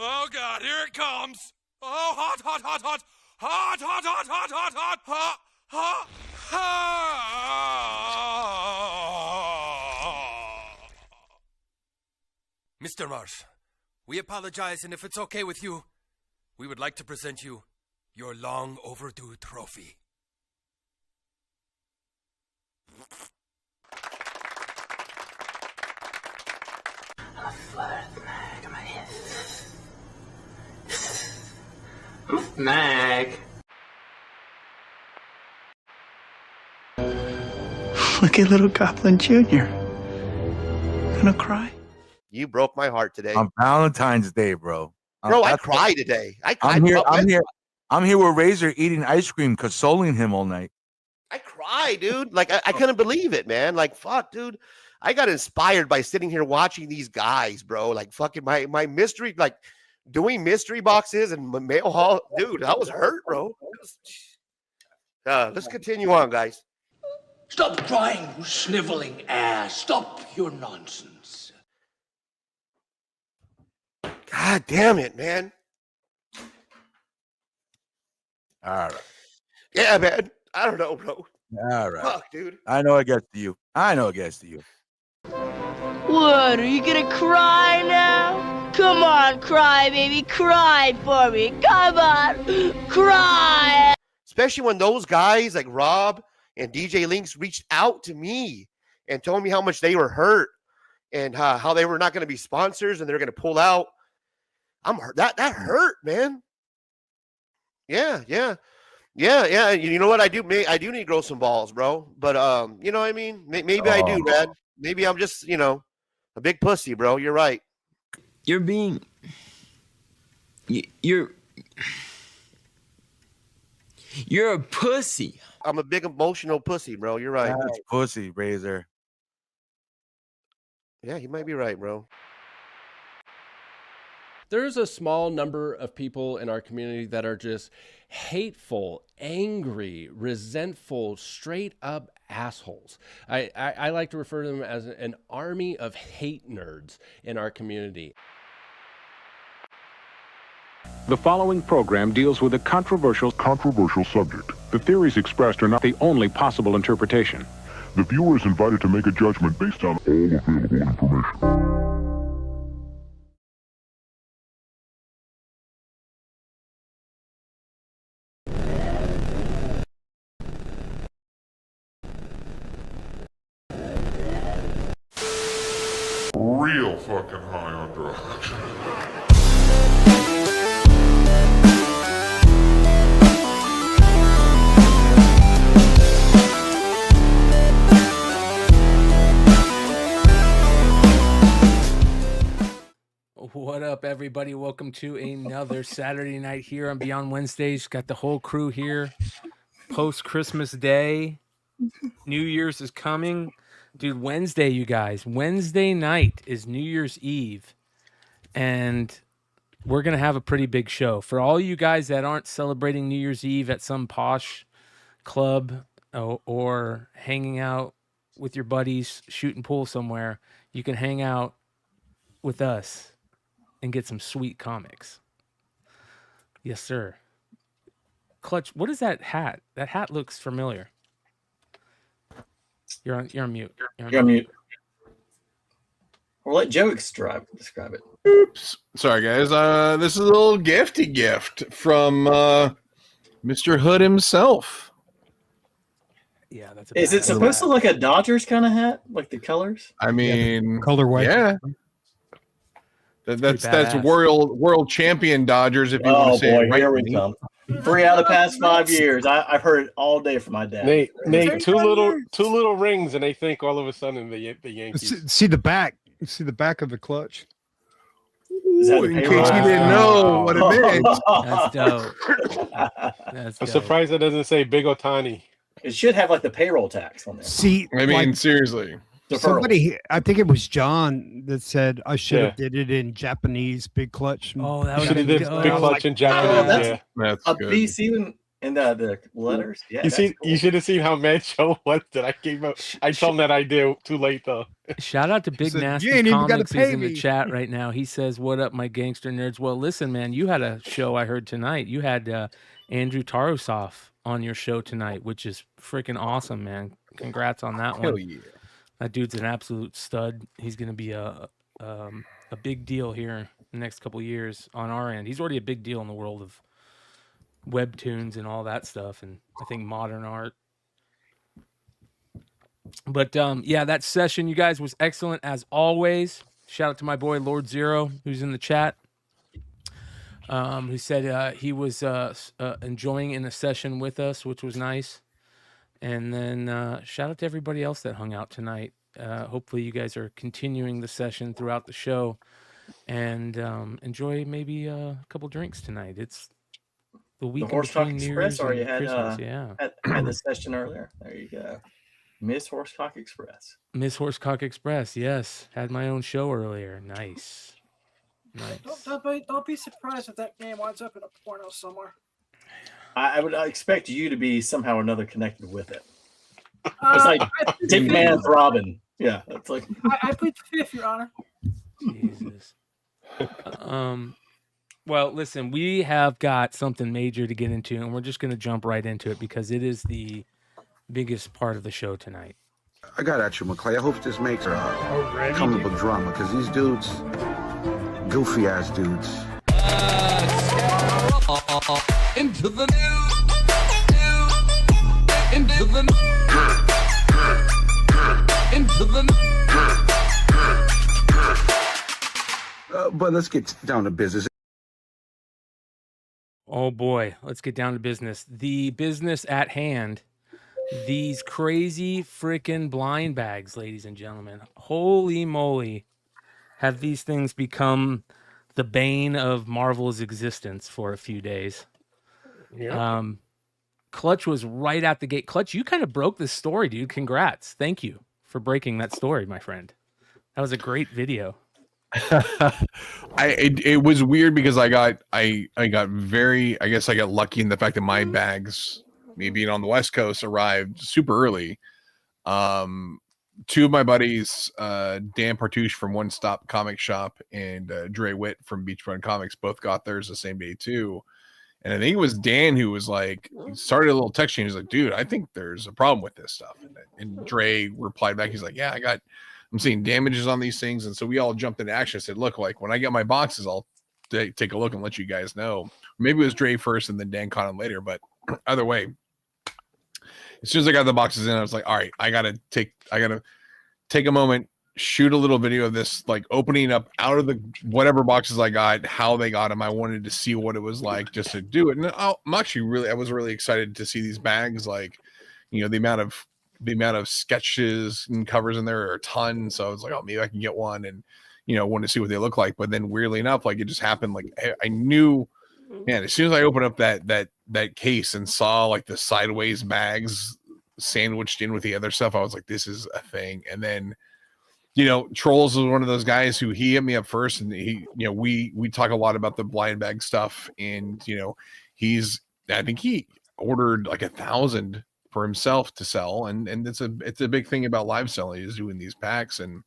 Oh God, here it comes. Oh, hot, hot, hot, hot. Hot, hot, hot, hot, hot, hot, hot, hot, hot. Mr. Marsh, we apologize, and if it's okay with you, we would like to present you your long overdue trophy. Mag. Look at little Goblin Jr. Gonna cry? You broke my heart today. On Valentine's Day, bro. Bro, I cried today. I'm here with Razor eating ice cream, consoling him all night. I cried, dude. Like, I couldn't believe it, man. Like, fuck, dude. I got inspired by sitting here watching these guys, bro. Like, fucking my mystery, like, doing mystery boxes and mail haul. Dude, I was hurt, bro. Let's continue on, guys. Stop crying, you sniveling ass. Stop your nonsense. God damn it, man. All right. Yeah, man. I don't know, bro. All right. Fuck, dude. I know it gets to you. What, are you gonna cry now? Come on, cry, baby, cry for me. Come on, cry. Especially when those guys like Rob and DJ Links reached out to me and told me how much they were hurt and how they were not going to be sponsors and they're going to pull out. I'm hurt. That hurt, man. Yeah. You know what I do? I do need to grow some balls, bro. But you know what I mean? Maybe I do, Brad. Maybe I'm just, a big pussy, bro. You're right. You're a pussy. I'm a big emotional pussy, bro. You're right. That's pussy, Razor. Yeah, you might be right, bro. There's a small number of people in our community that are just hateful, angry, resentful, straight up assholes. I like to refer to them as an army of hate nerds in our community. The following program deals with a controversial subject. The theories expressed are not the only possible interpretation. The viewer is invited to make a judgment based on all available information. Real fucking high on drugs. What up, everybody? Welcome to another Saturday night here on Beyond Wednesdays. Got the whole crew here. Post-Christmas Day. New Year's is coming. Dude, Wednesday, you guys. Wednesday night is New Year's Eve. And we're going to have a pretty big show. For all you guys that aren't celebrating New Year's Eve at some posh club or hanging out with your buddies, shooting pool somewhere, you can hang out with us and get some sweet comics. Yes, sir. Clutch, what is that hat? That hat looks familiar. You're on mute. You're on mute. We'll let Joe describe it. Oops. Sorry, guys. This is a little gifty gift from Mr. Hood himself. Yeah, that's. Is it supposed to look like a Dodgers kind of hat, like the colors? I mean, color white. Yeah. That's world champion Dodgers. If you want to say boy, it right. Here we come. 3 out of the past 5 years. I've heard it all day from my dad. Nate, two little rings, and they think all of a sudden the Yankees. See the back. You see the back of the clutch. Ooh, in case you didn't know what it meant. That's dope. I'm surprised it doesn't say Big Otani. It should have like the payroll tax on there. See, I mean, seriously. Somebody, I think it was John that said I should have did it in Japanese, big clutch. Oh, that should have did big clutch in Japanese. That's a good. BC And the letters. Yeah, You that's see, cool. you should have seen how mad Joe was that I came up. I told him that I do. Too late though. Shout out to Big said, "You Nasty ain't even gotta Comics pay is in the me." chat right now. He says, "What up, my gangster nerds?" Well, listen, man, you had a show I heard tonight. You had Andrew Tarosov on your show tonight, which is freaking awesome, man. Congrats on that Hell one. yeah. That dude's an absolute stud. He's going to be a big deal here in the next couple of years on our end. He's already a big deal in the world of webtoons and all that stuff, and I think modern art. But yeah, that session, you guys, was excellent as always. Shout out to my boy Lord Zero, who's in the chat, who said he was enjoying in a session with us, which was nice. And then shout out to everybody else that hung out tonight. Hopefully you guys are continuing the session throughout the show and enjoy maybe a couple drinks tonight. It's the week The Horsecock between New Express, Year's or and you had Christmas. Yeah. had the session earlier. There you go. Miss Horsecock Express. Miss Horsecock Express, yes. Had my own show earlier. Nice. Nice. Don't be surprised if that game winds up in a porno somewhere. I would expect you to be somehow or another connected with it. It's like Dick Man's Robin. Yeah, it's like I plead the fifth, Your Honor. Jesus. Well, listen, we have got something major to get into, and we're just going to jump right into it because it is the biggest part of the show tonight. I got at you, McClay. I hope this makes a comical drama, because these dudes, goofy ass dudes. Into the news. Into the into the. But let's get down to business. Oh boy, let's get down to business. The business at hand. These crazy freaking blind bags, ladies and gentlemen. Holy moly. Have these things become the bane of Marvel's existence for a few days? Yeah. Clutch was right out the gate. Clutch, you kind of broke this story, dude. Congrats. Thank you for breaking that story, my friend. That was a great video. It was weird because I got very, I guess I got lucky in the fact that my bags, me being on the West Coast, arrived super early. Two of my buddies, Dan Partouche from One Stop Comic Shop and Dre Witt from Beachfront Comics, both got theirs the same day too. And I think it was Dan who was like, started a little text chain. He's like, dude, I think there's a problem with this stuff. And Dre replied back. He's like, yeah, I'm seeing damages on these things. And so we all jumped into action. I said, look, like when I get my boxes, I'll take a look and let you guys know. Maybe it was Dre first and then Dan caught him later. But either way, as soon as I got the boxes in, I was like, all right, I gotta take a moment, shoot a little video of this, like opening up out of the whatever boxes I got, how they got them. I wanted to see what it was like just to do it. And I was really excited to see these bags. Like, you know, the amount of sketches and covers in there are a ton. So I was like, oh, maybe I can get one, and you know, want to see what they look like. But then weirdly enough, like it just happened. Like I knew, man, as soon as I opened up that case and saw like the sideways bags sandwiched in with the other stuff, I was like, this is a thing. And then, you know, Trolls was one of those guys who he hit me up first, and he, you know, we talk a lot about the blind bag stuff, and you know, I think he ordered like 1,000 for himself to sell, and it's a big thing about live selling is doing these packs. And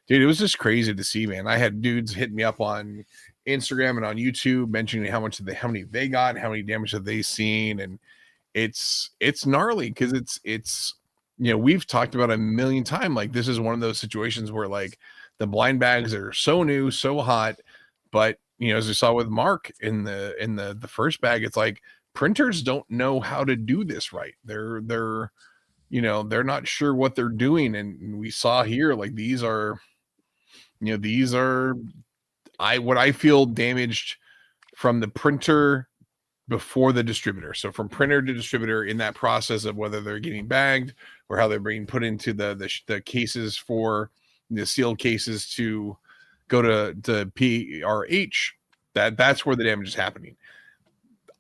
dude, it was just crazy to see, man. I had dudes hit me up on Instagram and on YouTube mentioning how many they got, how many damage have they seen, and it's gnarly because it's you know, we've talked about a million times, like this is one of those situations where like the blind bags are so new, so hot, but you know, as we saw with Mark in the first bag, it's like printers don't know how to do this right. They're you know, they're not sure what they're doing, and we saw here like these are what I feel damaged from the printer before the distributor. So from printer to distributor in that process of whether they're getting bagged or how they're being put into the cases for the sealed cases to go to PRH, that's where the damage is happening.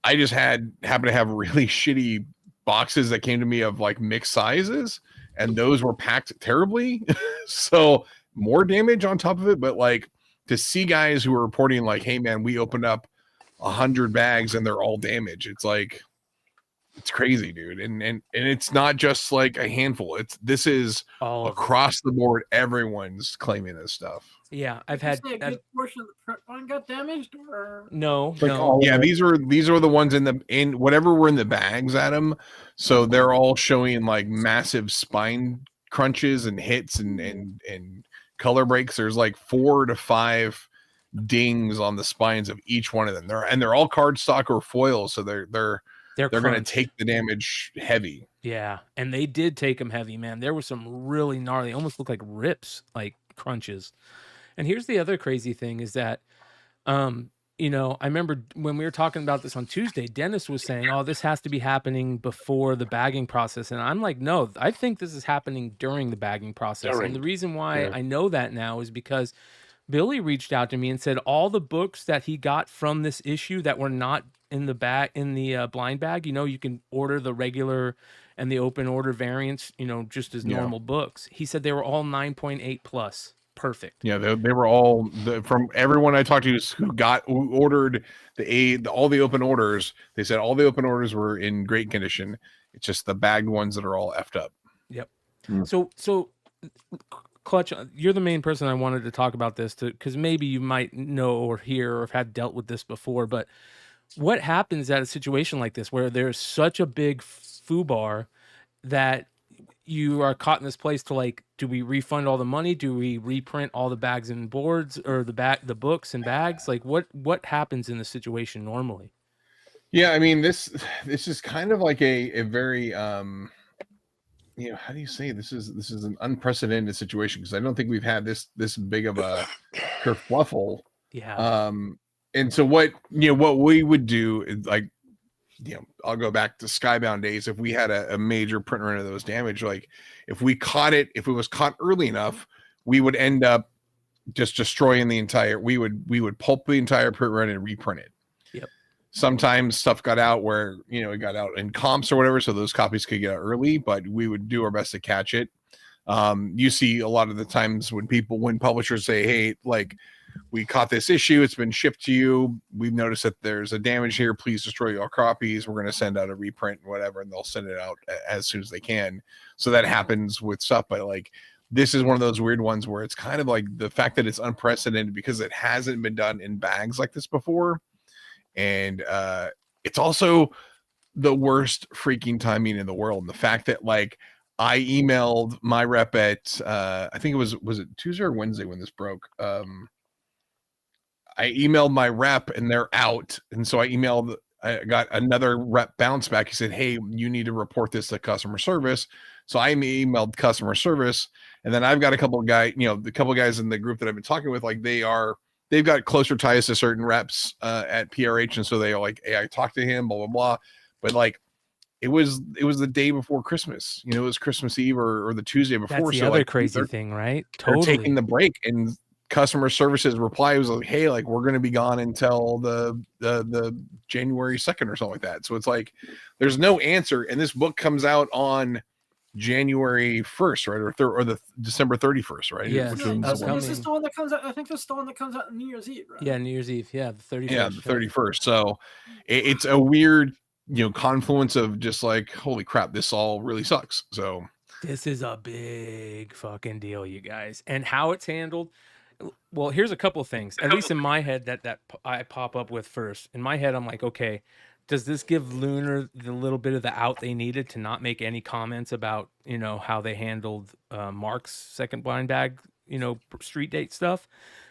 I just happened to have really shitty boxes that came to me of like mixed sizes, and those were packed terribly. So more damage on top of it. But like to see guys who are reporting like, hey man, we opened up 100 bags and they're all damaged. It's like, It's crazy, dude. And it's not just like a handful. This is all across the board. Everyone's claiming this stuff. Yeah, I've Did you had say a good portion of the print run got damaged, or no. Yeah, these are the ones in whatever were in the bags, Adam. So they're all showing like massive spine crunches and hits and color breaks. There's like 4 to 5 dings on the spines of each one of them. They're all cardstock or foil, so they're going to crunched. take the damage heavy. Yeah, and they did take them heavy, man. There were some really gnarly, almost look like rips, like crunches. And here's the other crazy thing is that, you know, I remember when we were talking about this on Tuesday, Dennis was saying, oh, this has to be happening before the bagging process. And I'm like, no, I think this is happening during the bagging process. And the reason why I know that now is because Billy reached out to me and said all the books that he got from this issue that were not in the bag, in the blind bag, you know, you can order the regular and the open order variants, you know, just as normal books. He said they were all 9.8 plus. Perfect. Yeah, they were all from everyone I talked to who ordered all the open orders. They said all the open orders were in great condition. It's just the bagged ones that are all effed up. Yep. So Clutch, you're the main person I wanted to talk about this to, because maybe you might know or hear or have had dealt with this before. But what happens at a situation like this where there's such a big foobar that you are caught in this place to like, do we refund all the money? Do we reprint all the bags and boards or the books and bags? Like what happens in this situation normally? Yeah, I mean, this is kind of like a very you know, how do you say this is an unprecedented situation, because I don't think we've had this big of a kerfluffle. Yeah. And so what we would do is, like, you know, I'll go back to Skybound days. If we had a major print run of those damage, like if it was caught early enough, we would end up just destroying the entire, we would pulp the entire print run and reprint it. Yep. Sometimes stuff got out where, you know, it got out in comps or whatever, so those copies could get out early, but we would do our best to catch it. You see a lot of the times when publishers say, hey, like, we caught this issue, it's been shipped to you, we've noticed that there's a damage here, please destroy your copies, we're going to send out a reprint and whatever, and they'll send it out as soon as they can. So that happens with stuff, but like, this is one of those weird ones where it's kind of like the fact that it's unprecedented because it hasn't been done in bags like this before. And it's also the worst freaking timing in the world. And the fact that, like, I emailed my rep at I think was it Tuesday or Wednesday when this broke. I emailed my rep and they're out. And so I got another rep bounce back. He said, hey, you need to report this to customer service. So I emailed customer service. And then I've got a couple of guys in the group that I've been talking with, like they've got closer ties to certain reps at PRH. And so they are like, hey, I talked to him, blah, blah, blah. But like, it was the day before Christmas, you know, it was Christmas Eve or the Tuesday before. That's the so other like, crazy thing, right? They're Totally taking the break, and customer services reply was like, hey, like, we're going to be gone until the January 2nd or something like that. So it's like, there's no answer. And this book comes out on January 1st, right? Or the December 31st, right? Yeah. This is the one that comes out. I think this is the one that comes out on New Year's Eve, right? Yeah, New Year's Eve. Yeah, the 31st. Yeah, the 31st. So it's a weird, you know, confluence of just like, holy crap, this all really sucks. So this is a big fucking deal, you guys. And how it's handled. Well, here's a couple things, at least in my head, that I pop up with first. In my head, I'm like, okay, does this give Lunar the little bit of the out they needed to not make any comments about, you know, how they handled Mark's second blind bag, you know, street date stuff?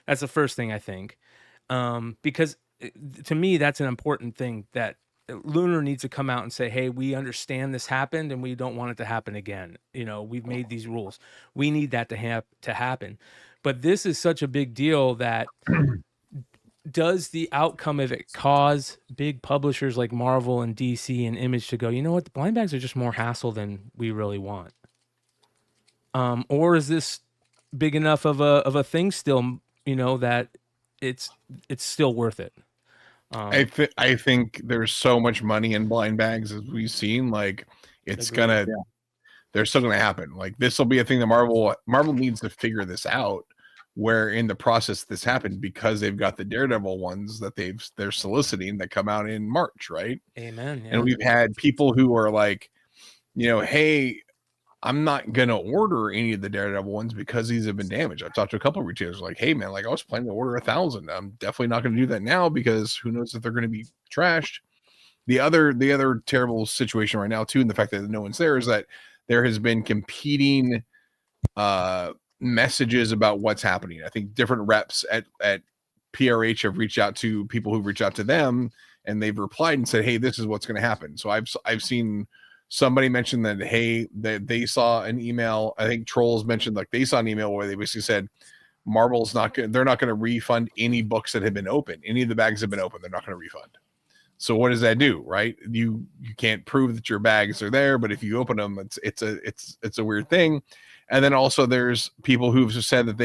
That's the first thing I think. Because to me, that's an important thing, that Lunar needs to come out and say, hey, we understand this happened and we don't want it to happen again. You know, we've made these rules. We need that to happen. But this is such a big deal that does the outcome of it cause big publishers like Marvel and DC and Image to go, you know what, the blind bags are just more hassle than we really want? Or is this big enough of a thing still, you know, that it's still worth it? I think there's so much money in blind bags, as we've seen, like it's they're still gonna happen. Like, this will be a thing that Marvel needs to figure this out. where in the process this happened because they've got the Daredevil ones that they're soliciting that come out in March, right? Amen. Yeah. And we've had people who are like, hey, I'm not gonna order any of the Daredevil ones because these have been damaged. I've talked to a couple of retailers like, hey man, like I was planning to order 1,000. I'm definitely not gonna do that now because who knows if they're gonna be trashed. The other terrible situation right now too, and the fact that no one's there, is that there has been competing messages about what's happening. I think different reps at PRH have reached out to people who've reached out to them, and they've replied and said, hey, this is what's going to happen. So I've seen somebody mention that, hey, that they saw an email. I think Trolls mentioned like they saw an email where they basically said Marvel's they're not going to refund any books that have been open. Any of the bags have been open, they're not going to refund. So what does that do, right? You can't prove that your bags are there, but if you open them, it's a weird thing. And then also there's people who've said that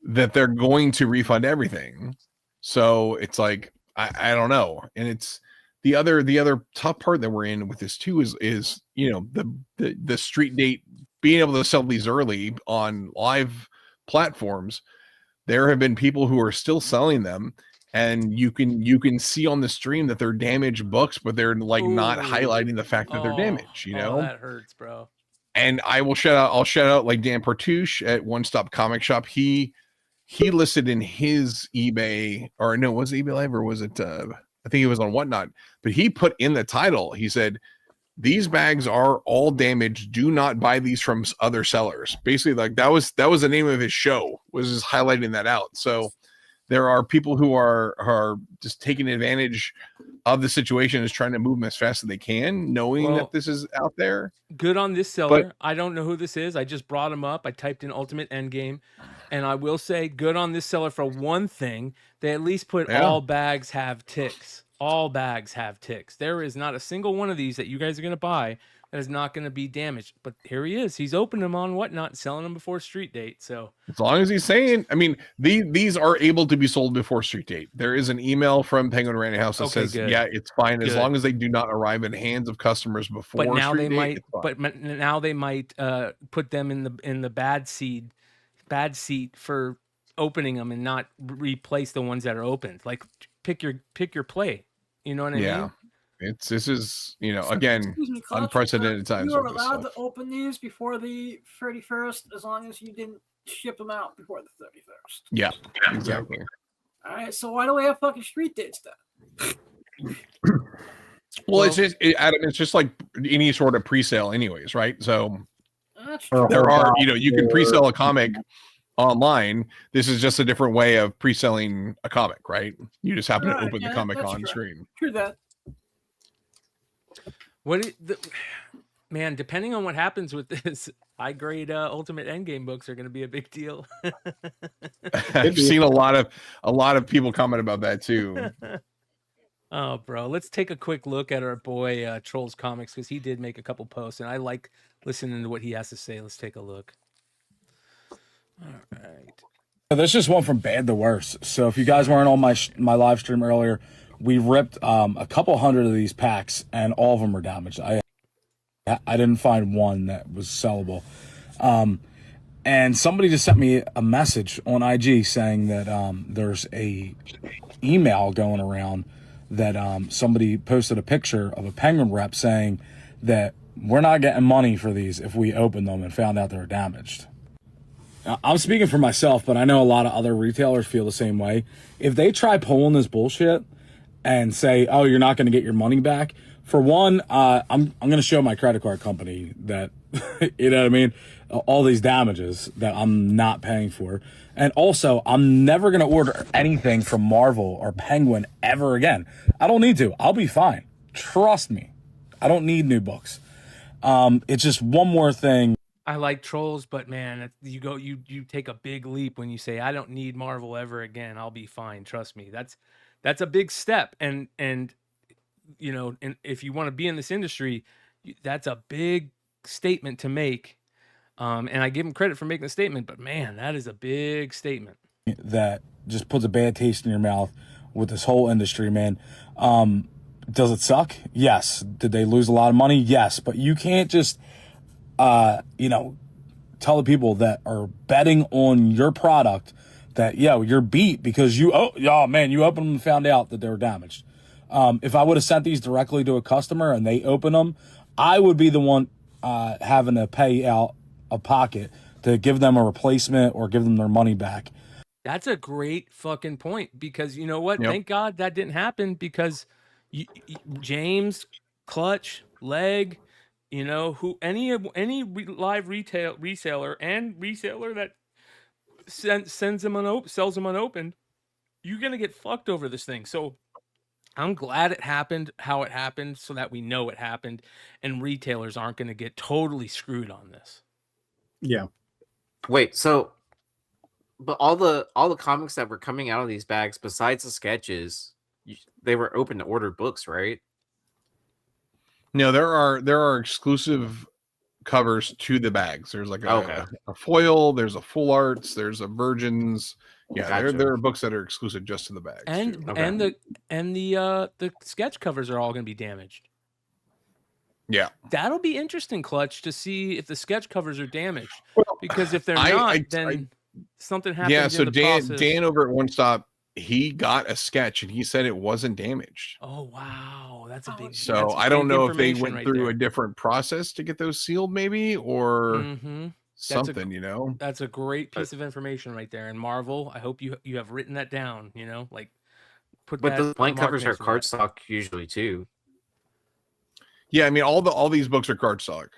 that they're going to refund everything. So it's like I don't know. And it's the other tough part that we're in with this too is the street date, being able to sell these early on live platforms. There have been people who are still selling them, and you can see on the stream that they're damaged books, but they're like not highlighting the fact that they're damaged, Oh, that hurts, bro. And I'll shout out like Dan Partouche at One Stop Comic Shop. He listed in his eBay, or no, was it eBay Live or was it I think it was on Whatnot, but he put in the title, he said, these bags are all damaged. Do not buy these from other sellers. Basically, like that was the name of his show, was just highlighting that out. So there are people who are just taking advantage of the situation, is trying to move them as fast as they can, knowing that this is out there. Good on this seller. I don't know who this is. I just brought him up. I typed in Ultimate Endgame, and I will say good on this seller for one thing. They at least put all bags have ticks. All bags have ticks. There is not a single one of these that you guys are going to buy that is not going to be damaged. But here he is. He's opening them on Whatnot, selling them before street date. So as long as he's saying, I mean, these are able to be sold before street date. There is an email from Penguin Random House that says, good. yeah, it's fine as long as they do not arrive in hands of customers before. But now street they date, might. But now they might put them in the bad seat for opening them and not replace the ones that are opened. Like pick your play. You know what I mean? This is again, Clutch, unprecedented times. You were allowed to open these before the 31st as long as you didn't ship them out before the 31st. Yeah, exactly. All right, so why do we have fucking street dates then? Well, Adam, it's just like any sort of pre-sale anyways, right? So true. there are, you can pre-sell a comic online. This is just a different way of pre-selling a comic, right? You just happen to open the comic on screen. True that. Man, depending on what happens with this, high grade Ultimate Endgame books are going to be a big deal. I've seen a lot of people comment about that too. Oh, bro, let's take a quick look at our boy Trolls Comics, because he did make a couple posts, and I like listening to what he has to say. Let's take a look. All right. This is one from bad to worse. So if you guys weren't on my live stream earlier, we ripped a couple hundred of these packs, and all of them were damaged. I didn't find one that was sellable. And somebody just sent me a message on IG saying that there's a email going around that somebody posted a picture of a Penguin rep saying that we're not getting money for these if we open them, and found out they were damaged. Now, I'm speaking for myself, but I know a lot of other retailers feel the same way. If they try pulling this bullshit and say, oh, you're not going to get your money back, for one, I'm going to show my credit card company that, you know what I mean, all these damages that I'm not paying for. And also, I'm never going to order anything from Marvel or Penguin ever again. I don't need to. I'll be fine. Trust me. I don't need new books. It's just one more thing. I like Trolls, but man, you take a big leap when you say, I don't need Marvel ever again. I'll be fine. Trust me. That's a big step. And if you want to be in this industry, that's a big statement to make. And I give him credit for making the statement, but man, that is a big statement. That just puts a bad taste in your mouth with this whole industry, man. Does it suck? Yes. Did they lose a lot of money? Yes. But you can't just, tell the people that are betting on your product that, you're beat because you opened them and found out that they were damaged. If I would have sent these directly to a customer and they open them, I would be the one having to pay out a pocket to give them a replacement or give them their money back. That's a great fucking point, because you know what? Yep. Thank God that didn't happen, because James, Clutch, Leg, any live reseller and reseller that sends them sells them unopened, you're gonna get fucked over this thing. So I'm glad it happened how it happened, so that we know it happened, and retailers aren't gonna get totally screwed on this. Yeah. Wait, so but all the comics that were coming out of these bags, besides the sketches, they were open to order books, right? No, there are exclusive covers to the bags. There's like a foil, there's a full arts, there's a virgins. Yeah, Gotcha. there are books that are exclusive just to the bags. And too. the sketch covers are all going to be damaged. Yeah. That'll be interesting, Clutch, to see if the sketch covers are damaged. Because if they're not, then something happens. Yeah, so in the process. Dan over at One Stop, he got a sketch and he said it wasn't damaged. Oh wow, that's a big. So I don't know if they went through a different process to get those sealed, maybe, or something. That's a great piece of information right there. And Marvel, I hope you have written that down. Put But that. the blank covers are markings for that. cardstock usually too. Yeah, I mean all these books are cardstock.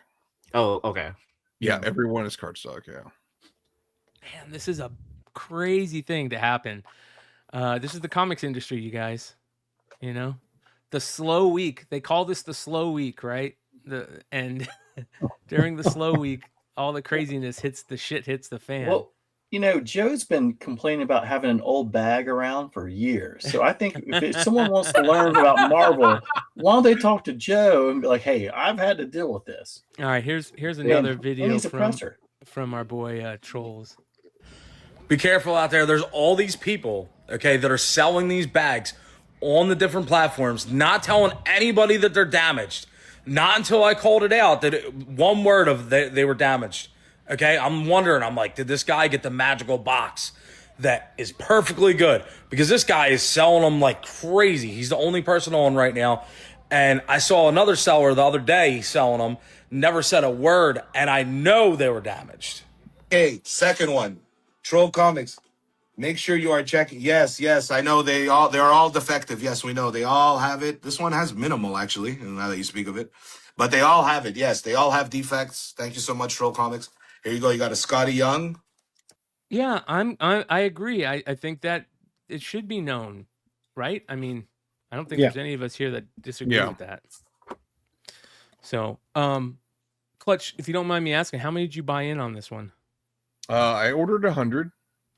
Oh, okay. Yeah, everyone is cardstock. Yeah. Man, this is a crazy thing to happen. This is the comics industry, you guys. The slow week. They call this the slow week, right? During the slow week, all the craziness hits the fan. Well, Joe's been complaining about having an old bag around for years. So I think if someone wants to learn about Marvel, why don't they talk to Joe and be like, "Hey, I've had to deal with this." All right, here's another video he's a presser. from our boy Trolls. Be careful out there. There's all these people, okay, that are selling these bags on the different platforms, not telling anybody that they're damaged. Not until I called it out that one word of they were damaged. Okay, I'm wondering, I'm like, did this guy get the magical box that is perfectly good? Because this guy is selling them like crazy. He's the only person on right now. And I saw another seller the other day selling them, never said a word, and I know they were damaged. Okay, second one, Troll Comics. Make sure you are checking. Yes, I know they're all defective. Yes, we know they all have it. This one has minimal, actually, now that you speak of it. But they all have it. Yes, they all have defects. Thank you so much, Troll Comics. Here you go. You got a Scotty Young. Yeah, I agree. I think that it should be known, right? I mean, I don't think there's any of us here that disagree with that. So, Clutch, if you don't mind me asking, how many did you buy in on this one? I ordered 100.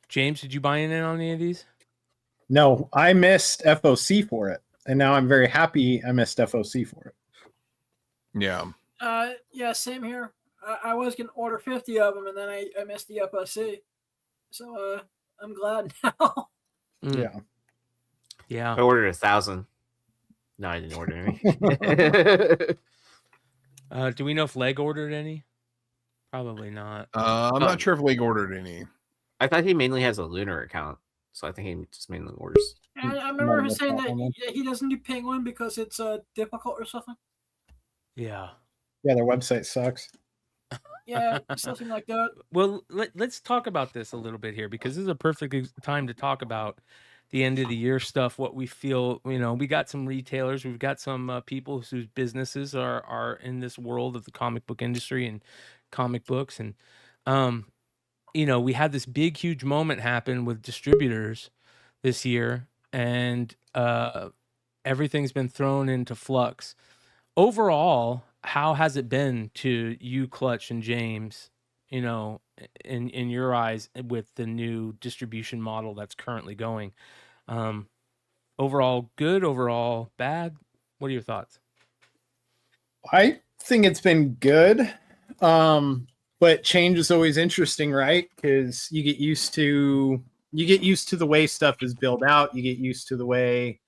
James, did you buy in on any of these? No, I missed FOC for it, and now I'm very happy I missed FOC for it. Yeah. Yeah, same here. I was gonna order 50 of them, and then I missed the FOC. So I'm glad now. Yeah. I ordered 1,000. No, I didn't order any. Do we know if Leg ordered any? Probably not. I'm not sure if Leg ordered any. I thought he mainly has a Lunar account, so I think he just mainly orders. And I remember him saying that he doesn't do Penguin because it's difficult or something. Yeah. Yeah, their website sucks. Yeah, something like that. Well, let's talk about this a little bit here, because this is a perfect time to talk about the end of the year stuff. What we feel, we got some retailers, we've got some people whose businesses are in this world of the comic book industry and comic books, and we had this big, huge moment happen with distributors this year, and everything's been thrown into flux. Overall, how has it been to you, Clutch and James, in your eyes with the new distribution model that's currently going? Overall good, overall bad? What are your thoughts? I think it's been good. But change is always interesting, right? Because you get used to the way stuff is built out. You get used to the way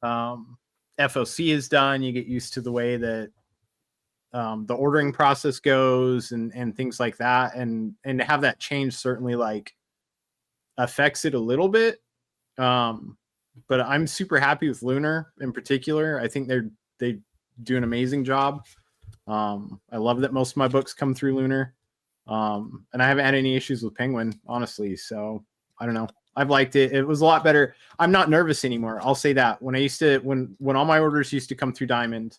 FOC is done. You get used to the way that the ordering process goes and things like that, and to have that change certainly like affects it a little bit. But I'm super happy with Lunar in particular. I think they do an amazing job. I love that most of my books come through Lunar. And I haven't had any issues with Penguin, honestly. So I don't know. I've liked it. It was a lot better. I'm not nervous anymore. I'll say that. When I used to, when all my orders used to come through Diamond,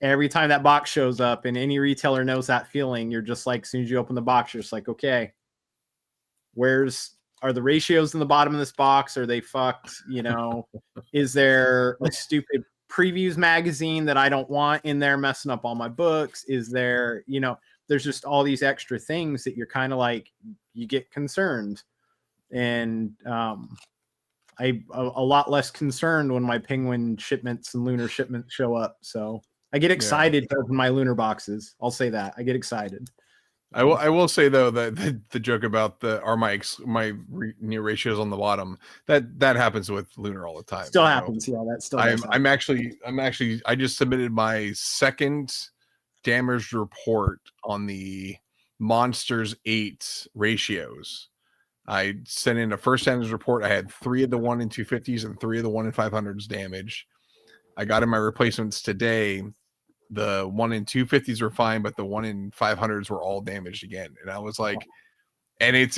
every time that box shows up, and any retailer knows that feeling, you're just like, as soon as you open the box, you're just like, okay, are the ratios in the bottom of this box? Are they fucked? You know, is there a stupid previews magazine that I don't want in there messing up all my books? Is there, you know, there's just all these extra things that you're kind of like, you get concerned. And a lot less concerned when my Penguin shipments and Lunar shipments show up. So I get excited to open my Lunar boxes. I'll say that. I get excited. I will say though that the joke about my near ratios on the bottom, that happens with Lunar all the time. Still happens. Yeah, that still does happen. I just submitted my second damage report on the Monsters 8 ratios. I sent in a first damage report. I had 3 of the 1 in 250s and 3 of the 1 in 500s damage. I got in my replacements today. The 1 in 250s were fine, but the 1 in 500s were all damaged again. And I was like, and it's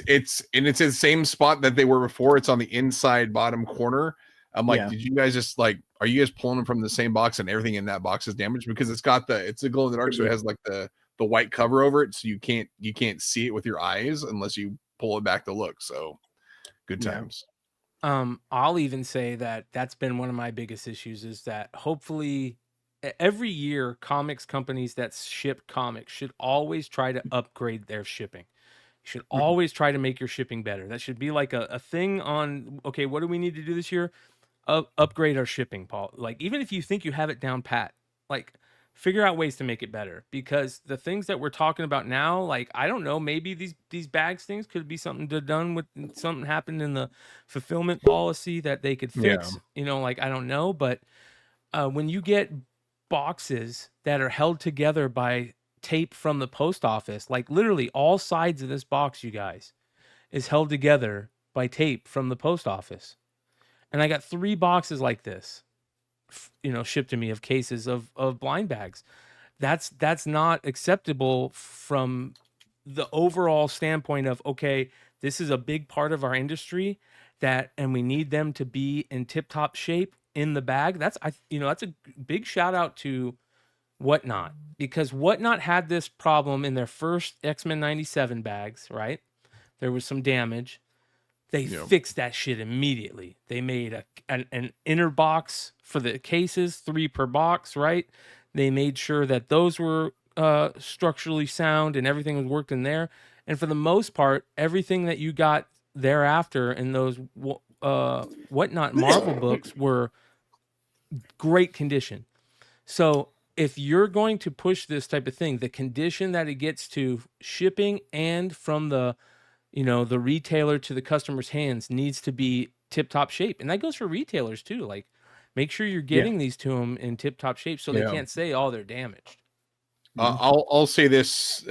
in the same spot that they were before. It's on the inside bottom corner. I'm like, did you guys just like, are you guys pulling them from the same box and everything in that box is damaged? Because it's a glow in the dark, so it has like the white cover over it, so you can't see it with your eyes unless you pull it back to look. So good times. I'll even say that that's been one of my biggest issues, is that hopefully every year comics companies that ship comics should always try to upgrade their shipping. You should always try to make your shipping better. That should be like a thing on, okay, what do we need to do this year? Upgrade our shipping, Paul. Like, even if you think you have it down pat, like, figure out ways to make it better, because the things that we're talking about now, like, I don't know, maybe these bags things could be something done with something happened in the fulfillment policy that they could fix, you know, like, I don't know. But when you get boxes that are held together by tape from the post office, like literally all sides of this box, you guys, is held together by tape from the post office. And I got 3 boxes like this, you know, shipped to me of cases of blind bags. That's not acceptable from the overall standpoint of, okay, this is a big part of our industry and we need them to be in tip-top shape in the bag. That's a big shout out to Whatnot, because Whatnot had this problem in their first X-Men 97 bags, right? There was some damage. They fixed that shit immediately. They made an inner box for the cases, 3 per box, right? They made sure that those were structurally sound and everything was worked in there. And for the most part, everything that you got thereafter in those Whatnot Marvel books were great condition. So if you're going to push this type of thing, the condition that it gets to shipping and from the retailer to the customer's hands needs to be tip-top shape. And that goes for retailers too. Like, make sure you're getting these to them in tip-top shape so they can't say, oh, they're damaged. I'll say this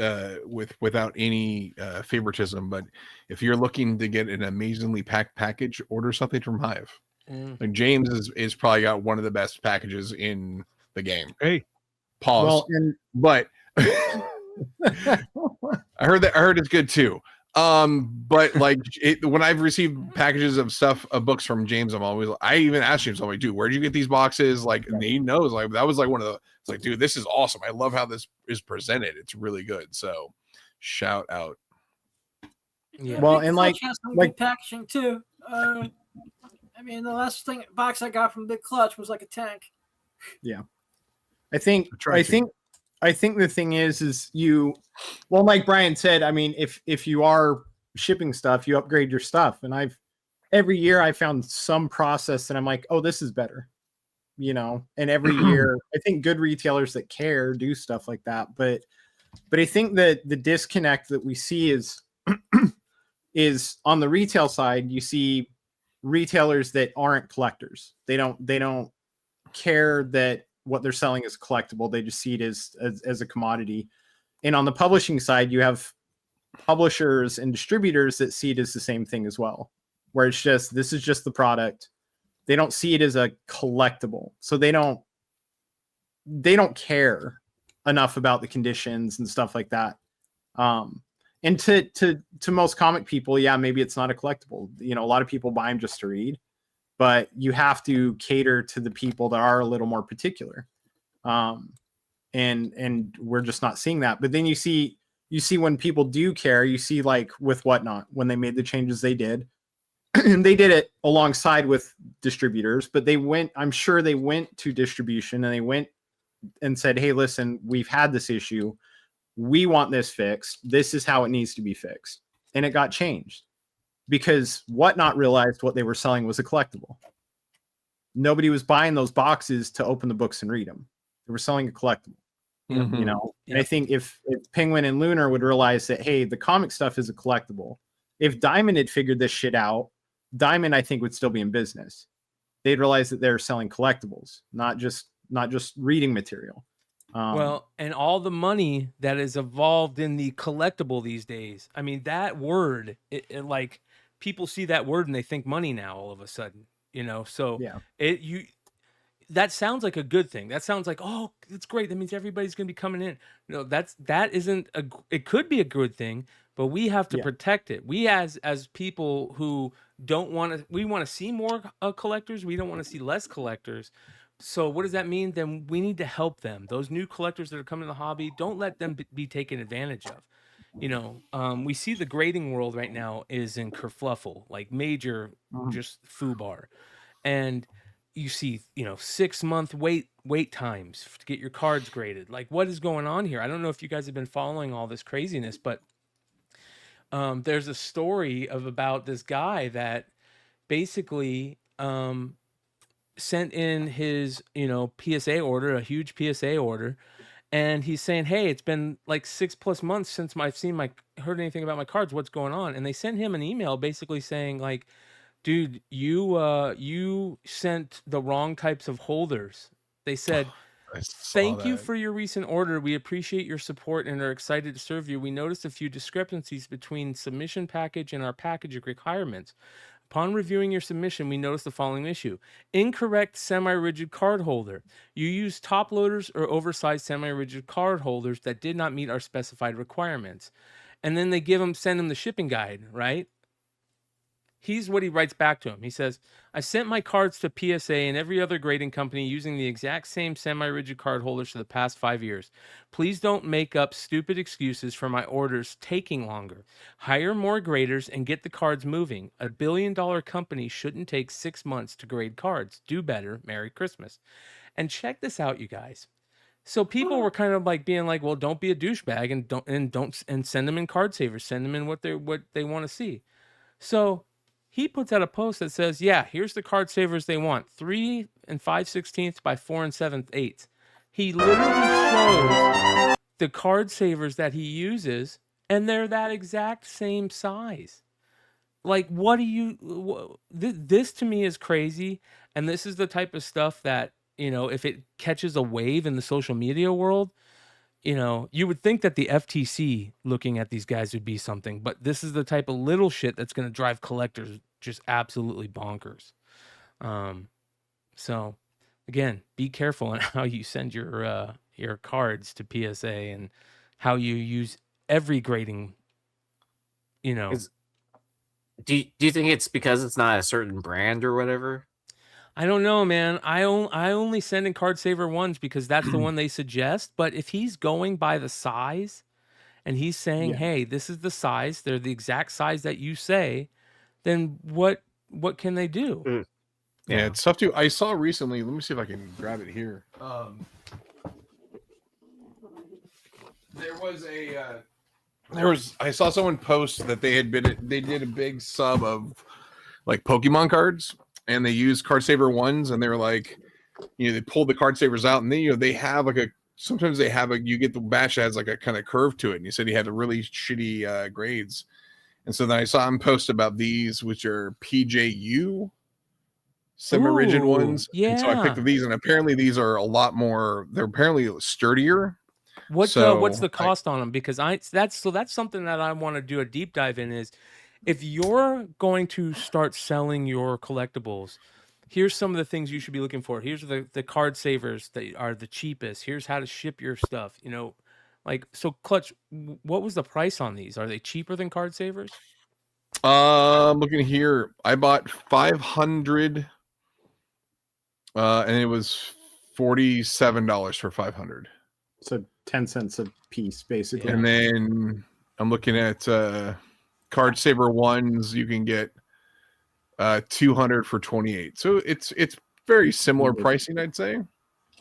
without any favoritism, but if you're looking to get an amazingly packed package, order something from Hive. Like, James is probably got one of the best packages in the game. Hey, pause. But I heard it's good too. But like when I've received packages of books from James, I even asked James, I'm like, dude, where do you get these boxes? Like, and he knows, like, that was like one of the, it's like, dude, this is awesome. I love how this is presented. It's really good. So shout out. Yeah. Well, and like good packaging too. I mean, the last box I got from Big Clutch was like a tank. Yeah. I think the thing is well, like Brian said, I mean, if you are shipping stuff, you upgrade your stuff. And every year I found some process and I'm like, oh, this is better, and every year I think good retailers that care do stuff like that. But I think that the disconnect that we see is on the retail side. You see retailers that aren't collectors. They don't care that what they're selling as collectible. They just see it as a commodity. And on the publishing side, you have publishers and distributors that see it as the same thing as well, where it's just, this is just the product. They don't see it as a collectible. So they don't care enough about the conditions and stuff like that. And to most comic people, yeah, maybe it's not a collectible. You know, a lot of people buy them just to read, but you have to cater to the people that are a little more particular. And we're just not seeing that. But then you see when people do care, you see like with Whatnot, when they made the changes they did, and they did it alongside with distributors, but I'm sure they went to distribution and they went and said, hey, listen, we've had this issue. We want this fixed. This is how it needs to be fixed. And it got changed because Whatnot realized what they were selling was a collectible. Nobody was buying those boxes to open the books and read them. They were selling a collectible, you know? And I think if Penguin and Lunar would realize that, hey, the comic stuff is a collectible. If Diamond had figured this shit out, Diamond, I think, would still be in business. They'd realize that they're selling collectibles, not just reading material. Well, and all the money that is involved in the collectible these days. I mean, that word, it like people see that word and they think money now all of a sudden, you know? So yeah, that sounds like a good thing. That sounds like, oh, it's great. That means everybody's going to be coming in. No, that isn't it could be a good thing, but we have to protect it. We as people who we want to see more collectors. We don't want to see less collectors. So what does that mean? Then we need to help them. Those new collectors that are coming to the hobby, don't let them be taken advantage of. You know, we see the grading world right now is in kerfluffle, like major just foobar. And you see, 6-month wait times to get your cards graded. Like, what is going on here? I don't know if you guys have been following all this craziness, but there's a story about this guy that basically sent in his, PSA order, a huge PSA order. And he's saying, hey, it's been like 6+ months since I've heard anything about my cards. What's going on? And they sent him an email basically saying like, dude, you sent the wrong types of holders. They said, thank you for your recent order. We appreciate your support and are excited to serve you. We noticed a few discrepancies between submission package and our package requirements. Upon reviewing your submission, we noticed the following issue. Incorrect semi-rigid card holder. You used top loaders or oversized semi-rigid card holders that did not meet our specified requirements. And then they send him the shipping guide, right? Here's what he writes back to him. He says, I sent my cards to PSA and every other grading company using the exact same semi-rigid card holders for the past 5 years. Please don't make up stupid excuses for my orders taking longer. Hire more graders and get the cards moving. A billion-dollar company shouldn't take 6 months to grade cards. Do better. Merry Christmas. And check this out, you guys. So people were kind of like being like, well, don't be a douchebag and send them in card savers. Send them in what they want to see. So he puts out a post that says, yeah, here's the card savers they want. 3 5/16 by 4 7/8. He literally shows the card savers that he uses, and they're that exact same size. Like, this to me is crazy. And this is the type of stuff that, if it catches a wave in the social media world, you would think that the FTC looking at these guys would be something, but this is the type of little shit that's going to drive collectors just absolutely bonkers. So again, be careful on how you send your cards to PSA and how you use every grading, Do you think it's because it's not a certain brand or whatever? I don't know, man. I only send in card saver ones because that's the one they suggest. But if he's going by the size and he's saying, hey, this is the size, they're the exact size that you say, then what can they do? Yeah, it's tough to. I saw recently. Let me see if I can grab it here. I saw someone post that they did a big sub of like Pokemon cards, and they used card saver ones, and they're like, they pulled the card savers out, and then they have like sometimes they have you get the batch that has like a kind of curve to it, and you said he had a really shitty grades. And so then I saw him post about these, which are PJU, semi-rigid Ooh, ones. And so I picked yeah. these, and apparently these are a lot more. They're apparently sturdier. What's So the cost on them? Because that's something that I want to do a deep dive in is if you're going to start selling your collectibles, here's some of the things you should be looking for. Here's the card savers that are the cheapest. Here's how to ship your stuff. You know, like so. Clutch, what was the price on these? Are they cheaper than card savers? looking here, I bought 500, and it was $47 for 500. So 10 cents a piece, basically. And then I'm looking at card saver ones. You can get 200 for 28. So it's very similar pricing, I'd say.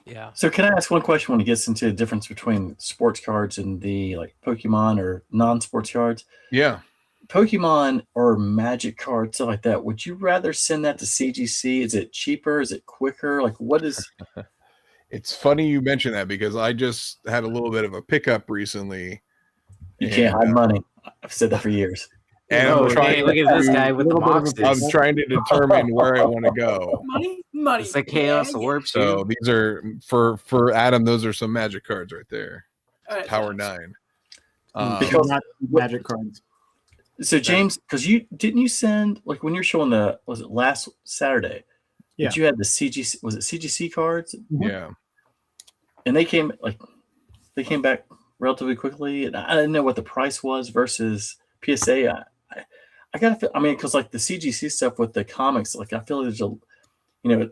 Yeah. So can I ask one question when it gets into the difference between sports cards and the like Pokemon or non-sports cards? Yeah. Pokemon or Magic cards, stuff like that. Would you rather send that to CGC? Is it cheaper? Is it quicker? Like what is It's funny you mentioned that because I just had a little bit of a pickup recently. You can't hide money. I've said that for years. And I'm trying look at this guy with the boxes. I'm trying to determine where I want to go. Money. It's like Chaos Orb. So these are for Adam. Those are some Magic cards right there. Alright, Power 9. Because Not Magic cards. So James, because you send like when you're showing was it last Saturday? Yeah. That you had the CGC, was it CGC cards? Yeah. And they came back relatively quickly, and I didn't know what the price was versus PSA. I gotta feel, I mean, because like the CGC stuff with the comics, like I feel there's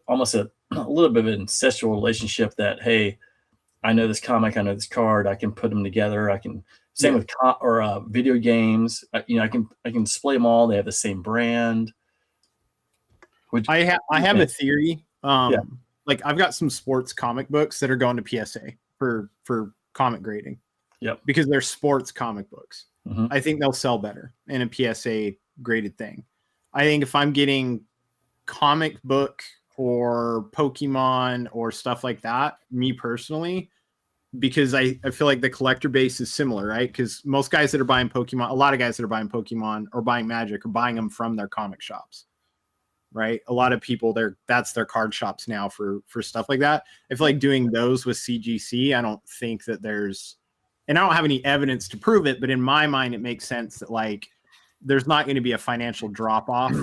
almost a little bit of an incestual relationship that hey, I know this comic, I know this card, I can put them together. I can same with video games. I can display them all. They have the same brand. I have a theory. Like I've got some sports comic books that are going to PSA for comic grading. Yep. Because they're sports comic books. Mm-hmm. I think they'll sell better in a PSA graded thing. I think if I'm getting comic book or Pokemon or stuff like that, me personally, because I feel like the collector base is similar, right? Because most guys that are buying Pokemon, a lot of guys that are buying Pokemon or buying Magic are buying them from their comic shops, right? A lot of people that's their card shops now for stuff like that. I feel like doing those with CGC, I don't think that there's, and I don't have any evidence to prove it, but in my mind, it makes sense that like there's not going to be a financial drop off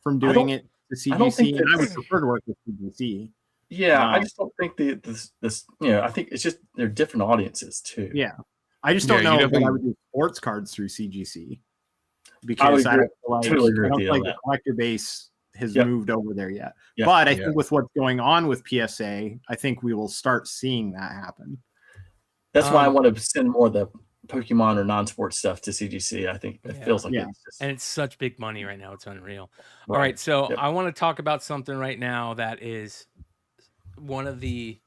from doing it to CGC. And I would prefer to work with CGC. Yeah, I just don't think this I think it's just they're different audiences too. Yeah, I just don't know if I would do sports cards through CGC because I don't feel like the collector base has moved over there yet. Yep. But I think with what's going on with PSA, I think we will start seeing that happen. That's why I want to send more of the Pokemon or non-sports stuff to CGC. I think it feels like it's just, and it's such big money right now. It's unreal. Right. All right, so Yep. I want to talk about something right now that is one of the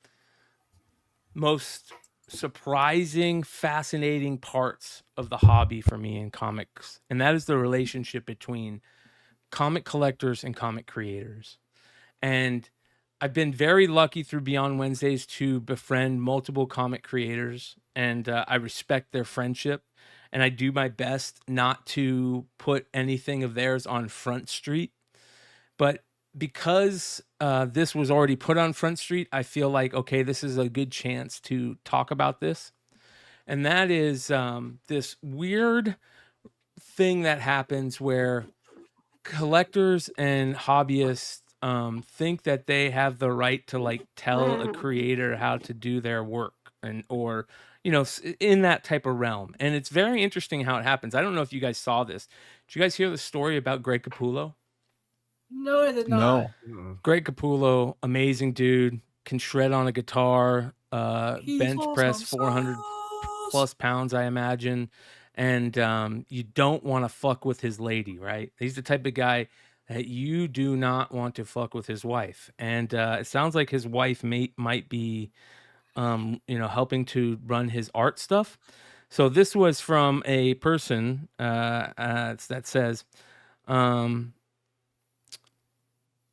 most surprising, fascinating parts of the hobby for me in comics, and that is the relationship between comic collectors and comic creators. And I've been very lucky through Beyond Wednesdays to befriend multiple comic creators, and I respect their friendship, and I do my best not to put anything of theirs on Front Street. But because this was already put on Front Street, I feel like, okay, this is a good chance to talk about this. And that is this weird thing that happens where collectors and hobbyists think that they have the right to like tell a creator how to do their work or in that type of realm. And it's very interesting how it happens. I don't know if you guys saw this. Did you guys hear the story about Greg Capullo? No, I did not. Greg Capullo, amazing dude, can shred on a guitar, bench press 400 plus pounds, I imagine. And you don't want to fuck with his lady, right? He's the type of guy that you do not want to fuck with his wife. And it sounds like his wife might be, helping to run his art stuff. So this was from a person that says,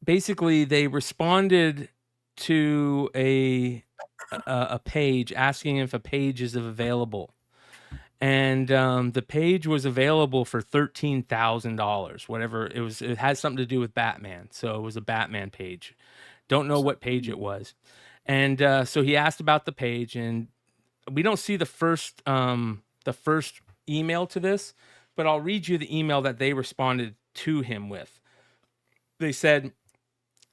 basically they responded to a page asking if a page is available. and the page was available for $13,000, whatever it was. It had something to do with Batman, so it was a Batman page. Don't know what page it was, and so he asked about the page, and we don't see the first email to this, but I'll read you the email that they responded to him with. They said,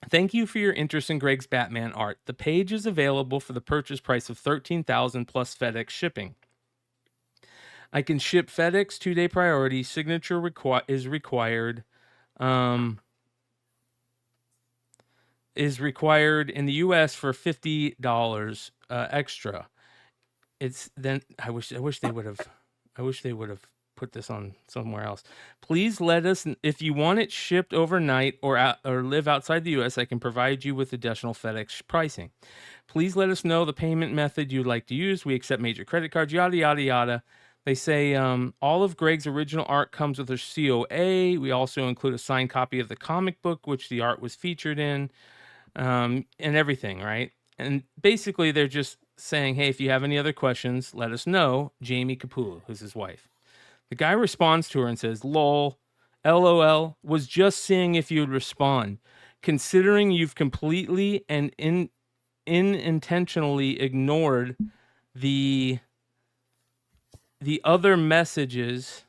"Thank you for your interest in Greg's Batman art. The page is available for the purchase price of $13,000 plus FedEx shipping. I can ship FedEx 2-day priority. Signature is required. Is required in the U.S. for $50 extra. It's then. I wish they would have put this on somewhere else. Please let us, if you want it shipped overnight or live outside the U.S., I can provide you with additional FedEx pricing. Please let us know the payment method you'd like to use. We accept major credit cards, yada, yada, yada." They say all of Greg's original art comes with a COA. We also include a signed copy of the comic book, which the art was featured in, and everything, right? And basically, they're just saying, hey, if you have any other questions, let us know. Jamie Capullo, who's his wife. The guy responds to her and says, lol, LOL, was just seeing if you'd respond. Considering you've completely and unintentionally ignored the other messages,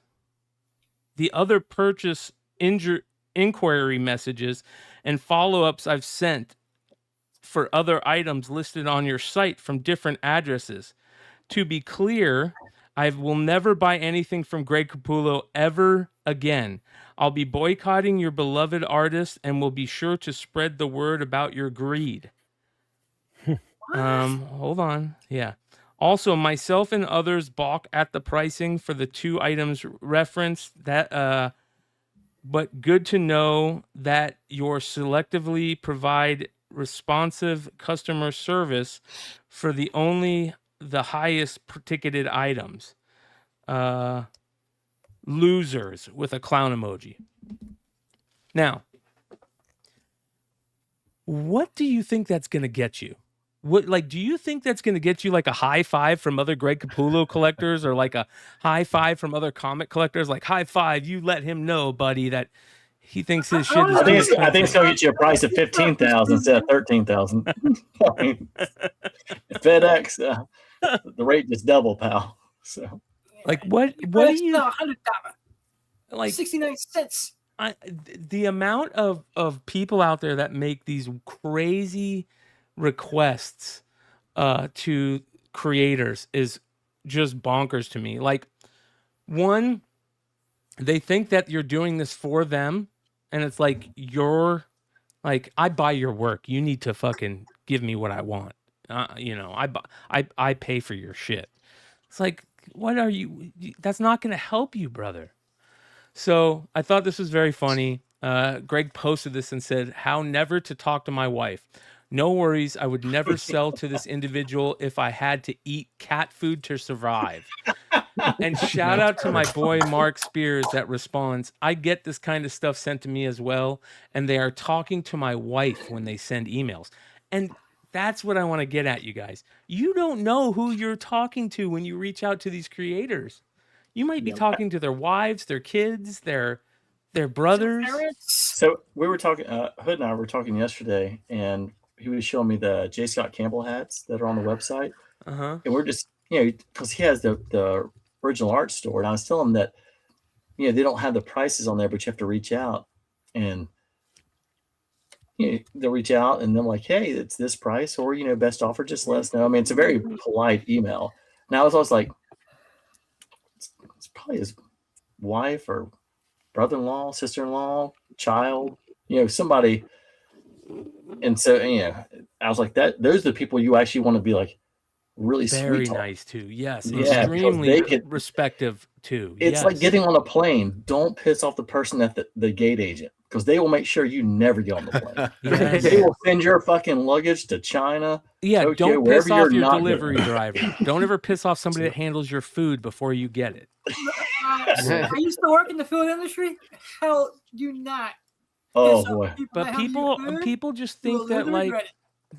the other purchase inquiry messages and follow-ups I've sent for other items listed on your site from different addresses. To be clear, I will never buy anything from Greg Capullo ever again. I'll be boycotting your beloved artist and will be sure to spread the word about your greed. Hold on. Yeah. Also, myself and others balk at the pricing for the two items referenced. But good to know that you're selectively provide responsive customer service for the highest ticketed items. Losers with a clown emoji. Now, what do you think that's going to get you? Do you think that's going to get you like a high five from other Greg Capullo collectors, or like a high five from other comic collectors? Like, high five, you let him know, buddy, that he thinks his shit is. I think it's going to get you a price of $15,000 instead of $13,000. FedEx, the rate just double, pal. So, like, what do you $100, like? 69 cents. The amount of people out there that make these crazy requests to creators is just bonkers to me. Like, one, they think that you're doing this for them, and it's like, you're like, I buy your work, you need to fucking give me what I want. I pay for your shit. It's like, what are you? That's not going to help you, brother. So I thought this was very funny. Greg posted this and said, how never to talk to my wife. No worries, I would never sell to this individual if I had to eat cat food to survive. And shout out to my boy Mark Spears that responds, I get this kind of stuff sent to me as well, and they are talking to my wife when they send emails. And that's what I want to get at, you guys. You don't know who you're talking to when you reach out to these creators. You might be talking to their wives, their kids, their brothers. So we were talking, Hood and I were talking yesterday, and he was showing me the J. Scott Campbell hats that are on the website. Uh-huh. And we're just, because he has the original art store, and I was telling him that, they don't have the prices on there, but you have to reach out, and they'll reach out, and they're like, hey, it's this price, or best offer, just let us know. I mean, it's a very polite email. And I was always like, it's probably his wife or brother-in-law, sister-in-law, child, somebody. And so, I was like, those are the people you actually want to be like really very sweet. Nice too. Yes. Yeah, extremely respective too. It's like getting on a plane. Don't piss off the person at the gate agent, because they will make sure you never get on the plane. Yes. They will send your fucking luggage to China. Yeah, Tokyo, don't piss off your not delivery driver. Don't ever piss off somebody that handles your food before you get it. I used to work in the food industry. Hell, do not. Oh boy! But people just think that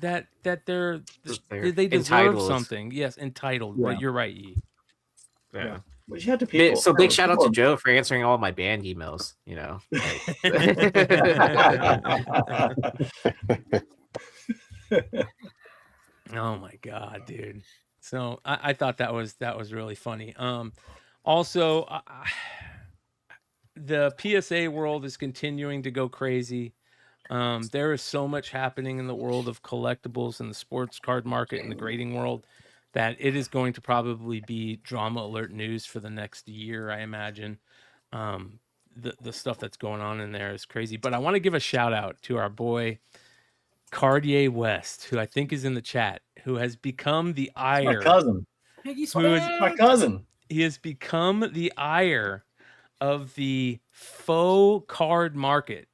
that they deserve entitled. something. Yes, entitled. Yeah. But you're right, Yi. Yeah. But you have to people. So big shout out to Joe for answering all my band emails. You know. Oh my god, dude. So I thought that was really funny. Also, the PSA world is continuing to go crazy. There is so much happening in the world of collectibles and the sports card market and the grading world that it is going to probably be drama alert news for the next year, I imagine. The stuff that's going on in there is crazy. But I want to give a shout out to our boy Cartier West, who I think is in the chat, who has become the ire. My cousin. My cousin. He has become the ire of the faux card market.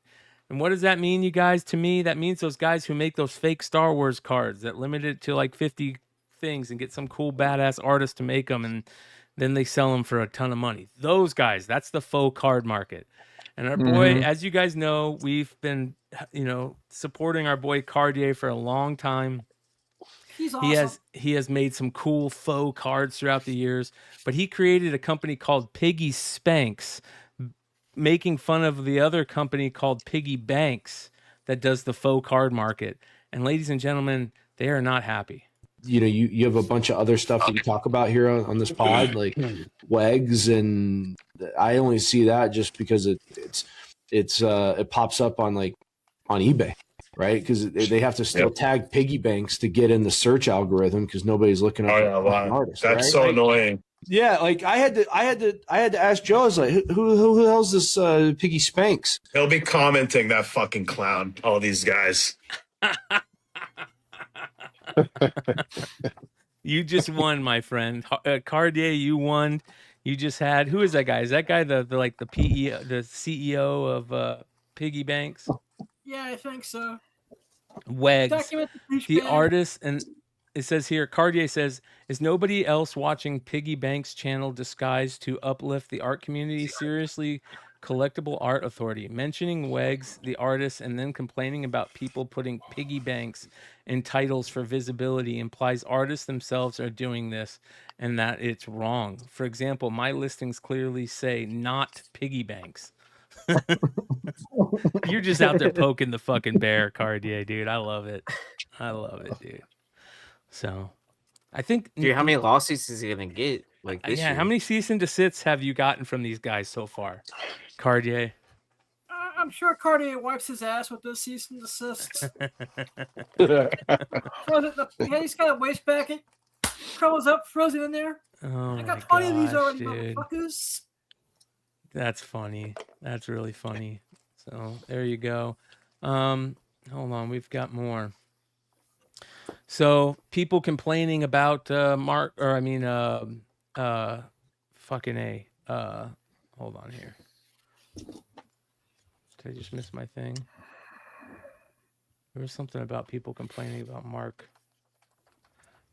And what does that mean, you guys? To me, that means those guys who make those fake Star Wars cards that limit it to like 50 things and get some cool badass artist to make them, and then they sell them for a ton of money. Those guys, that's the faux card market. And our boy, as you guys know, we've been, supporting our boy Cartier for a long time. He's awesome. He has made some cool faux cards throughout the years, but he created a company called Piggy Spanks, making fun of the other company called Piggy Banks that does the faux card market. And ladies and gentlemen, they are not happy. You have a bunch of other stuff that you talk about here on this pod, like WEGs, and I only see that just because it pops up on eBay, right? Because they have to still tag piggy banks to get in the search algorithm because nobody's looking up an artist. That's right? so annoying. Yeah, like I had to ask Joe. I was like, who the hell's this Piggy Spanks? He'll be commenting, that fucking clown. All these guys. You just won, my friend. Cartier, you won. You just had, who is that guy? Is that guy the CEO of Piggy Banks? Yeah, I think so. Wags, the artist, and it says here, Cartier says, is nobody else watching Piggy Banks' channel disguised to uplift the art community? Seriously, Collectible Art Authority, mentioning Wags, the artist, and then complaining about people putting piggy banks in titles for visibility implies artists themselves are doing this and that it's wrong. For example, my listings clearly say not piggy banks. You're just out there poking the fucking bear, Cartier, dude. I love it. I love it, dude. So, I think... Dude, how many lawsuits is he going to get? Like this year? How many cease and desists have you gotten from these guys so far, Cartier? I'm sure Cartier wipes his ass with those cease and desists. He's got a waste packet, curls up, throws it in there. Oh, I got 20 of these already, dude. motherfuckers. That's funny. That's really funny. So there you go. Hold on, we've got more. So people complaining about fucking A. Hold on here. Did I just miss my thing? There was something about people complaining about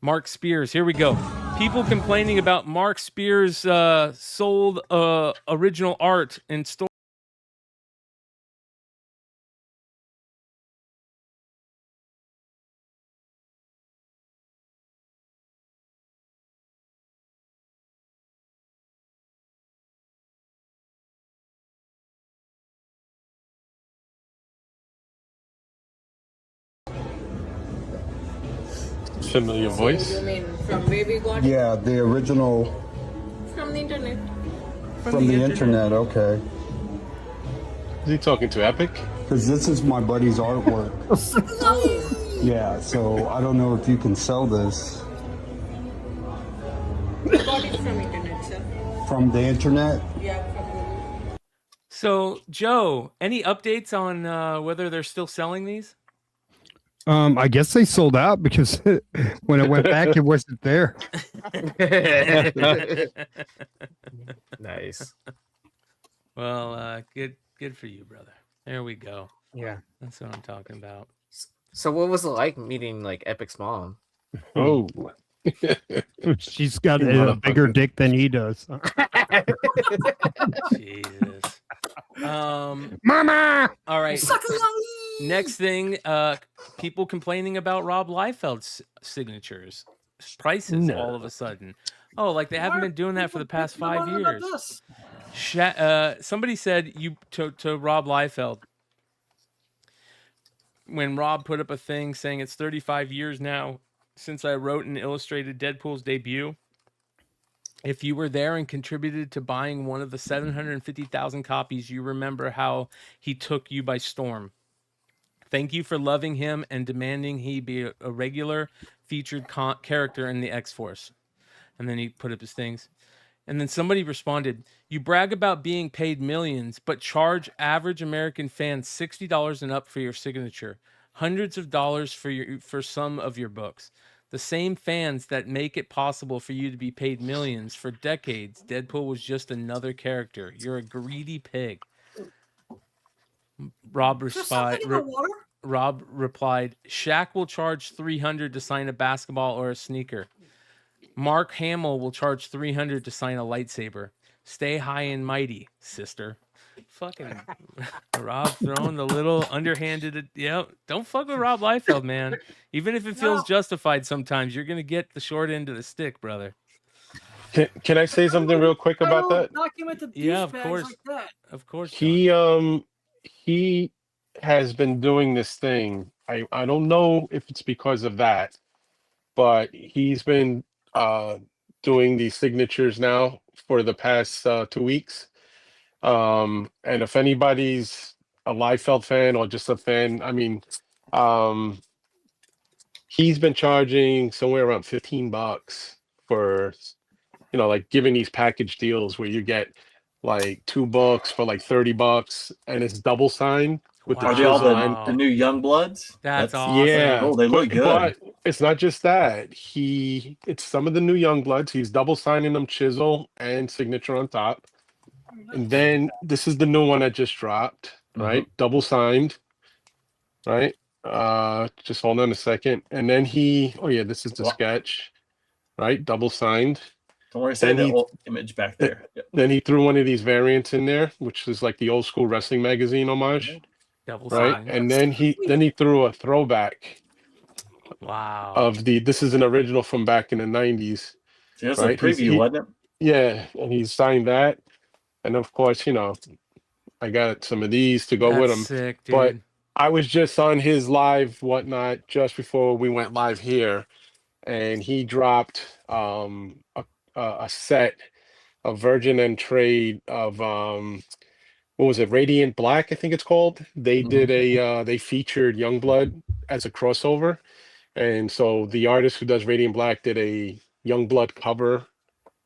Mark Spears. Here we go. People complaining about Mark Spears sold original art in store. Familiar voice. You mean from where we got? Yeah, the original From the internet. from the internet. Okay. Is he talking to Epic? Because this is my buddy's artwork. Yeah, so I don't know if you can sell this We got it from internet, sir. from the internet. Yeah, from Google. So, Joe, any updates on whether they're still selling these? I guess they sold out because when I went back, it wasn't there. Nice. Well, good for you, brother. There we go. Yeah, that's what I'm talking about. So what was it like meeting like Epic's mom? Oh. She's got a bigger dick than he does. Jesus. Mama. All right. Next thing, people complaining about Rob Liefeld's signatures prices all of a sudden. Oh, like they haven't been doing that for the past 5 years. Somebody said to Rob Liefeld, when Rob put up a thing saying it's 35 years now since I wrote and illustrated Deadpool's debut. If you were there and contributed to buying one of the 750,000 copies, you remember how he took you by storm. Thank you for loving him and demanding he be a regular featured character in the X-Force. And then he put up his things. And then somebody responded, you brag about being paid millions, but charge average American fans $60 and up for your signature. Hundreds of dollars for some of your books. The same fans that make it possible for you to be paid millions. For decades, Deadpool was just another character. You're a greedy pig. Rob replied, Shaq will charge $300 to sign a basketball or a sneaker. Mark Hamill will charge $300 to sign a lightsaber. Stay high and mighty, sister. Fucking Rob throwing the little underhanded. Don't fuck with Rob Liefeld, man. Even if it feels justified sometimes, you're gonna get the short end of the stick, brother. Can I say something real quick about that? Yeah, of course. Like that. Of course. He has been doing this thing. I don't know if it's because of that, but he's been doing these signatures now for the past 2 weeks. And if anybody's a Liefeld fan or just a fan, I mean, he's been charging somewhere around $15 for, like giving these package deals where you get like 2 books for like $30 and it's double signed with Are they all the new young bloods? That's awesome. Yeah. Oh, they look good. But it's not just that. It's some of the new young bloods. He's double signing them chisel and signature on top. And then this is the new one that just dropped, right? Double signed, right? Just hold on a second. And then this is the sketch, right? Double signed. Don't worry, say the old image back there. Then he threw one of these variants in there, which is like the old school wrestling magazine homage. Double right? signed. And then he threw a throwback. Wow. Of this is an original from back in the 90s. That's a preview, wasn't it? Yeah, and he signed that. And of course, I got some of these to go with him. Sick, dude. But I was just on his live whatnot just before we went live here, and he dropped a set of Virgin and Trade of what was it, Radiant Black, I think it's called. They did they featured Youngblood as a crossover, and so the artist who does Radiant Black did a Youngblood cover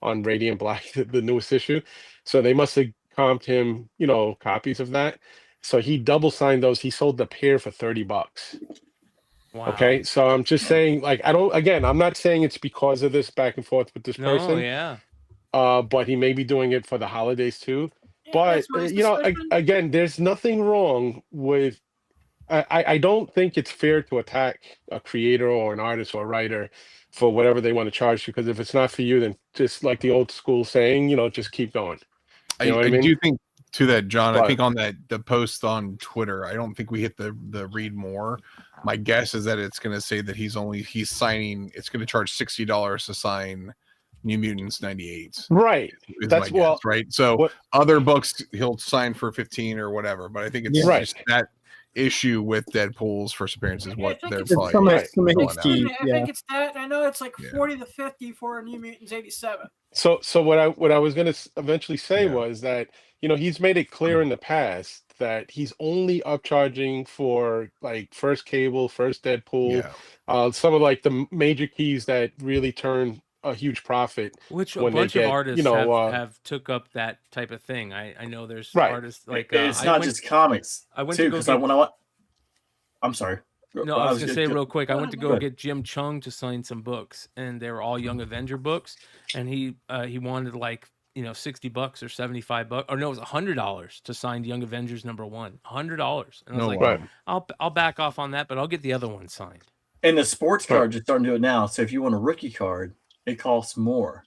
on Radiant Black, the newest issue. So they must have comped him, copies of that. So he double signed those. He sold the pair for $30. Wow. Okay, so I'm just saying, I'm not saying it's because of this back and forth with this person. Yeah. But he may be doing it for the holidays too. But again, there's nothing wrong with. I don't think it's fair to attack a creator or an artist or a writer for whatever they want to charge you, because if it's not for you, then just like the old school saying, just keep going. You know what I mean? do think to that, John. I think on the post on Twitter, I don't think we hit the read more. My guess is that it's going to say that he's signing. It's going to charge $60 to sign New Mutants 98. Right. That's guess, right. So other books he'll sign for 15 or whatever. But I think it's just that issue with Deadpool's first appearance is what they're probably. I think it's that. I know it's like 40 to 50 for New Mutants 87. So what I was going to eventually say was that he's made it clear in the past that he's only upcharging for like first Cable, first Deadpool, some of like the major keys that really turn a huge profit. Which a when bunch they get, of artists have took up that type of thing. I know there's artists like it's not just comics. I went too, to go. I'm sorry. No, I was gonna say real quick. I went to go get Jim Chung to sign some books, and they were all Young Avenger books, and he wanted like $60 or $75, or no, it was $100 to sign Young Avengers #1. $100, and I was like, I'll back off on that, but I'll get the other one signed. And the sports cards are starting to do it now. So if you want a rookie card, it costs more.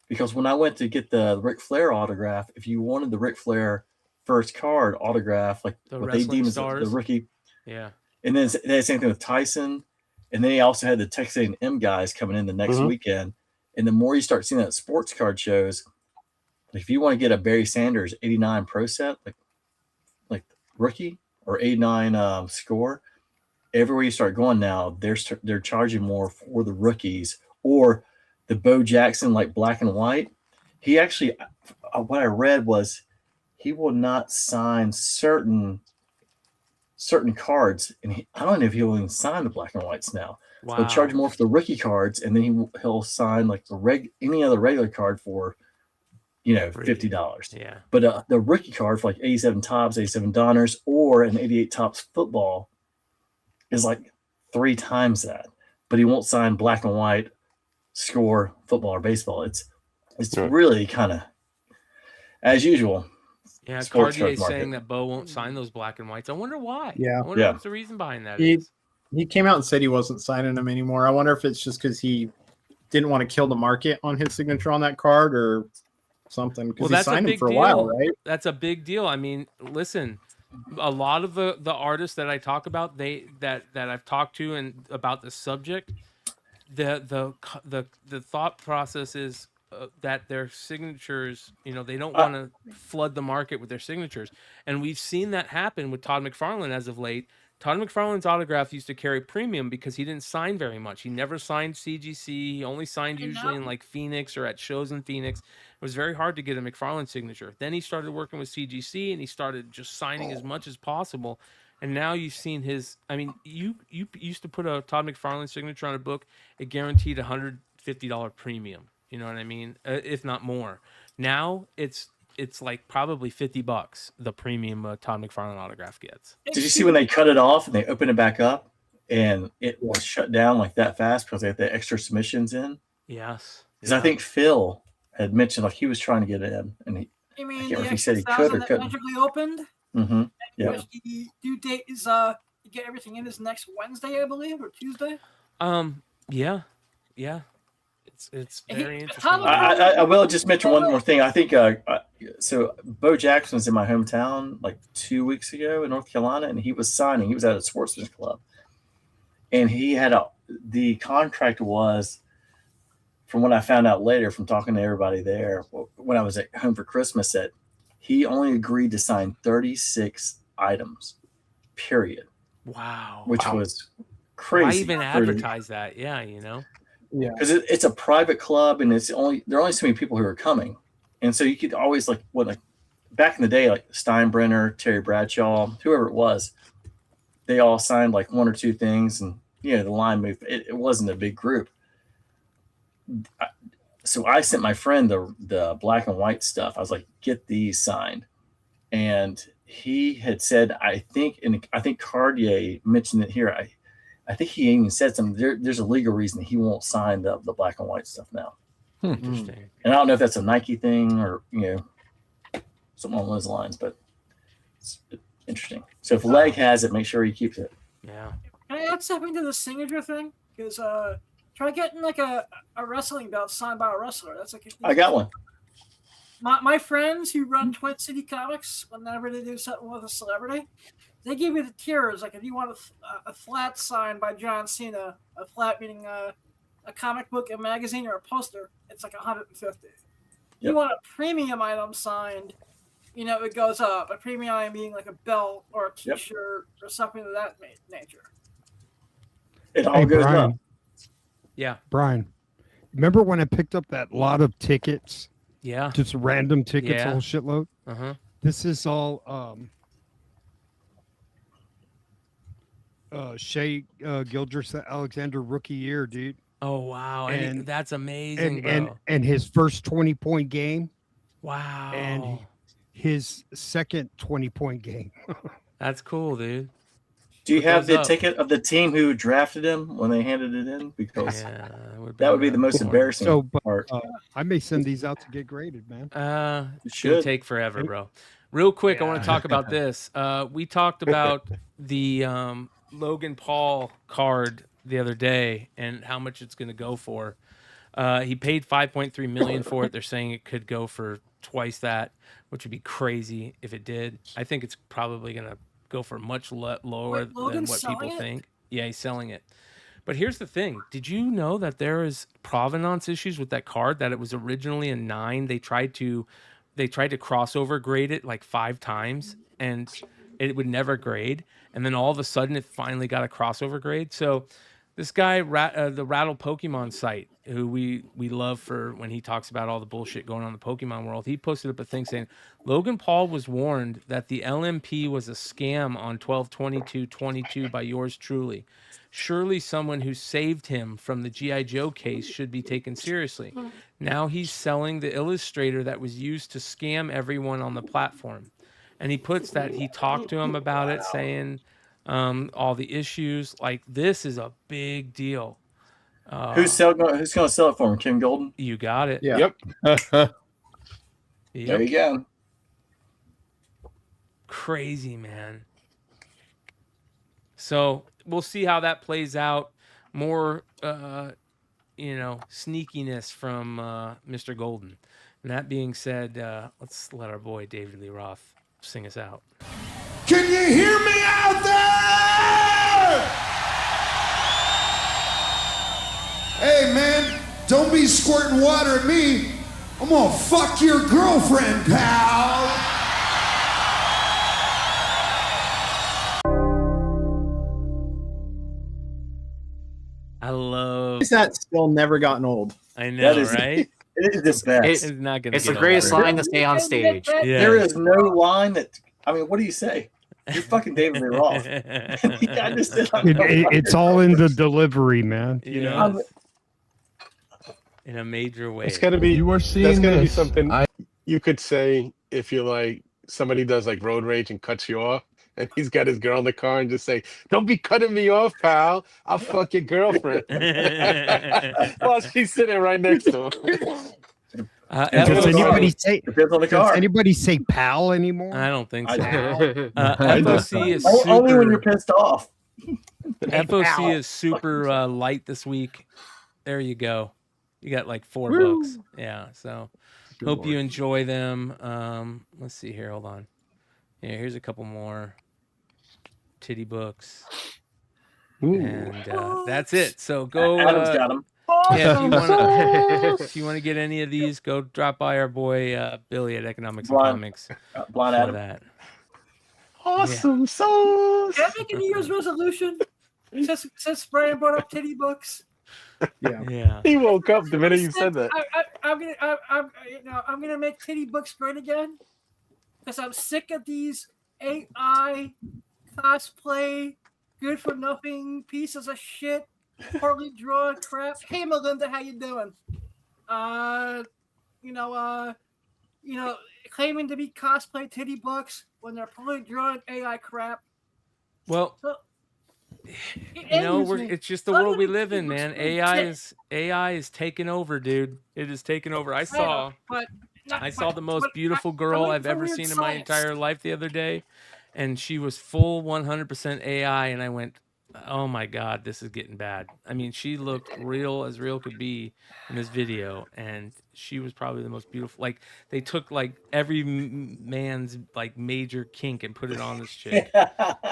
Because when I went to get the Ric Flair autograph, if you wanted the Ric Flair first card autograph, like the what they deem as the rookie, yeah. And then they had the same thing with Tyson, and then they also had the Texas A&M guys coming in the next weekend, And the more you start seeing that at sports card shows, like if you want to get a Barry Sanders 89 Pro set, like rookie or 89 score, everywhere you start going now, they're charging more for the rookies or the Bo Jackson like black and white. He actually, what I read was he will not sign certain cards, and I don't know if he'll even sign the black and whites now. Wow. He'll charge more for the rookie cards, and then he'll sign like any other regular card for $50. Yeah. But the rookie card for like 87 Topps, 87 Donners, or an 88 Topps football is like 3 times that. But he won't sign black and white score football or baseball. It's really kind of as usual. Yeah, sports Cartier card is market. saying that Bo won't sign those black and whites. I wonder why. Yeah. I wonder what's the reason behind that. He came out and said he wasn't signing them anymore. I wonder if it's just because he didn't want to kill the market on his signature on that card or something. Because he signed him for a while, right? That's a big deal. I mean, listen, a lot of the artists that I talk about, that I've talked to and about the subject, the thought process is that their signatures, they don't want to flood the market with their signatures, and we've seen that happen with Todd McFarlane as of late. Todd McFarlane's autograph used to carry premium because he didn't sign very much. He never signed CGC. He only signed usually in like Phoenix or at shows in Phoenix. It was very hard to get a McFarlane signature. Then he started working with CGC and he started just signing as much as possible. And now you've seen his. I mean, you used to put a Todd McFarlane signature on a book, it guaranteed $150 premium. You know what I mean? If not more. Now it's like probably $50 the premium Todd McFarlane autograph gets. Did you see when they cut it off and they opened it back up and it was shut down like that fast because they had the extra submissions in? Yes. Because I think Phil had mentioned like he was trying to get it in, and I You mean can't the remember if he said he extra could or 1,000 that couldn't. magically opened? Mm-hmm. Yeah. Which the due date is to get everything in is next Wednesday, I believe, or Tuesday. Yeah. It's very interesting. I will just mention one more thing. I think so. Bo Jackson was in my hometown like 2 weeks ago in North Carolina, and he was signing. He was at a sportsman's club, and he had the contract was, from what I found out later from talking to everybody there when I was at home for Christmas, that he only agreed to sign 36 items, period. Wow. Which was crazy. Why even advertise that? Yeah, Yeah, because it's a private club, and there are only so many people who are coming, and so you could always like back in the day, like Steinbrenner, Terry Bradshaw, whoever it was, they all signed like 1 or 2 things, and the line moved. It wasn't a big group, so I sent my friend the black and white stuff. I was like, get these signed, and he had said, I think Cartier mentioned it here. I think he even said something. There's a legal reason he won't sign the black and white stuff now. Interesting. And I don't know if that's a Nike thing or something along those lines, but it's interesting. So if Leg has it, make sure he keeps it. Yeah. Can I add something to the signature thing? Because try getting like a wrestling belt signed by a wrestler. That's like I got one. My friends who run Twin City Comics, whenever they do something with a celebrity, they give you the tiers. Like if you want a flat signed by John Cena, a flat meaning a comic book, a magazine, or a poster, it's like $150. If you want a premium item signed, it goes up. A premium item being like a belt or a T-shirt or something of that nature. It all goes Brian. up. Yeah. Brian, remember when I picked up that lot of tickets? Yeah. Just random tickets, Yeah. a whole shitload? Uh-huh. This is all Shea Gildress Alexander rookie year, dude. Oh wow. And that's amazing, bro. and his first 20-point game. Wow. And his second 20-point game. That's cool, dude. Do you What have goes the up? ticket of the team who drafted him when they handed it in? Because would that would be the most more. embarrassing So, but, part. I may send these out to get graded, man. It's gonna take forever, bro. Real quick, I want to talk about this. We talked about the Logan Paul card the other day and how much it's going to go for. He paid $5.3 million for it. They're saying it could go for twice that, which would be crazy if it did. I think it's probably going to go for much lower Wait, than Logan's what people selling it? think. Yeah, he's selling it. But here's the thing: did you know that there is provenance issues with that card? That it was originally a 9. They tried to crossover grade it like 5 times, and it would never grade. And then all of a sudden, it finally got a crossover grade. So this guy, the Rattle Pokemon site, who we love for when he talks about all the bullshit going on in the Pokemon world, he posted up a thing saying Logan Paul was warned that the LMP was a scam on 12/22/22 by yours truly. Surely someone who saved him from the G.I. Joe case should be taken seriously. Now he's selling the illustrator that was used to scam everyone on the platform. And he puts that he talked to him about it, saying all the issues. Like, this is a big deal. Who's going to sell it for him? Kim Golden? You got it. Yeah. Yep. There you go. Crazy, man. So we'll see how that plays out. More, sneakiness from Mr. Golden. And that being said, let's let our boy David Lee Roth sing us out. Can you hear me out there? Hey, man, don't be squirting water at me. I'm gonna fuck your girlfriend, pal. I love that. Still never gotten old. I know, That is- right? It is the best. It's not gonna. It's get the greatest older. line to say on stage. Yeah. There is no line that. I mean, what do you say? You're fucking David Lee Roth. I just said, It's all in the delivery, man. You know, in a major way. It's gotta be. You are That's seeing gotta be this. something you could say if you like somebody does like road rage and cuts you off, and he's got his girl in the car and just say, "Don't be cutting me off, pal. I'll fuck your girlfriend." While she's sitting right next to him. Does anybody say? Depends on the Does car. anybody say pal anymore? I don't think so. I FOC is Only when super. you're pissed off. FOC is super light this week. There you go. You got like 4 books. Yeah. So hope you enjoy them. Let's see here. Hold on. Yeah, here's a couple more titty books. And that's it. So go. Adam's got them. Yeah, if you want to get any of these, go drop by our boy Billy at Economics and Comics. Blind for Adam. that. Awesome sauce. Can I make a New Year's resolution? Since Brian brought up titty books. Yeah. He woke up the minute you said that. I'm gonna make titty books great again because I'm sick of these AI cosplay, good for nothing pieces of shit, poorly drawn crap. Hey Melinda, how you doing? Claiming to be cosplay titty books when they're poorly drawn AI crap. Well, So, it's just the world we live in, man. AI is taking over, dude. It is taking over. I saw the most beautiful girl I've ever seen in my entire life the other day, and she was full 100% AI, and I went, oh my God, this is getting bad. I mean, she looked real as real could be in this video, and she was probably the most beautiful. Like, they took like every man's like major kink and put it on this chick.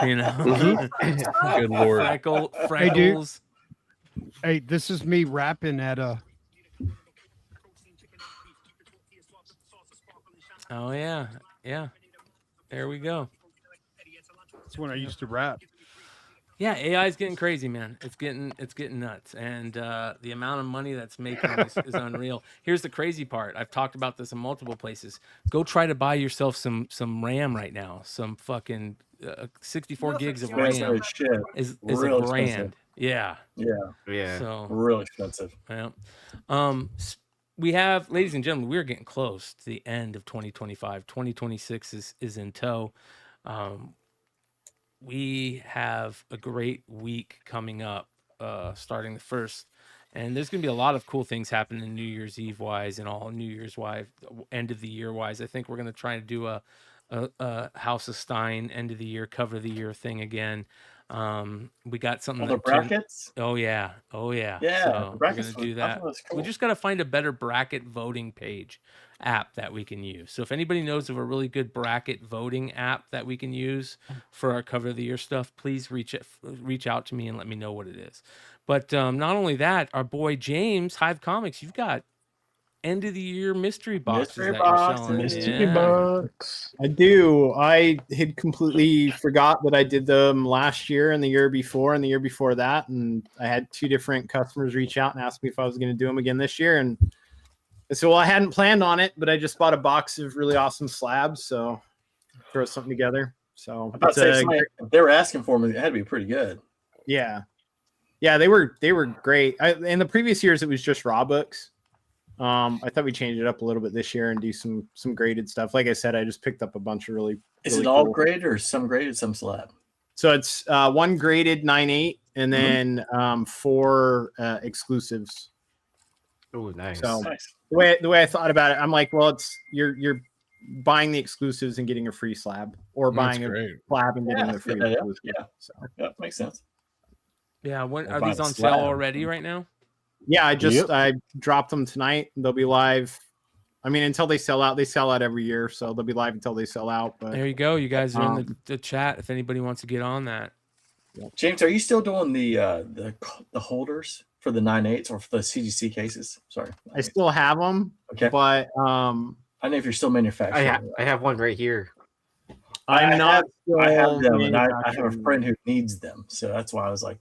You know, Good lord. freckles. Hey, this is me rapping at a. Oh yeah. There we go. That's when I used to rap. Yeah, AI is getting crazy, man. It's getting nuts, and the amount of money that's making is unreal. Here's the crazy part. I've talked about this in multiple places. Go try to buy yourself some RAM right now. Some fucking 64 gigs of RAM is Real a grand. expensive. Yeah. Yeah. So Real expensive. yeah. We have, ladies and gentlemen, we're getting close to the end of 2025. 2026 is in tow. We have a great week coming up, starting the 1st. And there's going to be a lot of cool things happening New Year's Eve wise and all New Year's wise, end of the year wise. I think we're going to try to do a House of Stein end of the year, cover of the year thing again. We got something. The brackets? Oh yeah. Yeah, So the we're brackets gonna do I that. thought it was We cool. just got to find a better bracket voting page app that we can use. So if anybody knows of a really good bracket voting app that we can use for our cover of the year stuff, please reach out to me and let me know what it is. But not only that, our boy James, Hive Comics, you've got end of the year mystery boxes Mystery that you're selling. boxes. Yeah. I do. I had completely forgot that I did them last year and the year before and the year before that. And I had 2 different customers reach out and ask me if I was going to do them again this year. And I said, well, I hadn't planned on it, but I just bought a box of really awesome slabs. So throw something together. So I'm about to say, if they were asking for them, it had to be pretty good. yeah. Yeah, they were great. In the previous years, it was just raw books. I thought we changed it up a little bit this year and do some graded stuff. Like I said, I just picked up a bunch of really. Is really it all cool. graded or some graded, some slab? So it's 1 graded 9.8 and then 4 exclusives. Oh, nice. So Nice. the way I thought about it, I'm like, well, it's you're buying the exclusives and getting a free slab, or That's buying great. a slab and getting the free. Yeah, exclusive. yeah. So Yeah, makes sense. Yeah. When Or are buy these the on sale slab. already right now? yeah, I dropped them tonight. They'll be live. I mean, until they sell out. They sell out every year, so they'll be live until they sell out. But There you go. You guys are in the chat if anybody wants to get on that. James, are you still doing the holders for the 9.8s or for the CGC cases? Sorry, I still have them. Okay. But I know if you're still manufacturing. I have one right here. I'm not. I have still them, and I have a manufacturing friend who needs them, so that's why I was like,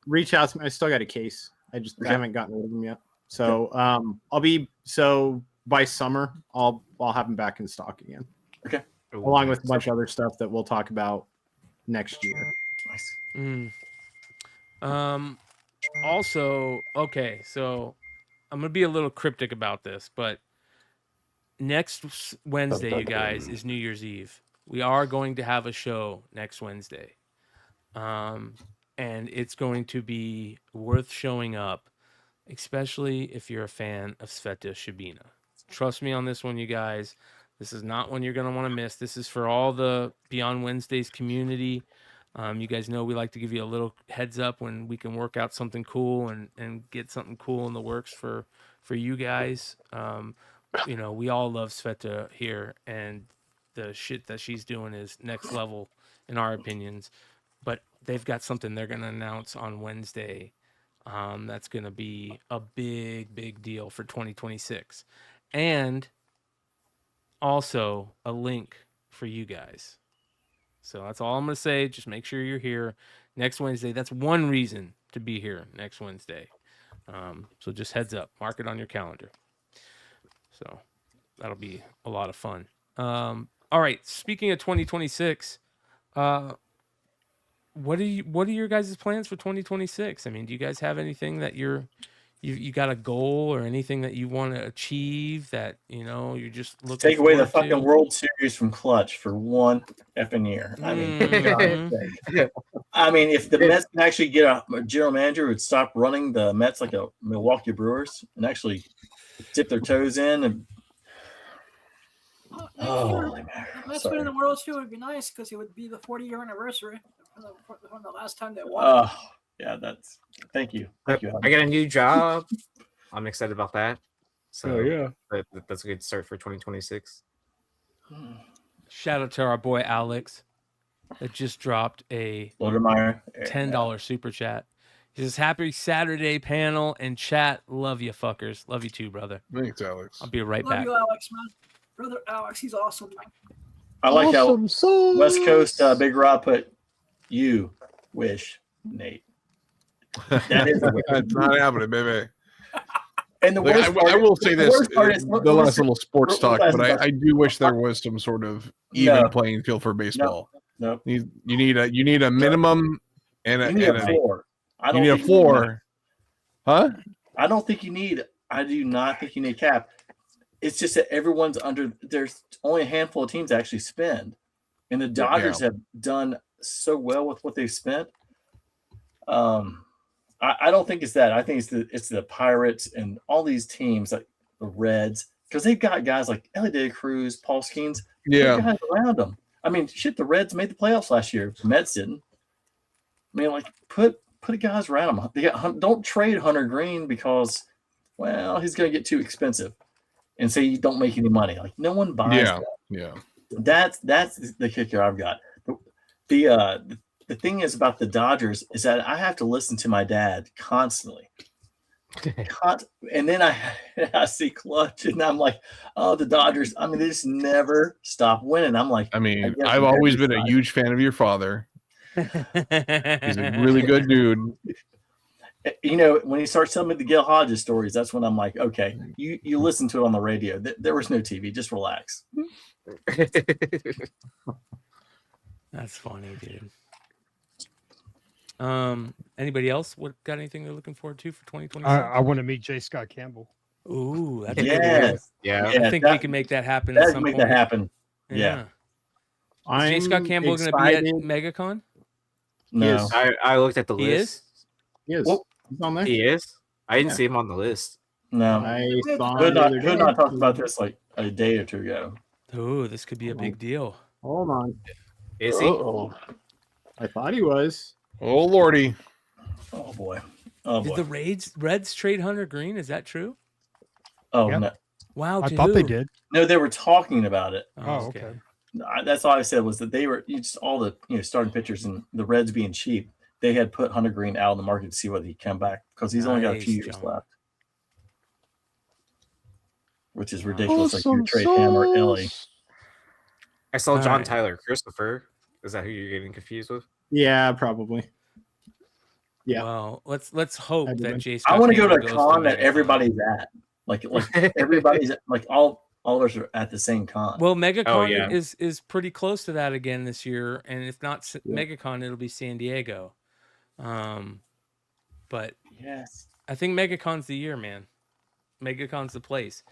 reach out to me. I still got a case. I haven't gotten rid of them yet. So I'll be by summer I'll have them back in stock again. Okay. Along with a bunch of other stuff that we'll talk about next year. Nice. Also, okay, so I'm gonna be a little cryptic about this, but next Wednesday, you guys, is New Year's Eve. We are going to have a show next Wednesday. And it's going to be worth showing up, especially if you're a fan of Sveta Shabina. Trust me on this one, you guys. This is not one you're going to want to miss. This is for all the Beyond Wednesdays community. You guys know we like to give you a little heads up when we can work out something cool and get something cool in the works for you guys. You know, we all love Sveta here, and the shit that she's doing is next level in our opinions. But they've got something they're going to announce on Wednesday that's going to be a big deal for 2026. And also a link for you guys. So that's all I'm going to say. Just make sure you're here next Wednesday. That's one reason to be here next Wednesday. So just heads up. Mark it on your calendar. So that'll be a lot of fun. All right. Speaking of 2026, what are your guys' plans for 2026? I mean, do you guys have anything that you got a goal or anything that you want to achieve that, you know, you're just looking take away the forward to? fucking World Series from Clutch for one effing year. I mean, I mean, if the Mets can actually get a general manager who would stop running the Mets like a Milwaukee Brewers and actually dip their toes in and The Mets winning the World Series would be nice because it would be the 40-year anniversary from the last time they won. Yeah, that's. Thank you. I got a new job. I'm excited about that. So Oh, yeah. that's a good start for 2026. Shout out to our boy Alex that just dropped a Lodermeyer. $10 super chat. He says, "Happy Saturday panel and chat. Love you, fuckers. Love you too, brother." Thanks, Alex. I'll be right Love back. you, Alex, man. Brother Alex, he's awesome, man. I like Awesome how West Coast Big Rob put you wish Nate. That is It's not happening, baby. And the Like, worst part, I will say the this: worst part is the last little sports talk, but I do wish there was some sort of even No. playing field for baseball. No. You need a minimum and a, You need and a floor. You need a floor, huh? I don't think you need. I do not think you need a cap. It's just that everyone's under. There's only a handful of teams that actually spend, and the Dodgers have done so well with what they've spent. I don't think it's that. I think it's the Pirates and all these teams like the Reds because they've got guys like Ellie De Cruz, Paul Skeens. Yeah. Guys around them. I mean, shit, the Reds made the playoffs last year. The Mets didn't. I mean, like, put guys around him. Don't trade Hunter Green because, well, he's going to get too expensive, and say you don't make any money. Like, no one buys that. Yeah. That's the kicker I've got. The thing is about the Dodgers is that I have to listen to my dad constantly. And then I see Clutch, and I'm like, oh, the Dodgers. I mean, they just never stop winning. I'm like, I mean, I've always been a huge fan of your father. He's a really good dude. You know, when he starts telling me the Gil Hodges stories, that's when I'm like, okay, you listen to it on the radio. There was no TV. Just relax. That's funny, dude. Anybody else? Got anything they're looking forward to for 2026? I want to meet J. Scott Campbell. Ooh, that's yeah. I think we can make that happen. At some make point. that happen. Yeah. Is J. Scott Campbell going to be at MegaCon? No, I looked at the He list. He is. He's on there. He is. I didn't see him on the list. No, I saw Hood him the other day. not talked about this like a day or two ago. Oh, this could be a big deal. Hold on. Is he? Uh-oh. I thought he was. Oh lordy. Oh boy. Oh Did boy. the Reds trade Hunter Green? Is that true? Oh Yep. no. Wow. I to thought they who? did. No, they were talking about it. Oh, okay. That's all I said was that they were just all the starting pitchers and the Reds being cheap. They had put Hunter Green out in the market to see whether he'd come back because he's only got a few Nice, years John. left, which is ridiculous. Like you trade him or Ellie. I saw All John right. Tyler Christopher. Is that who you're getting confused with? Yeah, probably. Yeah. Well, let's hope Had to that win. J. I Scott want to go to Campbell a goes con that MegaCon. everybody's at. Like everybody's like all of us are at the same con. Well, MegaCon Oh, yeah. is pretty close to that again this year, and if not MegaCon, it'll be San Diego. But yes, I think MegaCon's the year, man. MegaCon's the place.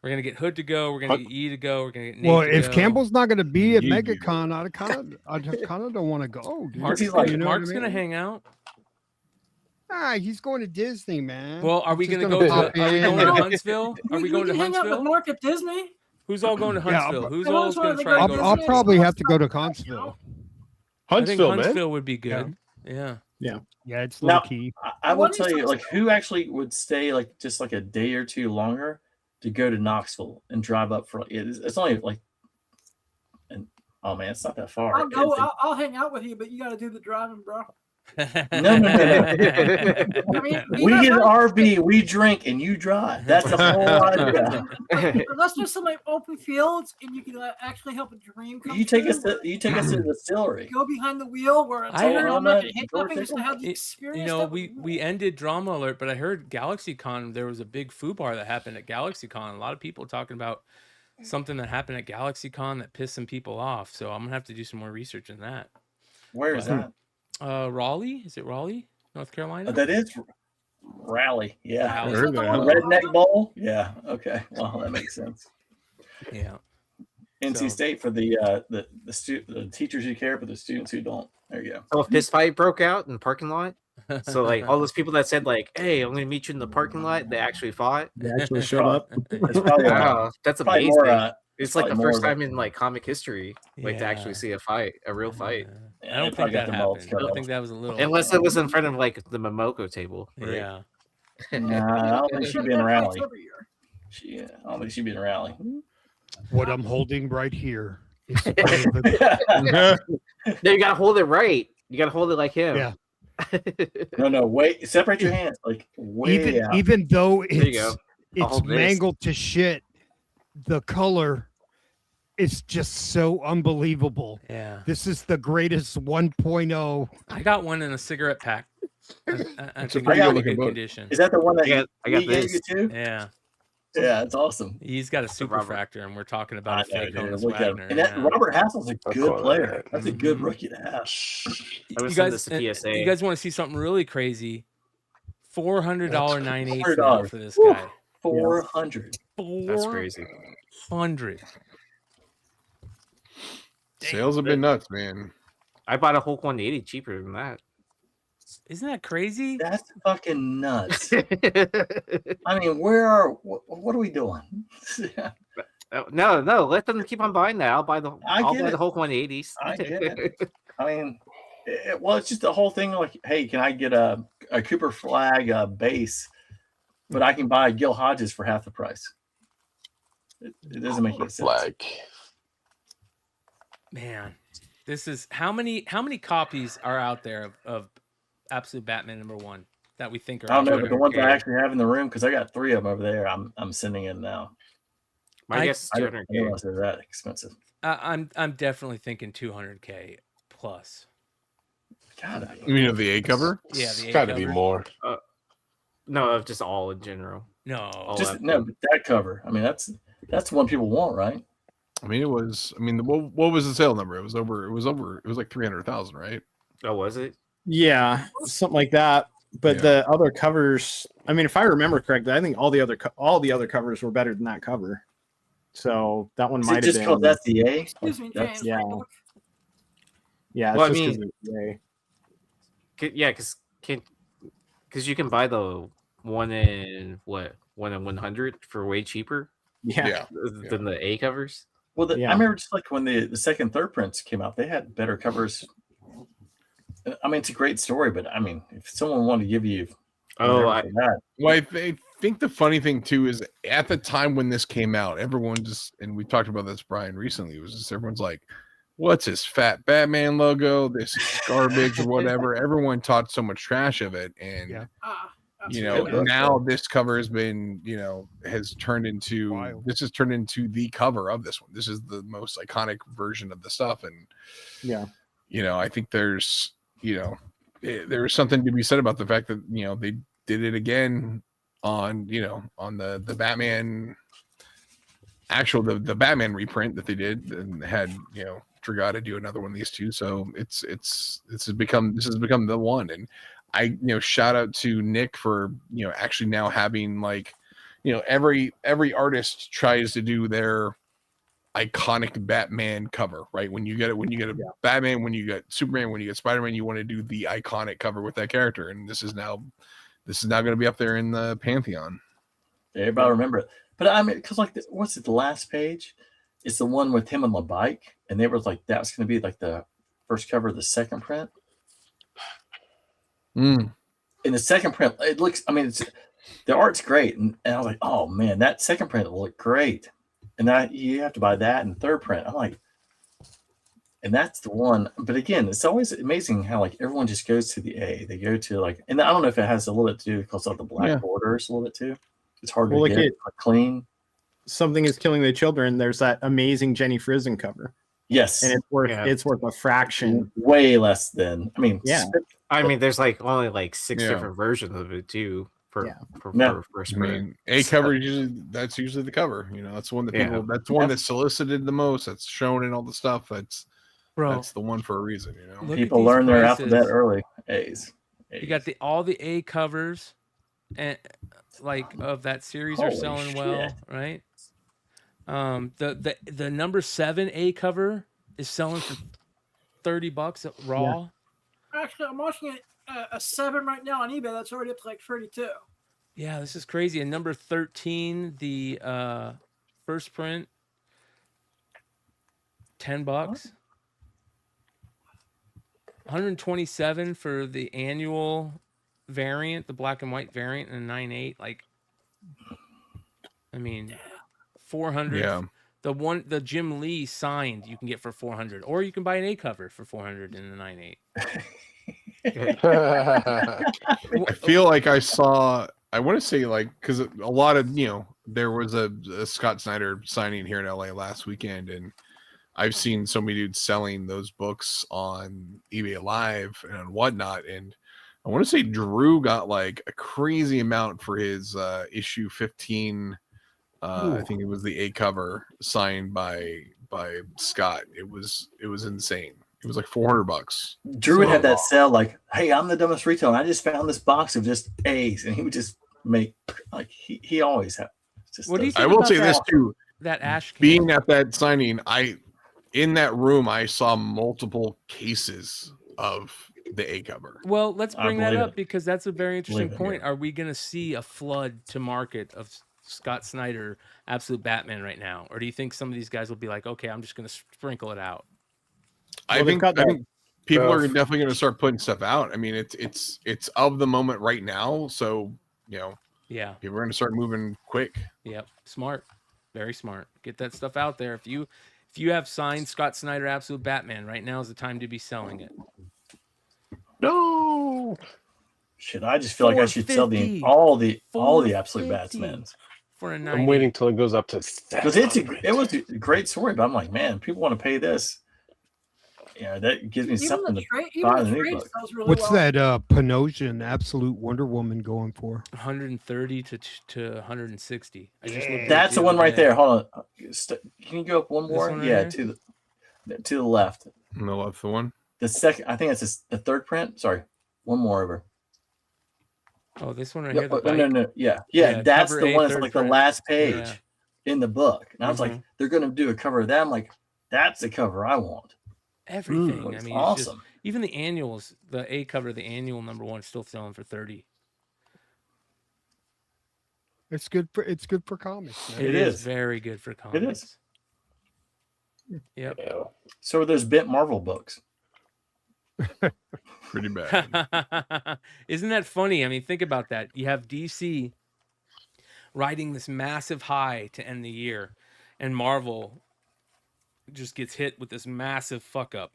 We're gonna get Hood to go. We're gonna get E to go. We're gonna get Nate Well, to if go. Campbell's not going to be at You- MegaCon, I kind of don't want to go. Dude. Mark's, he's like- You know what I Mark's gonna mean? hang out. He's going to Disney, man. Well, are we He's gonna just go to? pop Are we in. going to Huntsville? Are we We going to can hang out with Huntsville? Mark at Disney. Who's all going to Yeah, Huntsville? but- Who's I all always going wanted to to try go to to go? I'll Disney. probably have to go to Huntsville. I think Huntsville, man. Huntsville would be good. Yeah. Yeah. Yeah, it's Now, low key. I will What tell is you, this? like, who actually would stay like just like a day or two longer to go to Knoxville and drive up for it's only like, and oh man, it's not that far. I'll go. It's- I'll hang out with you, but you got to do the driving, bro. no. I mean, We get an RV, we drink, and you drive. That's the whole idea. Let's do some like open fields, and you can actually help a dream come You take true. us to the distillery. Go behind the wheel where it's I all heard- helmet and Door handcuffing to have the You experience. know, that we ended drama alert, but I heard GalaxyCon. There was a big FUBAR that happened at GalaxyCon. A lot of people talking about something that happened at GalaxyCon that pissed some people off. So I'm gonna have to do some more research in that. Where is that? Raleigh? Is it Raleigh, North Carolina? That is Rally. Yeah. Raleigh. Heard that. Redneck Bowl. Yeah. Okay. Well, that makes sense. Yeah. NC So- State for the teachers who care, but the students who don't. There you go. So a fist fight broke out in the parking lot. So like all those people that said like, "Hey, I'm gonna meet you in the parking lot," they actually fought. They actually showed up. It's probably, Wow, that's probably amazing. more, it's like the probably more first of a- time in like comic history, like to Yeah. actually see a fight, a real fight. I don't think that happened. I don't think that was a little. Unless it was in front of like the Momoko table. Right? Yeah. Nah, I don't think she'd be in a rally. every year. I don't think she'd be in a rally. What I'm holding right here is one of the- No, you gotta hold it right. You gotta hold it like him. Yeah. No, wait. Separate your hands. Like way out. even though There you go. it's I'll hold this. mangled to shit, the color is just so unbelievable. Yeah. This is the greatest 1.0. I got one in a cigarette pack. I It's a think pretty it's good in looking good book. condition. Is that the one that I got he gave this. you too? Yeah. Yeah, it's awesome. He's got a super Robert. fractor, and we're talking I about a know, fake dude. Honus Look at him. Wagner. And that yeah. Robert Hassel's a good call player. that. That's a good rookie to have. I'm gonna You send guys, this to PSA. you guys want to see something really crazy? $400 9/8 $400 for this Woo. guy. 400. That's crazy. 400. Sales have been nuts, man. I bought a Hulk 180 cheaper than that. Isn't that crazy? That's fucking nuts. I mean, what are we doing? No, let them keep on buying that. I'll buy the Hulk 180s. I get it. I mean, well, it's just the whole thing. Like, hey, can I get a Cooper Flag base, but I can buy Gil Hodges for half the price? It doesn't make any sense. Man, this is how many copies are out there of Absolute Batman #1 that we think are? I don't know, but the ones I actually have in the room, because I got 3 of them over there. I'm sending in now. I guess I didn't realize they're that expensive. I'm definitely thinking 200K plus. God, You mean of the A cover? Yeah, the A Got to be cover. more. No, just all in general. No, just no, but that cover. I mean, that's one people want, right? I mean, it was. I mean, what was the sale number? It was over. It was like 300,000, right? Oh, was it? Yeah, something like that. But the other covers, I mean, if I remember correctly, I think all the other covers were better than that cover. So that one Is might it have just been. called that's the A? Excuse me, That's- James. Yeah. Look, Yeah, it's Well, I just 'cause mean- of the A. Yeah, because you can buy the one in 100 for way cheaper. Yeah. Than the A covers. Well, I remember just like when the second, third prints came out, they had better covers. I mean, it's a great story, but I mean, if someone wanted to give you, Well, that, I think the funny thing too is at the time when this came out, everyone just, and we talked about this, Brian, recently, it was just everyone's like, what's this fat Batman logo? This is garbage or whatever. Everyone talked so much trash of it. And, you know, now this cover has been, you know, has turned into the cover of this one. This is the most iconic version of the stuff. And, Yeah. you know, I think there's, you know, there is something to be said about the fact that, you know, they did it again on, you know, on the Batman the Batman reprint that they did, and had, you know, Dragata do another one of these two. So this has become the one. And I, you know, shout out to Nick for, you know, actually now having, like, you know, every artist tries to do their iconic Batman cover, right? When you get a Batman, when you get Superman, when you get Spider-Man, you want to do the iconic cover with that character. And this is now going to be up there in the pantheon. everybody remember it. But I mean, because like, what's it? The last page, it's the one with him on the bike, and they were like, that was going to be like the first cover of the second print. In the second print, it looks. I mean, the art's great, and I was like, oh man, that second print will look great. And now you have to buy that in third print. I'm like, and that's the one. But again, it's always amazing how like everyone just goes to the A. They go to like, and I don't know if it has a little bit to do because of the black borders a little bit too. It's hard to get clean. Something is killing the children. There's that amazing Jenny Frison cover. Yes, and it's worth a fraction, way less than. I mean, I mean, there's like only like 6 different versions of it too. For first I mean, A cover that's usually the cover. You know, that's the one that people. That's the one that's solicited the most. That's shown in all the stuff. That's the one for a reason. You know, people learn their alphabet early. A's. You got all the A covers, and like of that series are Holy selling shit. well, right? The number 7 A cover is selling for $30 at Raw. Actually, I'm watching it a 7 right now on eBay. That's already up to like 32. Yeah, this is crazy. And number 13, the first print, $10. 127 for the annual variant, the black and white variant, and 9.8. Like, I mean, 400. Yeah. The Jim Lee signed you can get for 400, or you can buy an A cover for 400 in the 9.8. I feel like I want to say, like, because a lot of, you know, there was a Scott Snyder signing here in LA last weekend, and I've seen so many dudes selling those books on eBay Live and whatnot. And I want to say Drew got like a crazy amount for his issue 15. I think it was the A cover signed by Scott. It was insane. It was like $400. Drew would have that sell like, hey, I'm the dumbest retailer. I just found this box of just A's, and he would just make like he always have. What do you think I will about say this too. That ash can? Being at that signing, in that room I saw multiple cases of the A cover. Well, let's bring that believe up because that's a very interesting Believe it, point. Are we going to see a flood to market of Scott Snyder Absolute Batman right now, or do you think some of these guys will be like, okay, I'm just going to sprinkle it out? I think people are definitely going to start putting stuff out. I mean, it's of the moment right now, so yeah, people are going to start moving quick. Yep, smart, very smart. Get that stuff out there. If you have signed Scott Snyder Absolute Batman, right now is the time to be selling it. No. Shit, I just feel like I should sell all the Absolute Batsmen for a 90. I'm waiting till it goes up to because it was a great story, but I'm like, man, people want to pay this. Yeah, that gives me something to buy the new book. What's that Panosian Absolute Wonder Woman going for? 130 to 160. I just looked. That's the one right there. Hold on. Can you go up one more? one Yeah, right to the left. On the left, the one. The second, I think it's the third print. Sorry, one more over. Oh, this one right No, here. no. Yeah. That's the one. It's like the last page Yeah. in the book, and I was like, they're going to do a cover of that. I'm like, that's the cover I want. Everything. I It's mean, awesome. it's just, even the annuals, the A cover, the annual #1 is still selling for 30. It's good for comics. Man. It is very good for comics. It is. Yep. So are those bent Marvel books. Pretty bad. Isn't that funny? I mean, think about that. You have DC riding this massive high to end the year, and Marvel just gets hit with this massive fuck up.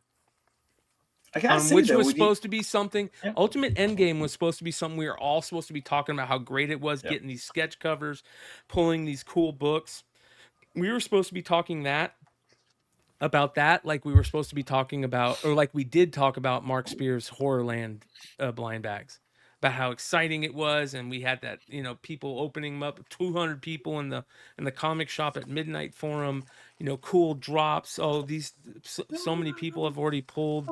Which was supposed to be something. Ultimate Endgame was supposed to be something we were all supposed to be talking about how great it was, getting these sketch covers, pulling these cool books. We were supposed to be talking about that, like we were supposed to be talking about, or like we did talk about Mark Spear's Horrorland blind bags, about how exciting it was, and we had that, people opening them up, 200 people in the comic shop at midnight for them, cool drops. Oh, so many people have already pulled,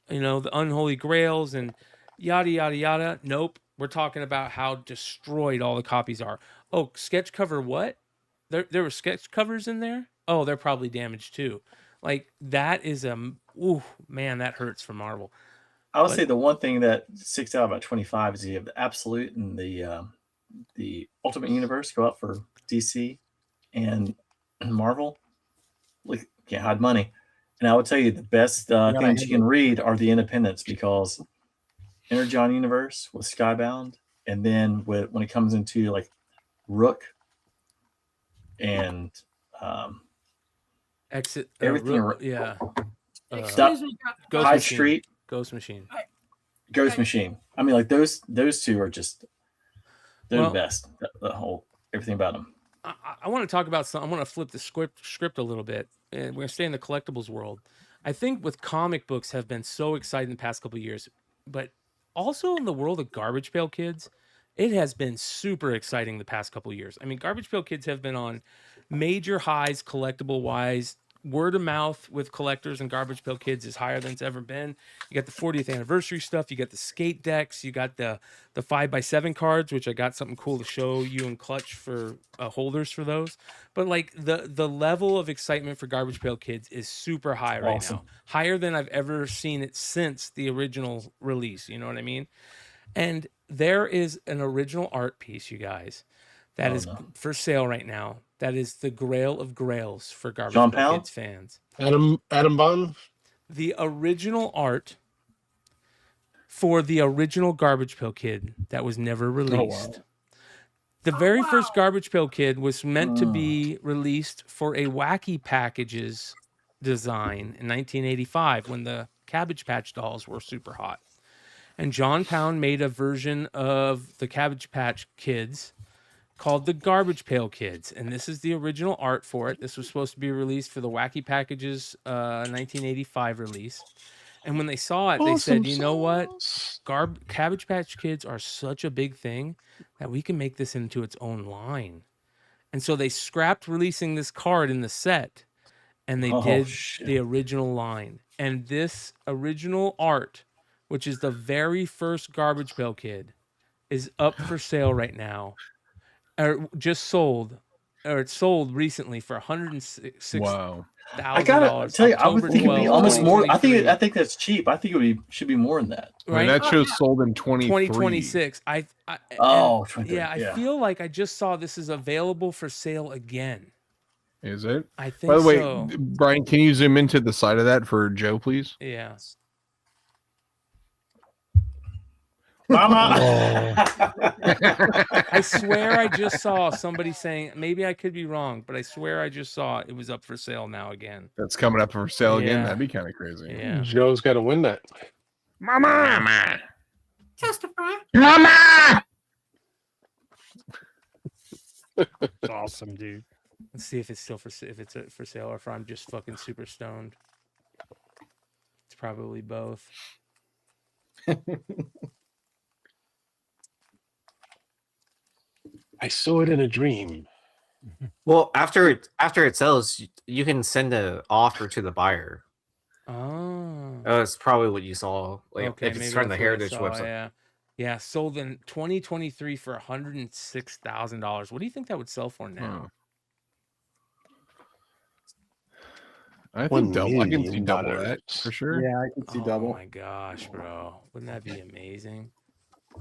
the Unholy Grails and yada yada yada. Nope, we're talking about how destroyed all the copies are. Oh, sketch cover what? There were sketch covers in there. Oh, they're probably damaged too. Like that is man, that hurts for Marvel. I would say the one thing that sticks out about 25 is you have the Absolute and the Ultimate Universe go out for DC and Marvel. Like, can't hide money. And I would tell you the best things you can read are the independents, because Energon Universe with Skybound, and then when it comes into like Rook and Exit everything, Ghost Street, Ghost Machine. Ghost Machine. I mean, like those two are just the best. The whole everything about them. I want to talk about some. I want to flip the script a little bit, and we're going to stay in the collectibles world. I think with comic books have been so exciting the past couple of years, but also in the world of Garbage Pail Kids, it has been super exciting the past couple of years. I mean, Garbage Pail Kids have been on major highs collectible wise. Word of mouth with collectors and Garbage Pail Kids is higher than it's ever been. You got the 40th anniversary stuff. You got the skate decks. You got the 5x7 cards, which I got something cool to show you and Clutch for holders for those. But like the level of excitement for Garbage Pail Kids is super high right now. Higher than I've ever seen it since the original release. You know what I mean? And there is an original art piece, you guys, that is for sale right now. That is the Grail of Grails for Garbage Pail Kids fans. Adam Bond? The original art for the original Garbage Pail Kid that was never released. The very first Garbage Pail Kid was meant to be released for a Wacky Packages design in 1985 when the Cabbage Patch dolls were super hot. And John Pound made a version of the Cabbage Patch Kids called the Garbage Pail Kids, and this is the original art for it. This was supposed to be released for the Wacky Packages 1985 release. And when they saw it, they said, you know what? Cabbage Patch Kids are such a big thing that we can make this into its own line. And so they scrapped releasing this card in the set, and they did the original line. And this original art, which is the very first Garbage Pail Kid, is up for sale right now. Or just sold, or it sold recently for $106. Wow. I gotta tell you, I would think it'd be almost more. I think that's cheap. I think should be more than that. I mean, that show's sold in 2026. I feel like I just saw this is available for sale again. Is it? I think By the way, so. Brian, can you zoom into the side of that for Joe, please? Yeah. Mama. I swear I just saw somebody saying, maybe I could be wrong, but I swear I just saw it was up for sale now again. That's coming up for sale again. Yeah. That'd be kind of crazy. Yeah. Joe's got to win that. Mama. Testify. Mama. It's awesome, dude. Let's see if it's still for sale or if I'm just fucking super stoned. It's probably both. I saw it in a dream. Well, after it sells, you can send an offer to the buyer. Oh. It's probably what you saw. Like Okay, if it's maybe from the that's what I Heritage saw, website. Yeah, sold in 2023 for $106,000. What do you think that would sell for now? I think double. I can see double that for sure. Yeah, I can see double. Oh my gosh, bro. Wouldn't that be amazing?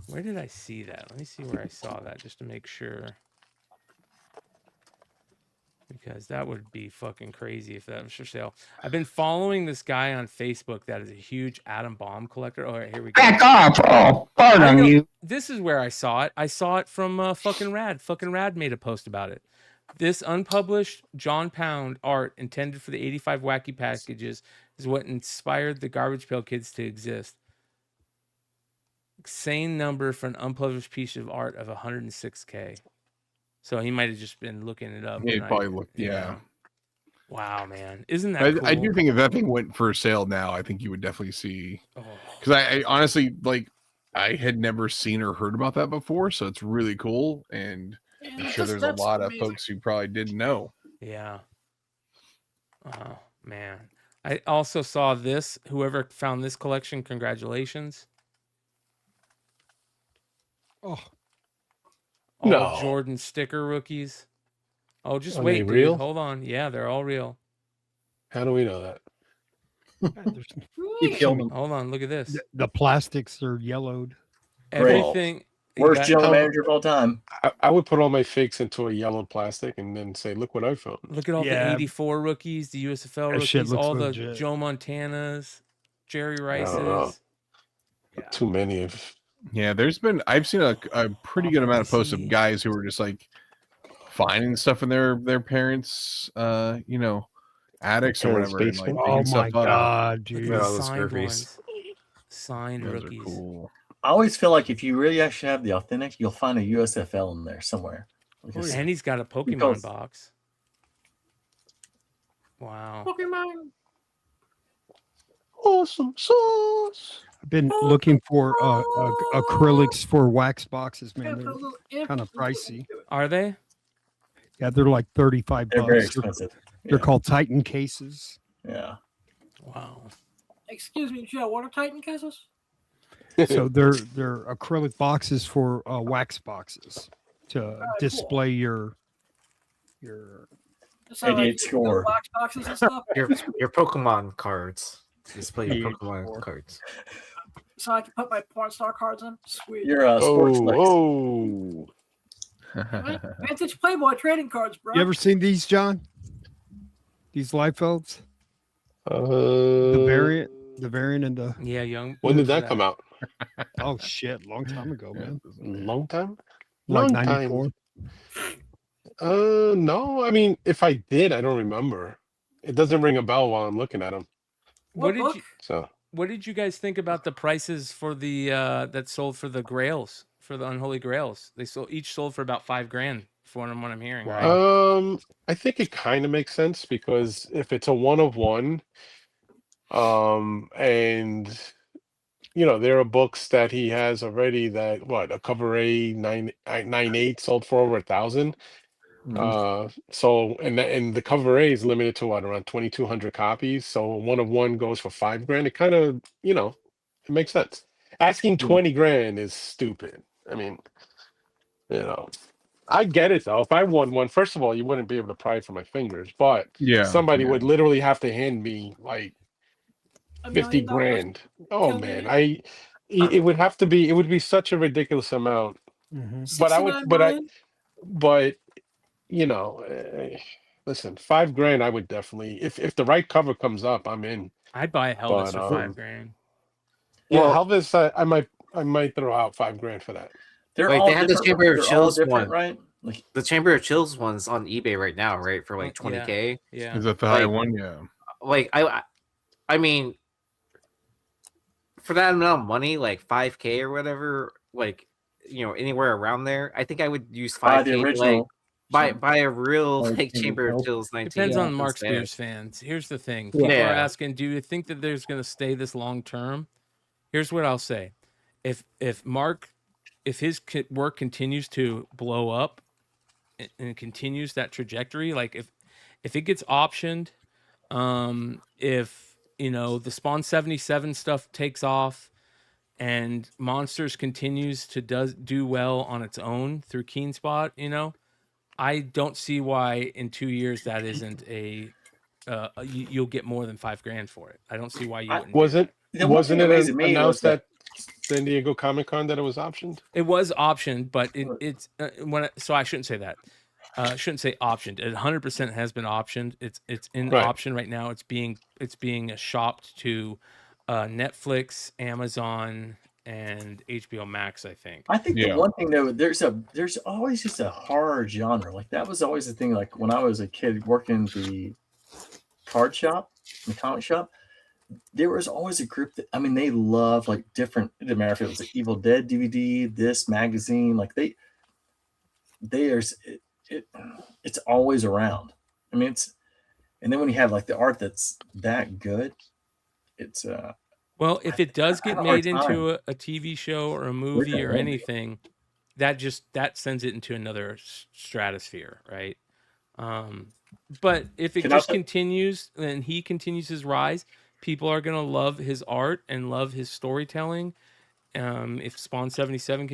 Where did I see that? Let me see where I saw that just to make sure. Because that would be fucking crazy if that was for sale. I've been following this guy on Facebook that is a huge atom bomb collector. All right, here we go. Back off, oh, pardon you. This is where I saw it. I saw it from fucking Rad. Fucking Rad made a post about it. This unpublished John Pound art intended for the 85 wacky packages is what inspired the Garbage Pail Kids to exist. Same number for an unpublished piece of art of 106K. So he might have just been looking it up. Yeah, he and probably looked. Yeah. Wow, man. Isn't that cool? I do think if that thing went for sale now, I think you would definitely see. Because I honestly, like, I had never seen or heard about that before. So it's really cool. And I'm sure there's a lot of folks who probably didn't know. Yeah. Oh, man. I also saw this. Whoever found this collection, congratulations. Oh. All No. Jordan sticker rookies. Oh, just Are wait, they dude. real? Hold on. Yeah, they're all real. How do we know that? You killed him. Hold on. Look at this. The plastics are yellowed. Everything. Worst general manager of all time. I would put all my fakes into a yellow plastic and then say, "Look what I found." Look at all the 84 rookies, the USFL That shit rookies, looks all the legit. Joe Montanas, Jerry I don't know. Rices. Too many of. Yeah, I've seen a pretty good amount of posts of guys who are just like finding stuff in their parents' attics or Parents' whatever. And, like, basement. picking Oh my stuff up. god, dude. Look at the those signed Furbies. ones. Signed Those rookies. are cool. I always feel like if you really actually have the authentic, you'll find a USFL in there somewhere. Because- And he's got a Pokemon because- box. Wow. Pokemon. Awesome sauce. I've been looking for acrylics for wax boxes, man. They're kind of pricey. Are they? Yeah, they're like 35 They're bucks. very expensive. They're Yeah. called Titan cases. Yeah. Wow. Excuse me, Joe. What are Titan cases? So they're acrylic boxes for wax boxes to display your So, like, 88 score. Box boxes and stuff. Your Pokemon cards. Display your Pokemon cards. So I can put my porn star cards in. Sweet. You're sports legs. Oh. Vintage Playboy trading cards, bro. You ever seen these, John? These Liefelds? The The variant and the Yeah, young. When did that come out? oh shit, long time ago, man. Long time. Like Long time. 94. No. I mean, if I did, I don't remember. It doesn't ring a bell while I'm looking at them. What did you? So What did you guys think about the prices for the that sold for the Grails, for the Unholy Grails? They each sold for about $5,000, from what I'm hearing. Right? I think it kind of makes sense because if it's a one of one, and there are books that he has already that a cover A 9.8 sold for over 1,000. So and the cover A is limited to around 2,200 copies. So one of one goes for $5,000. It kind of it makes sense. Asking $20,000 is stupid. I mean, I get it though. If I won one, first of all, you wouldn't be able to pry it from my fingers, but Yeah, somebody yeah. would literally have to hand me like $1 50 million grand. Oh kill man, you. it would have to be. It would be such a ridiculous amount. But I would. 69 million. But you know, listen, $5 grand. I would definitely, if the right cover comes up, I'm in. I'd buy a Helvis But for $5 grand. yeah, Elvis, I might throw out $5 grand for that. They're Like all they have the different. Chamber of They're all Chills different, one, right? Like the Chamber of Chills one's on eBay right now, right, for like 20K. Yeah. Is that the high one? Yeah. Like I mean, for that amount of money, like 5K or whatever, like anywhere around there, I think I would use 5K to original. buy a real Like like Chamber of Chills. Chills 19. Depends on Mark instead. Spears fans. Here's the thing. People Yeah. are asking, do you think that there's going to stay this long term? Here's what I'll say. If his work continues to blow up and continues that trajectory, like if it gets optioned, if the Spawn 77 stuff takes off and Monsters continues to do well on its own through Keen Spot, I don't see why in 2 years that isn't you'll get more than $5 grand for it. I don't see why you wouldn't. Wasn't it announced that at San Diego Comic Con that it was optioned? It was optioned, but it's so I shouldn't say that. I shouldn't say optioned. It 100% has been optioned. It's in Right. option right now. It's being shopped to Netflix, Amazon, and HBO Max, I think. I think the one thing though, there's always just a horror genre. Like that was always the thing. Like when I was a kid working the card shop, the comic shop, there was always a group that they love like different. It didn't matter if it was an Evil Dead DVD, this magazine, like it's always around. And then when you have like the art that's that good, it's Well, if it does get have a hard made into time. a TV show or a movie or anything, that sends it into another stratosphere, right? But if it Can I just say- continues and he continues his rise, people are gonna love his art and love his storytelling. If Spawn 77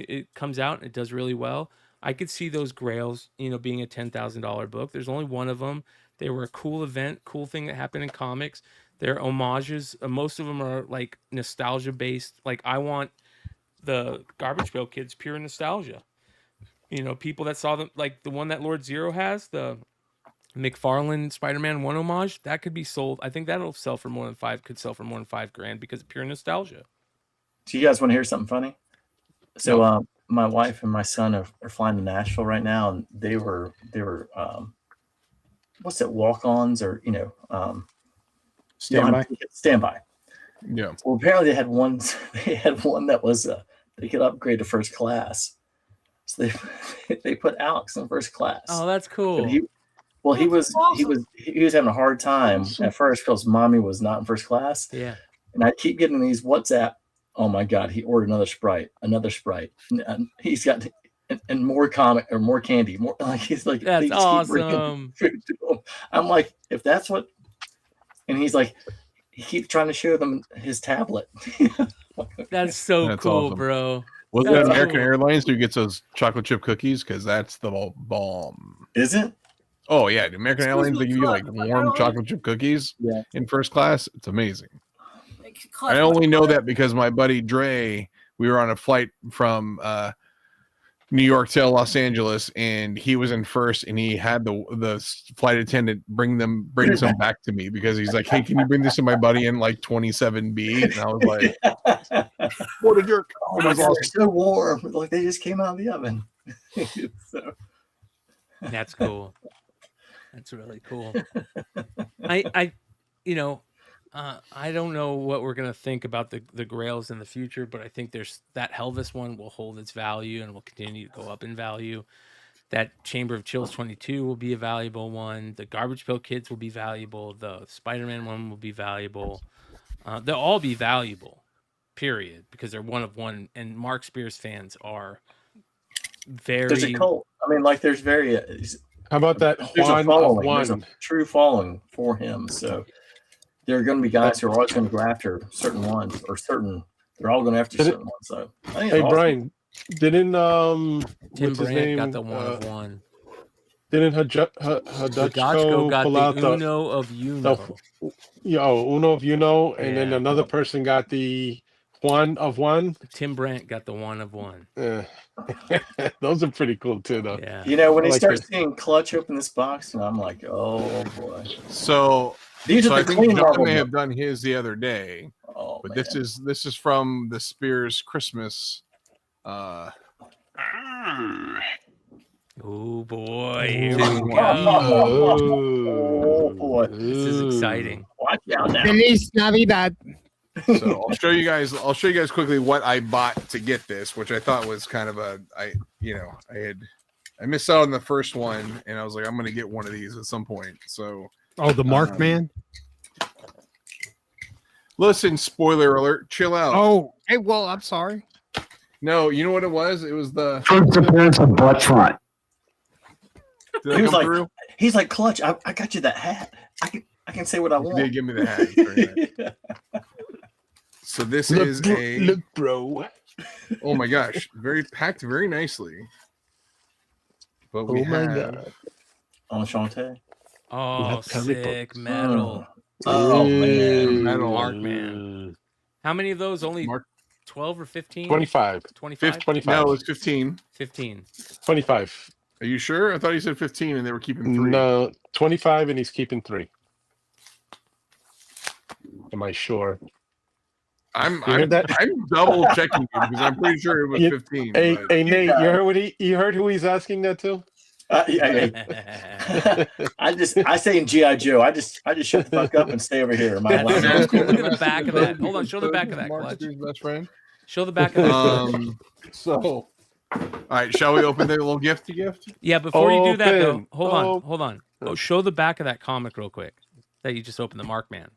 it comes out and it does really well, I could see those Grails, being a $10,000 book. There's only one of them. They were a cool event, cool thing that happened in comics. They're homages. Most of them are like nostalgia based. Like I want the Garbage Pail Kids pure nostalgia. People that saw them, like the one that Lord Zero has, the McFarlane Spider-Man 1 homage, that could be sold. I think that'll sell for more than $5 grand because of pure nostalgia. Do you guys want to hear something funny? So my wife and my son are flying to Nashville right now, and they were what's it, walk-ons or standby. Yeah. Well, apparently they had one that was they could upgrade to first class, so they put Alex in first class. Oh, that's cool. But he was having a hard time at first because mommy was not in first class. Yeah. And I keep getting these WhatsApp. Oh my God, he ordered another Sprite. And he's got and more comic or more candy. More like he's like, that's they just keep bringing awesome. food to him. I'm like, if that's what, and he's like, he keeps trying to show them his tablet. That's so That's cool, awesome. bro. Was That's it American cool. Airlines who gets those chocolate chip cookies? Because that's the bomb. Is it? Oh yeah, the American Airlines, they give you like warm Airlines- chocolate chip cookies in first class. It's amazing. Class- I only know that because my buddy Dre, we were on a flight from New York to Los Angeles, and he was in first, and he had the flight attendant bring some back to me because he's like, "Hey, can you bring this to my buddy in like 27B?" And I was like, "What a jerk!" Oh It my was God, awesome. they're so warm. Like they just came out of the oven. So. That's cool. That's really cool. I don't know what we're gonna think about the Grails in the future, but I think there's that Helvis one will hold its value and will continue to go up in value. That Chamber of Chills 22 will be a valuable one. The Garbage Pail Kids will be valuable. The Spider-Man one will be valuable. They'll all be valuable, period, because they're one of one. And Mark Spears fans are very. There's a cult. I mean, like there's very. How about that There's a Juan of following. There's a one? true following for him. So there are going to be guys who are always going to go after certain ones or certain. They're all going after certain ones. So I think it's Hey awesome. Brian, Didn't Tim what's his Brandt name? got the one of one. Didn't Hudachko Hudachko got pull the out the Uno of Uno. Uno of Uno, and then Yeah. another person got the Juan of One. Tim Brandt got the one of one. Yeah. Those are pretty cool too, though. Yeah. You know, when I he like starts it. seeing Clutch open this box, and I'm like, oh boy. So, These so are I the think clean John marble may ones. have done his the other day, but this is from the Spears Christmas. Oh boy, here we Oh, go. Oh boy, this is exciting. Watch out now. Feliz Navidad. So I'll show you guys quickly what I bought to get this, which I thought was kind of I missed out on the first one, and I was like, I'm gonna get one of these at some point. So The Mark Man. Listen, spoiler alert, chill out. Oh, hey, well, I'm sorry. No, you know what it was? It was the First appearance of Bloodfront. Did He I was come like, through? he's like, Clutch, I got you that hat. I can say what I You want. did give me the hat. Very nice. So this is look, bro. Oh my gosh, very packed very nicely. But we have Enchanté. Oh, sick metal. Oh man, metal. Mark Man. How many of those? Only 12 or 15? 25. 25? 25. No, it was 15. 15. 25. Are you sure? I thought you said 15 and they were keeping 3. No, 25 and he's keeping 3. Am I sure? I'm You heard that? I'm double checking you because I'm pretty sure it was 15. Hey, but- hey Nate, you heard you heard who he's asking that to? I say in GI Joe. I just shut the fuck up and stay over here. Am I allowed? That's cool. Look at the back of that. Hold on, show the back of that, Mark Clutch. Spears' best friend. Show the back of that. So, all right, shall we open the little gifty gift? Yeah, before you do that though, Open. hold on. Oh, show the back of that comic real quick that you just opened, the Mark Man.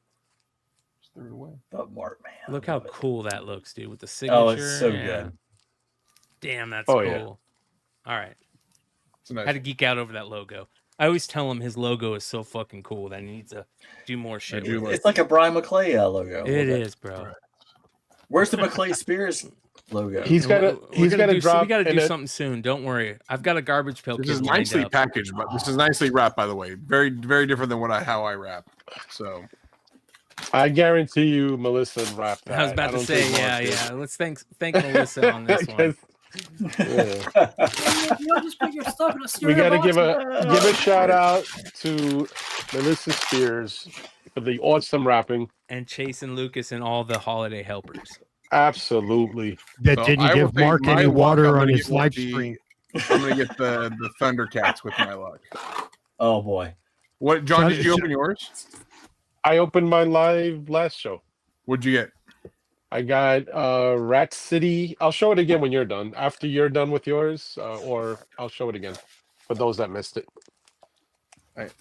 Threw it away. The Mark Man. Look how cool that looks, dude, with the signature. Oh, it's so Yeah. good. Damn, that's Oh, cool. yeah. All right. It's a nice I had to geek out over that logo. I always tell him his logo is so fucking cool that he needs to do more shit. with it. It's like a Brian McClay logo. It is, bro. Where's the McClay Spears logo? He's got to We got to drop. do something soon. Don't worry. I've got a garbage pail. This kit is lined nicely up. packaged, but this is nicely wrapped, by the way. Very, very different than how I wrap. So I guarantee you, Melissa wrapped that. I was about to don't say, think yeah, Mark did. yeah. Let's thank Melissa on this one. Because- yeah. You don't just put your stuff in a We stereo got to box. give a shout out to Melissa Spears for the awesome wrapping. And Chase and Lucas and all the holiday helpers. Absolutely. That So didn't I will give take Mark my any luck. water I'm on gonna his get live the- stream. I'm gonna get the Thundercats with my luck. Oh boy. What, John? Did you Shut- open yours? I opened my live last show. What'd you get? I got Rat City. I'll show it again when you're done. After you're done with yours, or I'll show it again for those that missed it.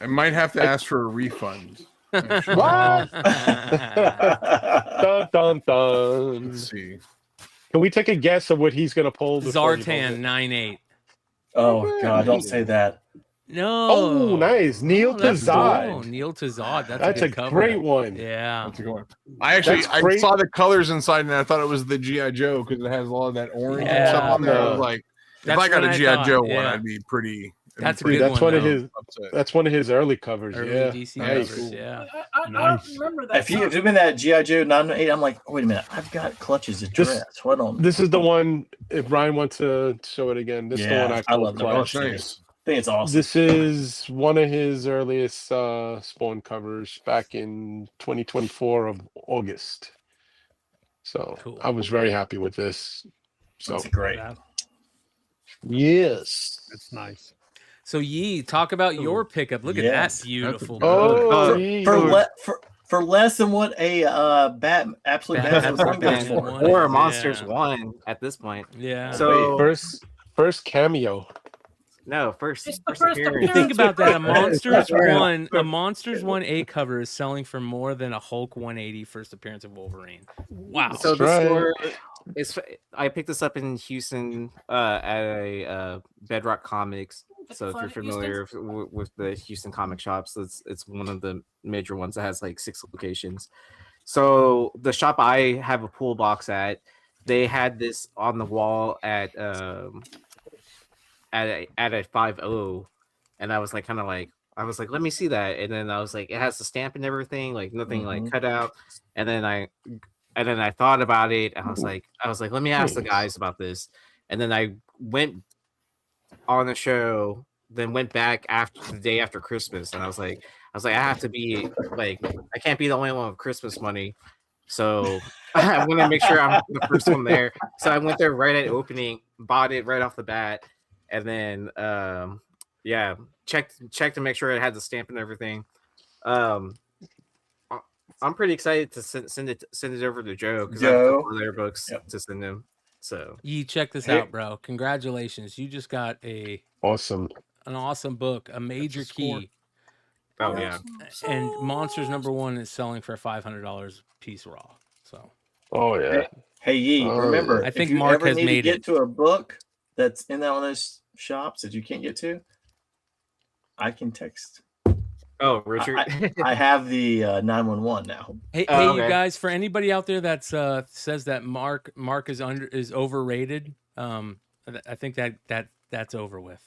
I might have to ask for a refund. actually. What? Dun, dun, dun. Let's see. Can we take a guess of what he's going to pull? before he pulls Zartan it? 9-8. Oh God! Don't say that. No. Oh, nice. Neil that's Tazad. cool. Neil Tazad. That's a a good cover. great one. Yeah. That's a good one. I actually That's great. saw the colors inside and I thought it was the GI Joe because it has all of that orange and Yeah. stuff on there. I was No. like, if That's I got what a I GI thought, Joe one, yeah. I'd be pretty. That's a Dude, good that's one of though. his. upset. That's one of his early covers. Early yeah. DC Nice. covers, yeah. I Nice. don't remember that. If you've been that GI Joe 9-8, I'm like, wait a minute, I've got Clutch's address. What on? This is the one. If Brian wants to show it again, this is the one I I pulled. love the Oh, Clutch. it's nice. I think it's awesome. This is one of his earliest Spawn covers back in 2024 of August. So Cool. I was very happy with this. So That's great. yes, That's nice. So Yee, talk about your pickup. Look at Yes. that beautiful. Oh, For less than what a absolute badass was on goes for. One, Or yeah. Monsters 1 at this point. Yeah. So first cameo. no, first It's the first appearance. Think about that. A That's Monsters 1 A cover is selling for more than a Hulk 180 first appearance of Wolverine. Wow. So the right. store is. I picked this up in Houston at a Bedrock Comics. So if you're familiar with the Houston comic shops, it's one of the major ones that has like 6 locations. So the shop I have a pool box at, they had this on the wall at a 5.0, and I was like, I was like, let me see that, and then I was like, it has the stamp and everything, like nothing like cut out, and then I thought about it, and I was like, let me ask the guys about this, and then I went on the show, then went back after the day after Christmas, and I was like, I have to be like, I can't be the only one with Christmas money, so I want to make sure I'm the first one there. So I went there right at opening, bought it right off the bat, and then checked to make sure it had the stamp and everything. I'm pretty excited to send it over to Joe because I have a couple of their books to send him. So you check this out, bro. Congratulations, you just got an awesome book, a major key. Oh yeah, and Monsters #1 is selling for $500 piece raw. So. Oh yeah. Hey Yee, remember, I think if you Mark ever has need made to get it. to a book that's in one of those shops that you can't get to, I can text. Oh, Richard, I have the 911 now. Hey, you guys! For anybody out there that says that Mark is overrated, I think that's over with.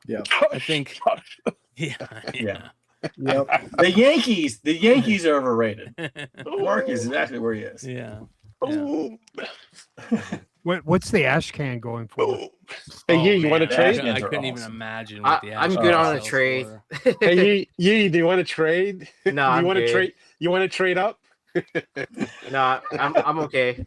Yeah, I think. Yeah. Yep. The Yankees are overrated. Mark is exactly where he is. Yeah. What's the ash can going for? Hey, you want to trade? I couldn't even imagine what the I'm good on a trade. Hey, Yee, do you want to trade? No, I'm want to good. trade? You want to trade up? No, I'm okay.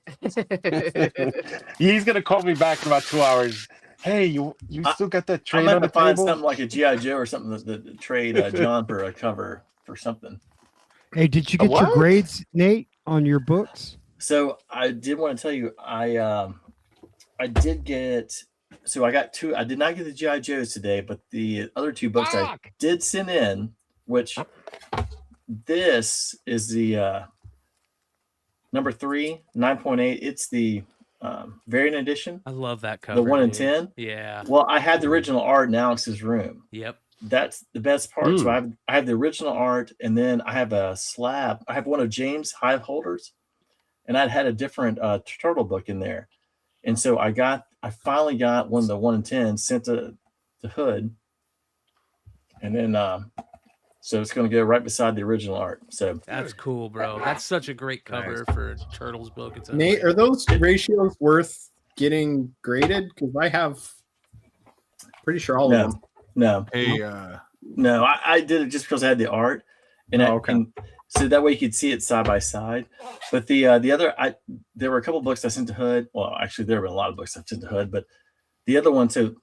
He's gonna call me back in about 2 hours. Hey, you still got that I trade might on the have to find table? something like a G.I. Joe or something that trade John for a cover for something. Hey, did you get your grades, Nate, on your books? So I did want to tell you, I did get. So I got two. I did not get the G.I. Joes today, but the other two books I did send in, which this is the number 3, 9.8. It's the variant edition. I love that cover. The 1 in dude. 10. Yeah. Well, I had the original art in Alex's room. Yep. That's the best part. So I have the original art, and then I have a slab. I have one of James' hive holders, and I'd had a different turtle book in there. And so I finally got one of the 1 in 10 sent to Hood. And then so it's going to go right beside the original art. So that's cool, bro. That's such a great cover for a Turtles book. It's Nate, are those ratios worth getting graded? Because I have pretty sure all of them. No. Hey, no, I did it just because I had the art, and and so that way you could see it side by side. But the other, there were a couple books I sent to Hood. Well, actually, there were a lot of books I sent to Hood, but the other one, so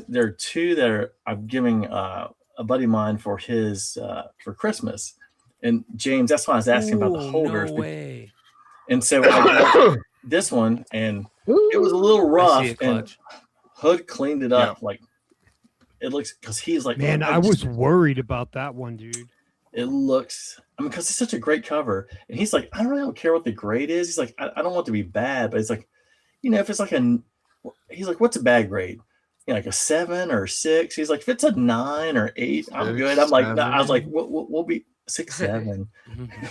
there are two that I'm giving a buddy of mine for his for Christmas, and James. That's why I was asking about the holders. No way. And so I got this one, and it was a little rough, and Hood cleaned it up like. It looks because he's like, man, I was worried about that one, dude. It looks, because it's such a great cover, and he's like, I don't care what the grade is. He's like, I don't want it to be bad, but it's like, if it's like he's like, what's a bad grade? Like a 7 or 6. He's like, if it's a 9 or 8, I'm good. I'm like, I was like, we'll be 6, 7.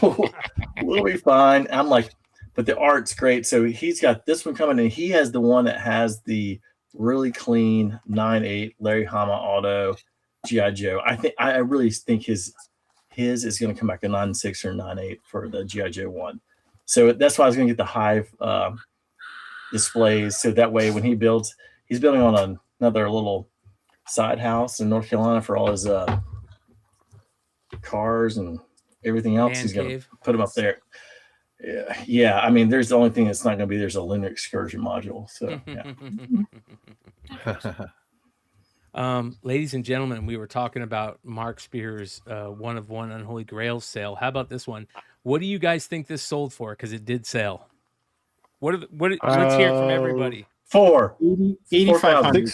We'll be fine. I'm like, but the art's great. So he's got this one coming, and he has the one that has the really clean 9.8 Larry Hama auto G.I. Joe. I really think his is going to come back a 9.6 or 9.8 for the G.I. Joe one. So that's why I was going to get the hive displays. So that way when he's building on another little side house in North Carolina for all his cars and everything else. He's going to put them up there. Yeah. I mean, there's the only thing that's not going to be, there's a lunar excursion module. So, yeah. Ladies and gentlemen, we were talking about Mark Spear's 1 of 1 Unholy Grail sale. How about this one? What do you guys think this sold for? Because it did sell. Let's hear it from everybody. 8,500.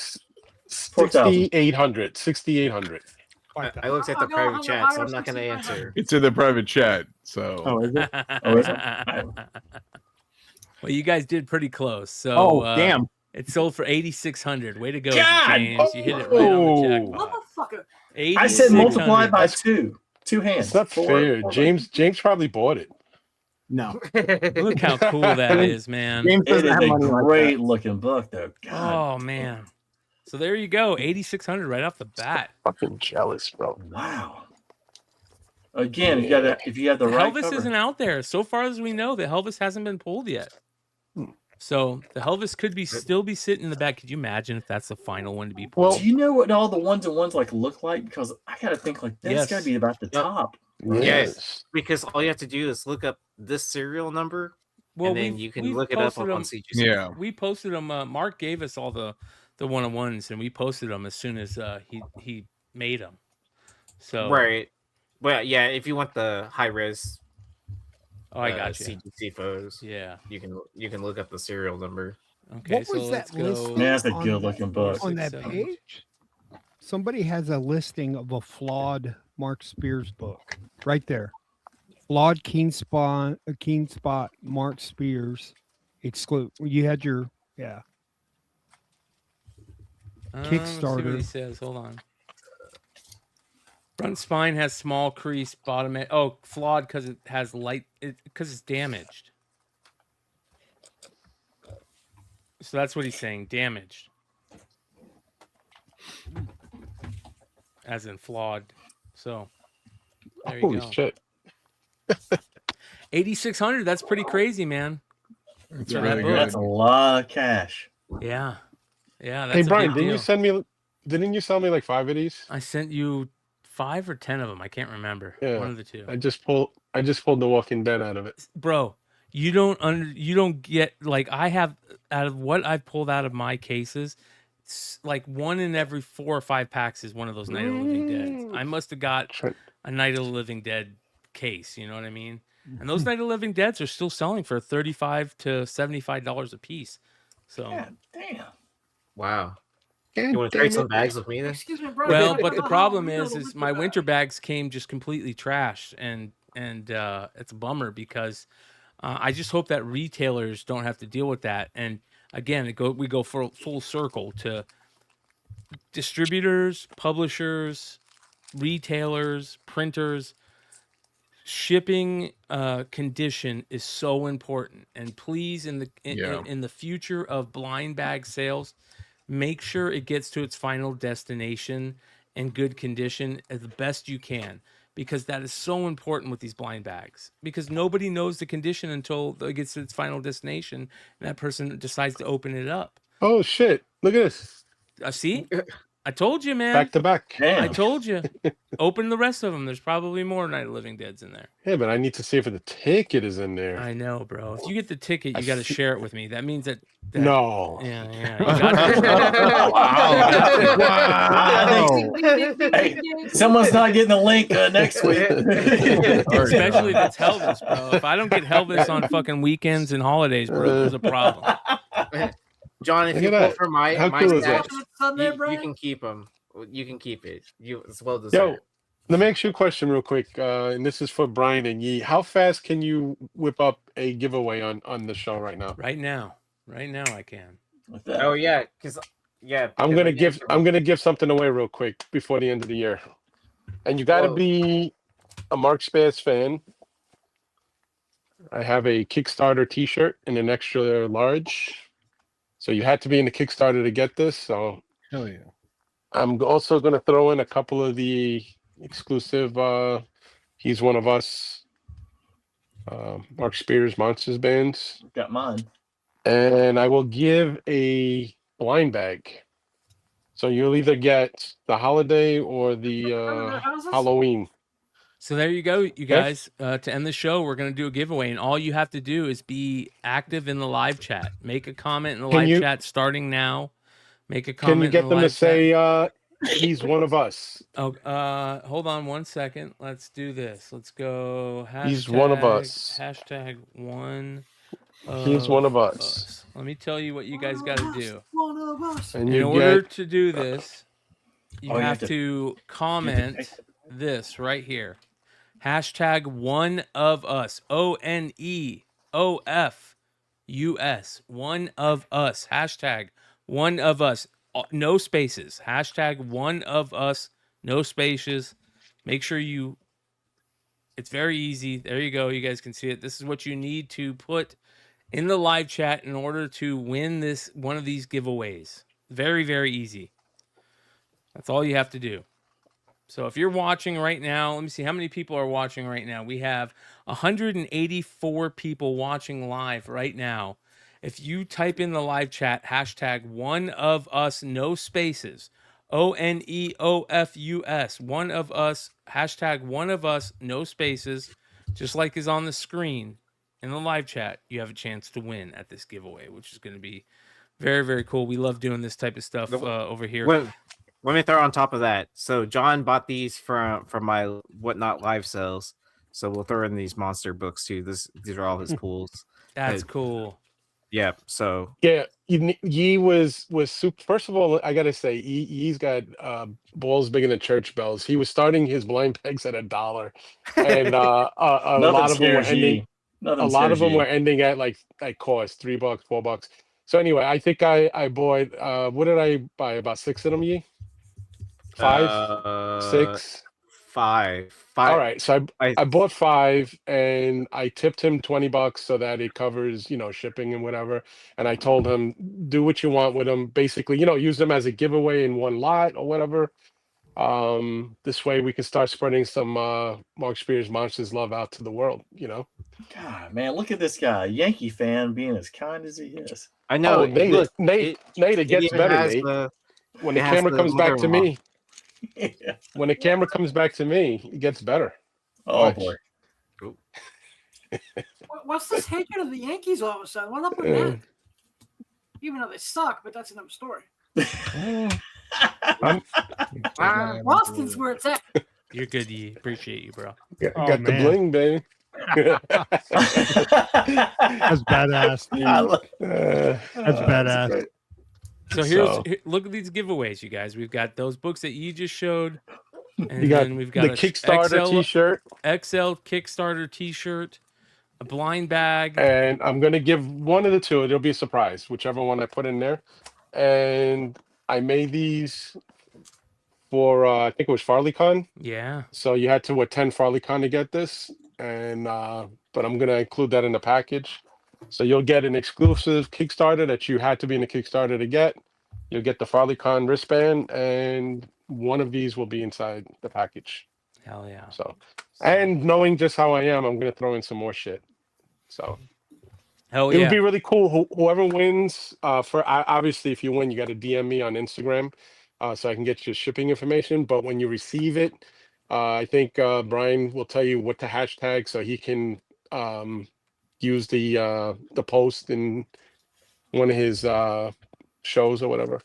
6,800. I looked at the private chat, so I'm not going to answer. It's in the private chat, so. Oh, is it? Well, you guys did pretty close. So, damn. It sold for 8,600. Way to go, God! James. You hit it right on the jackpot. Motherfucker. I said multiply by 2 hands. It's not fair. James probably bought it. No. Look how cool that is, man. James It doesn't is have a money like that. great looking book, though. God. Oh man. So there you go, 8,600 right off the bat. Fucking jealous, bro. Wow. Again, if you have the right Helvis cover. isn't out there. So far as we know, the Helvis hasn't been pulled yet. So the Helvis could still be sitting in the back. Could you imagine if that's the final one to be pulled? Well, do you know what all the ones and ones like look like? Because I gotta think like that's Yes. gotta be about the top. Right? Yes, because all you have to do is look up this serial number, and then you can look it up on CGC. We posted them. Mark gave us all the one-on-ones, and we posted them as soon as he made them. So Right. Well, yeah, if you want the high res, I got you. CGC photos. Yeah, you can look up the serial number. Okay, What was that listing? Man, that's a on good that- looking book. On that page, somebody has a listing of a flawed Mark Spears book right there. Flawed Keen Spot Mark Spears exclude. You had your Let's see what Kickstarter. he says. Hold on. Front spine has small crease. Bottom edge. Oh, flawed because it has light. Because it's damaged. So that's what he's saying. Damaged. As in flawed. So there you Holy go. shit. 8,600. That's pretty crazy, man. That's For that really book. good. That's a lot of cash. Yeah. Yeah. That's Hey a Brian, big didn't you deal. send me? Didn't you sell me like 5 of these? I sent you 5 or 10 of them. I can't remember. Yeah, One of the two. I just pulled The Walking Dead out of it. Bro, you don't get, like, I have, out of what I've pulled out of my cases, like 1 in every 4 or 5 packs is one of those Night of the Living Dead. I must have got a Night of the Living Dead case, you know what I mean? And those Night of the Living Deads are still selling for $35 to $75 a piece. So damn. Wow. You want to trade some bags with me then? Excuse me, Brian. well, but the problem is my winter bags came just completely trashed, and it's a bummer because I just hope that retailers don't have to deal with that. And again, we go for full circle to distributors, publishers, retailers, printers. Shipping condition is so important, and please, in the future of blind bag sales, make sure it gets to its final destination in good condition as the best you can, because that is so important with these blind bags, because nobody knows the condition until it gets to its final destination and that person decides to open it up. Oh shit! Look at this. See, I told you, man. Back to back. I told you. Open the rest of them. There's probably more Night of the Living Deads in there. Yeah, but I need to see if the ticket is in there. I know, bro. If you get the ticket, you got to share it with me. That means that. No. Yeah. You got Wow. Hey, someone's not getting the link next week. Especially if it's Helvis, bro. If I don't get Helvis on fucking weekends and holidays, bro, there's a problem. John, if Look you at pull that. from my How cool is stash, that? you can keep them. You can keep it. It's well Yo, deserved. let me ask you a question real quick, and this is for Brian and Yee. How fast can you whip up a giveaway on the show right now? Right now I can. Oh yeah, because I'm gonna give something away real quick before the end of the year, and you got to be a Mark Spaz fan. I have a Kickstarter T-shirt in an extra large, so you had to be in the Kickstarter to get this. So Hell yeah. I'm also gonna throw in a couple of the exclusive. He's One of Us. Mark Spears Monsters bands. Got mine. And I will give a blind bag. So you'll either get the holiday or the Halloween. So there you go, you guys. To end the show, we're going to do a giveaway, and all you have to do is be active in the live chat. Make a comment in the live chat starting now. Make a comment. Can you get in the them to live chat. say he's one of us? Oh, hold on 1 second. Let's do this. Let's go. He's one of us. Hashtag one. He's one of us. Let me tell you what you guys got to do. One of us. And In you order get to do this, you Oh, you have have to comment this right here. Hashtag one of us. ONEOFUS. One of us. Hashtag one of us. No spaces. Hashtag one of us. No spaces. Make sure you It's very easy. There you go. You guys can see it. This is what you need to put in the live chat in order to win one of these giveaways. Very, very easy. That's all you have to do. So if you're watching right now, let me see how many people are watching right now. We have 184 people watching live right now. If you type in the live chat, hashtag one of us, no spaces, ONEOFUS, one of us, hashtag one of us, no spaces, just like is on the screen in the live chat, you have a chance to win at this giveaway, which is going to be very, very cool. We love doing this type of stuff over here. Let me throw on top of that. So John bought these from my Whatnot live sales. So we'll throw in these monster books too. These are all his pools. That's cool. Yeah. So Yeah, Yee was super. First of all, I gotta say, Yee's got balls bigger than church bells. He was starting his blind pegs at $1, and a lot of them were ending. A lot of them were ending at like cost $3, $4. So anyway, I think I bought. What did I buy? About 6 of them, Yee. 5, 6, 5. All right, so I bought 5, and I tipped him $20 so that it covers, shipping and whatever. And I told him, do what you want with them. Basically, use them as a giveaway in one lot or whatever. This way we can start spreading some Mark Spears Monsters love out to the world. God, man, look at this guy, Yankee fan, being as kind as he is. I know. Oh, Nate, it gets better, Nate. When the camera comes back to me. Yeah. When the camera comes back to me, it gets better. Oh, Watch. boy. What's this hatred of the Yankees all of a sudden? What up with that? Even though they suck, but that's another story. Boston's where it's at. You're good, Yee. Appreciate you, bro. Got the bling, baby. That's badass. That's badass. So look at these giveaways, you guys. We've got those books that you just showed, and You got then we've got the Kickstarter T-shirt, XL Kickstarter T-shirt, a blind bag, and I'm gonna give one of the two. It'll be a surprise, whichever one I put in there. And I made these for I think it was FarleyCon. Yeah. So you had to attend FarleyCon to get this, and but I'm gonna include that in the package. So you'll get an exclusive Kickstarter that you had to be in the Kickstarter to get. You'll get the FarleyCon wristband, and one of these will be inside the package. Hell yeah. So, and knowing just how I am, I'm going to throw in some more shit. So, hell it yeah. would be really cool. Whoever wins, obviously, if you win, you got to DM me on Instagram so I can get your shipping information. But when you receive it, I think Brian will tell you what to hashtag so he can use the post in one of his shows or whatever,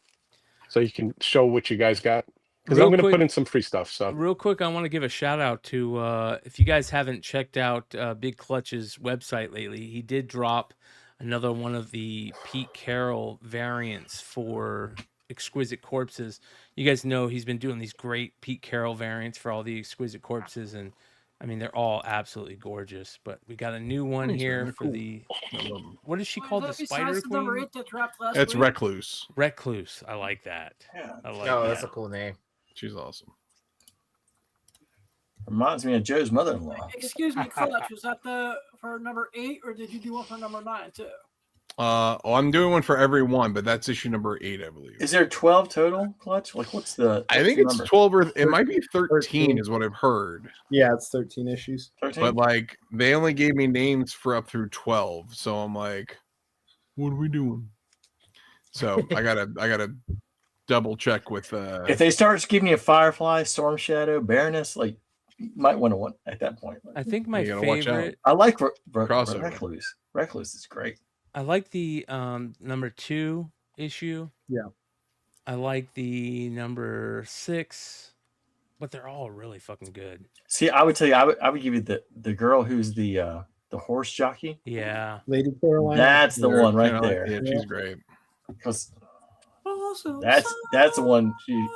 so you can show what you guys got. Because I'm going to put in some free stuff. So real quick, I want to give a shout out to if you guys haven't checked out Big Clutch's website lately, he did drop another one of the Pete Carroll variants for Exquisite Corpses. You guys know he's been doing these great Pete Carroll variants for all the Exquisite Corpses, and I mean, they're all absolutely gorgeous, but we got a new one here for the, what is she called? The Spider Queen? It's Recluse. Recluse. I like that. I like that. That's a cool name. She's awesome. Reminds me of Joe's mother-in-law. Excuse me, Clutch, was that for number 8, or did you do one for number 9 too? I'm doing one for every one, but that's issue number 8, I believe. Is there 12 total, Clutch? Like, what's the? I think it's 12 or it might be 13 is what I've heard. Yeah, it's 13 issues. 13? But like they only gave me names for up through 12, so I'm like, what are we doing? So I gotta double check with. If they start giving you Firefly, Storm Shadow, Baroness, like you might want to want at that point. I think my favorite. I like Recluse. Recluse is great. I like the number 2 issue. Yeah. I like the number 6, but they're all really fucking good. See, I would tell you, I would give you the girl who's the horse jockey. Yeah, Lady Caroline. That's the one right there. Yeah, she's great. Because that's the one. She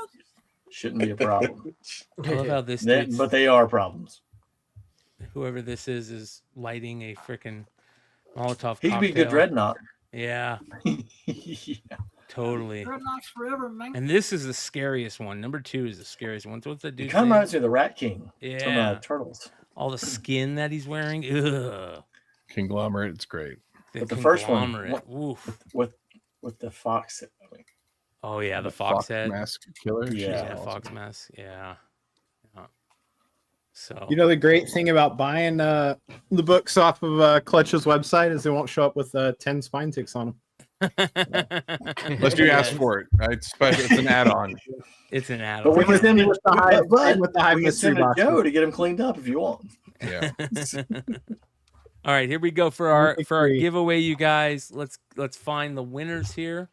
shouldn't be a problem. I love how this. But they are problems. Whoever this is lighting a freaking Molotov. He could be a good dreadnought. Yeah. Yeah. Totally. Dreadnoughts forever, man. And this is the scariest one. Number 2 is the scariest one. What's that dude? It kind of reminds me of the Rat King. Yeah. From Turtles. all the skin that he's wearing. Ugh. Conglomerate, it's great. But the first one Oof. with the fox. Oh yeah, the fox head mask killer. Yeah, fox mask. Yeah. So You know the great thing about buying the books off of Clutch's website is they won't show up with 10 spine ticks on them. Unless you ask for it. It's special. It's an add-on. It's an add-on. But we can send you with the high, But with the high we can mystery send it to box. Joe to get him cleaned up if you want. Yeah. All right, here we go for our giveaway, you guys. Let's find the winners here.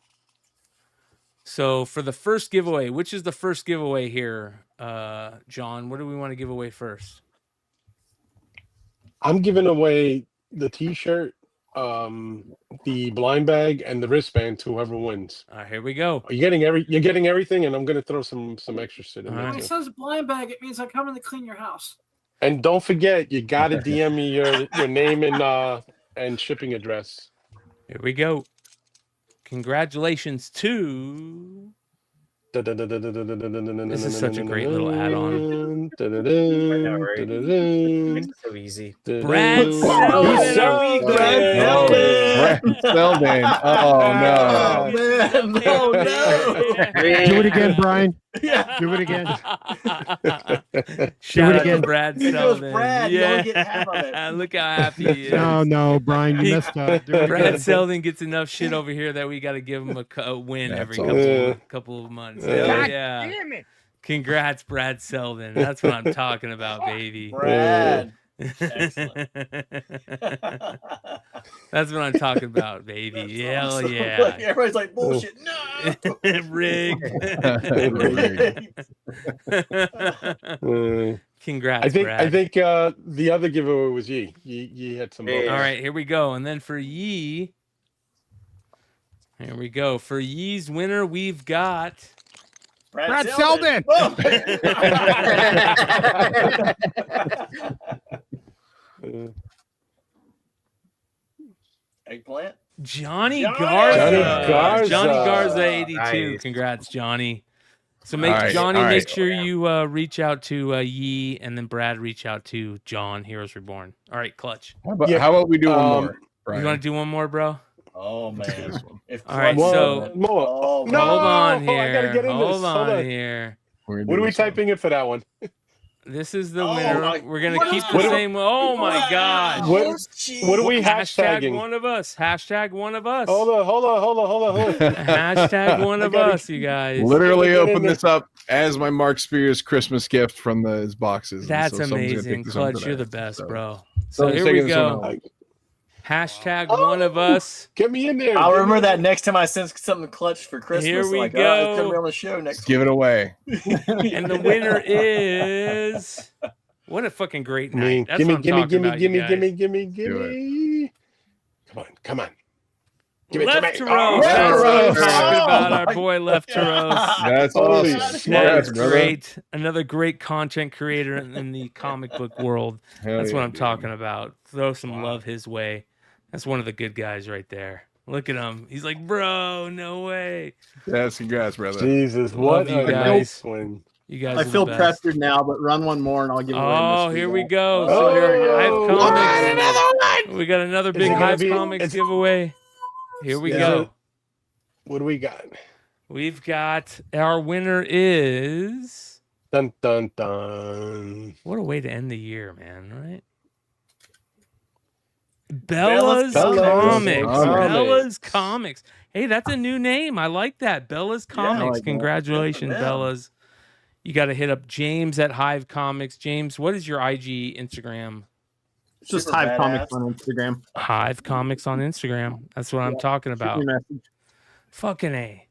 So for the first giveaway, which is the first giveaway here, John? What do we want to give away first? I'm giving away the T-shirt, the blind bag, and the wristband to whoever wins. All right, here we go. You're getting everything, and I'm gonna throw some extra shit in there When too. it says blind bag, it means I'm coming to clean your house. And don't forget, you gotta DM me your name and shipping address. Here we go. Congratulations to. This is such a great little add-on. Makes it so easy. Brad Selden. Brad Selden. Oh no. Oh no. Do it again, Brian. Yeah. Do it again. Shout out again. to Brad He goes, Selden. Brad, you only get half of it. Look how happy he is. No, Brian, you messed up. Do it Brad again. Selden gets enough shit over here that we got to give him a win every couple of months. God Hell yeah. damn it. Congrats, Brad Selden. That's what I'm talking about, baby. Brad. Excellent. That's what I'm talking about, baby. Hell yeah. Everybody's like, bullshit. No. Rig. Congrats, Brad. I think the other giveaway was Yee. Yee had some. All right, here we go. And then for Yee, here we go. For Yee's winner, we've got Brad Selden. Eggplant. Johnny Johnny Garza. Garza. Johnny Garza 82. Nice. Congrats, Johnny. So All right, Johnny, all make right. sure you reach out to Yee, and then Brad reach out to John, Heroes Reborn. All right, Clutch. How about we do one more? You Brian? want to do one more, bro? Oh man. If All right, Clutch- so more. Oh, No, hold on I gotta here. get in Hold this. on here. We're gonna What do are we this one. typing in for that one? This is the Oh winner. my- We're gonna what keep is the this? same. Oh my gosh. What are we Hashtag hashtagging? one of us. Hashtag one of us. Hold on. Hashtag one of gotta- us, you guys. Literally Get in open there. this up as my Mark Spears Christmas gift from his boxes. And That's so someone's gonna amazing, pick this up Clutch. You're today. the best, So- bro. so So I'm here taking we this one go. out. Hashtag one of us. Get me in there. I'll remember that next time I send something Clutch for Christmas. Here we like, go. Oh, it's gonna be on the show next. Give it away. And the winner is. What a fucking great night. That's what I'm talking about, you guys. gimme. Come on. Give it to Left me. to Oh, Rose. Left That's to what I'm Rose. talking about. Oh, Our my boy Left to Rose. That's Holy awesome. shit. That Congrats, is brother. great. Another great content creator in the comic book world. Hell That's what yeah, I'm dude. talking about. Throw some love his way. That's one of the good guys right there. Look at him. He's like, bro, no way. Yes, congrats, brother. Jesus, Love what you a guys. nice one. You guys I are feel the best. pressured now, but run one more and I'll give away. Oh, mystery here we ball. go. Oh, So there we go. Hive Comics. Another one. We got another Is big it gonna Hive be- Comics is- giveaway. Here we Is go. it- What do we got? We've got our winner is. Dun dun dun. What a way to end the year, man, right? Bella's Bella's Comics. Comics. Bella's Comics. Hey, that's a new name. I like that. Bella's Comics. like that. Congratulations, Good for them. Bella's. You got to hit up James at Hive Comics. James, what is your IG Instagram? It's just Super Hive badass. Comics on Instagram. Hive Comics on Instagram. That's what I'm talking Shoot about. me a message. Fucking A.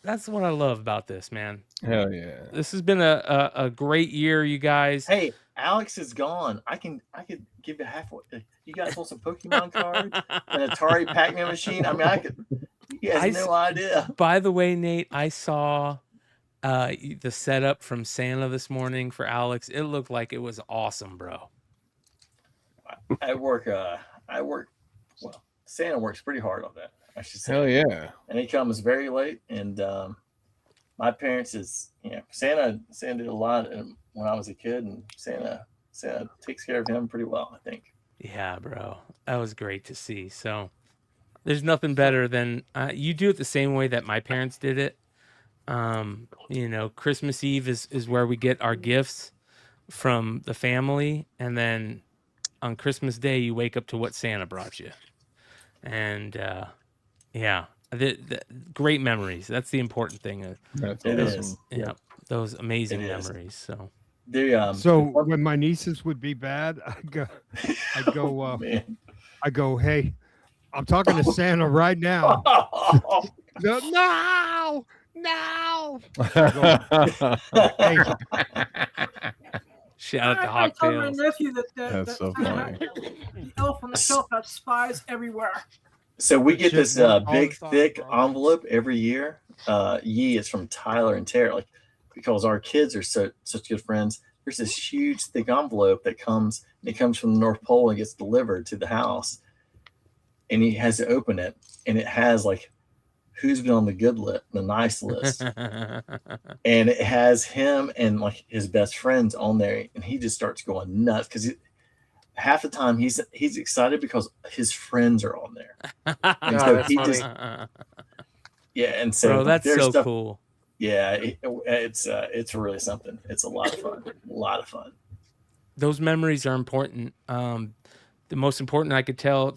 That's what I love about this, man. Hell yeah. This has been a great year, you guys. Hey, Alex is gone. I could give you half. You guys want some Pokemon cards? An Atari Pac-Man machine? I mean, I could. You I have no idea. By the way, Nate, I saw the setup from Santa this morning for Alex. It looked like it was awesome, bro. I work. Well, Santa works pretty hard on that, I should say. Hell yeah. And he comes very late. And my parents Santa did a lot when I was a kid, and Santa So it takes care of him pretty well, I think. Yeah, bro, that was great to see. So there's nothing better than you do it the same way that my parents did it. Christmas Eve is where we get our gifts from the family, and then on Christmas Day you wake up to what Santa brought you. And yeah, the great memories. That's the important thing. That's It awesome. is. Yeah, those amazing It is. memories. So So when my nieces would be bad, I go, hey, I'm talking to Santa right now. No. Hey, shout out to I told my Hawktails. nephew that That's so funny. the elf on the shelf has spies everywhere. So we get this all big, the time, thick bro. envelope every year. Yee is from Tyler and Tara, like because our kids are such good friends. There's this huge, thick envelope that comes. It comes from the North Pole and gets delivered to the house. And he has to open it, and it has like who's been on the good list, the nice list, and it has him and like his best friends on there, and he just starts going nuts because half the time he's excited because his friends are on there, and so that's he funny. just and so Bro, that's there's so stuff, cool. Yeah, it's really something. It's a lot of fun, Those memories are important. The most important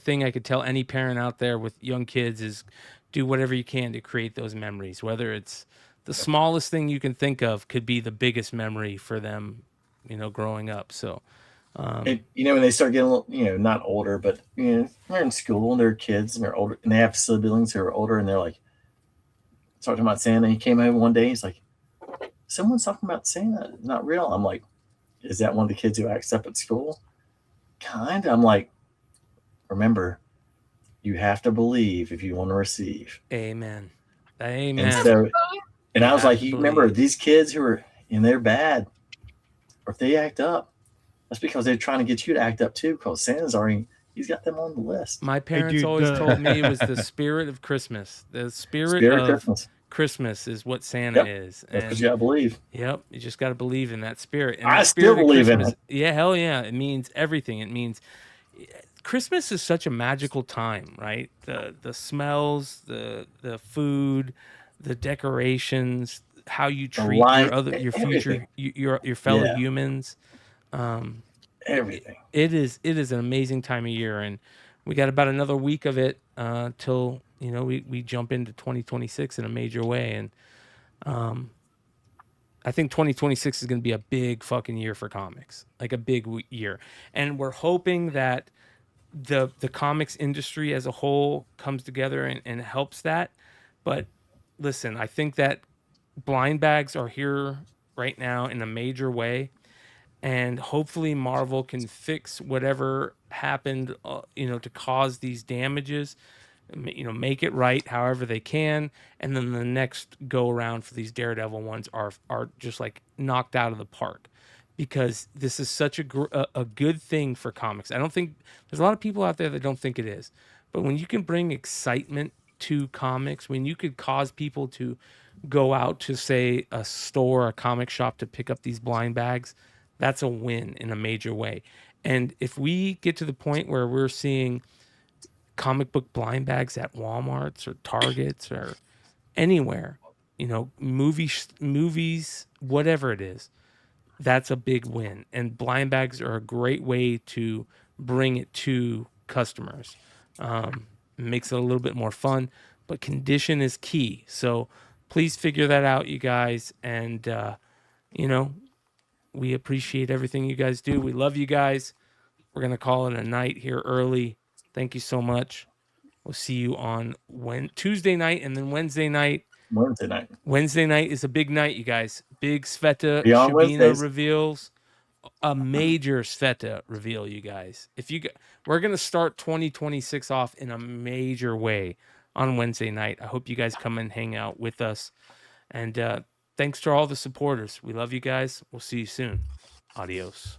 thing I could tell any parent out there with young kids is do whatever you can to create those memories. Whether it's the smallest thing you can think of could be the biggest memory for them, growing up. So, And when they start getting a little, not older, but they're in school and they're kids and they're older and they have siblings who are older and they're like talking about Santa. He came home one day, he's like, someone's talking about Santa, not real. I'm like, is that one of the kids who acts up at school? Kind of. I'm like, remember, you have to believe if you want to receive. amen. And so, and I was like, you remember these kids who are they're bad, or if they act up, that's because they're trying to get you to act up too, because Santa's he's got them on the list. My parents always told me it was the spirit of Christmas. The spirit of Christmas is what Santa is. That's what you gotta believe. Yep, you just got to believe in that spirit. And I that still spirit of believe in Christmas, it. Yeah, hell yeah. It means everything. It means Christmas is such a magical time, right? The smells, the food, the decorations, how you treat your future your fellow humans. Everything. It is an amazing time of year, and we got about another week of it till we jump into 2026 in a major way. And I think 2026 is going to be a big fucking year for comics, like a big year. And we're hoping that the comics industry as a whole comes together and helps that. But listen, I think that blind bags are here right now in a major way. And hopefully Marvel can fix whatever happened, to cause these damages, make it right however they can. And then the next go around for these Daredevil ones are just like knocked out of the park, because this is such a good thing for comics. I don't think there's a lot of people out there that don't think it is, but when you can bring excitement to comics, when you could cause people to go out to, say, a store, a comic shop to pick up these blind bags, that's a win in a major way. And if we get to the point where we're seeing comic book blind bags at Walmarts or Targets or anywhere, movies, whatever it is, that's a big win. And blind bags are a great way to bring it to customers. It makes it a little bit more fun, but condition is key. So please figure that out, you guys. And, we appreciate everything you guys do. We love you guys. We're going to call it a night here early. Thank you so much. We'll see you on Tuesday night and then Wednesday night. Wednesday night is a big night, you guys. Big Sveta Beyond Shabina Wednesdays. reveals. A major Sveta reveal, you guys. We're going to start 2026 off in a major way on Wednesday night. I hope you guys come and hang out with us. And thanks to all the supporters. We love you guys. We'll see you soon. Adios.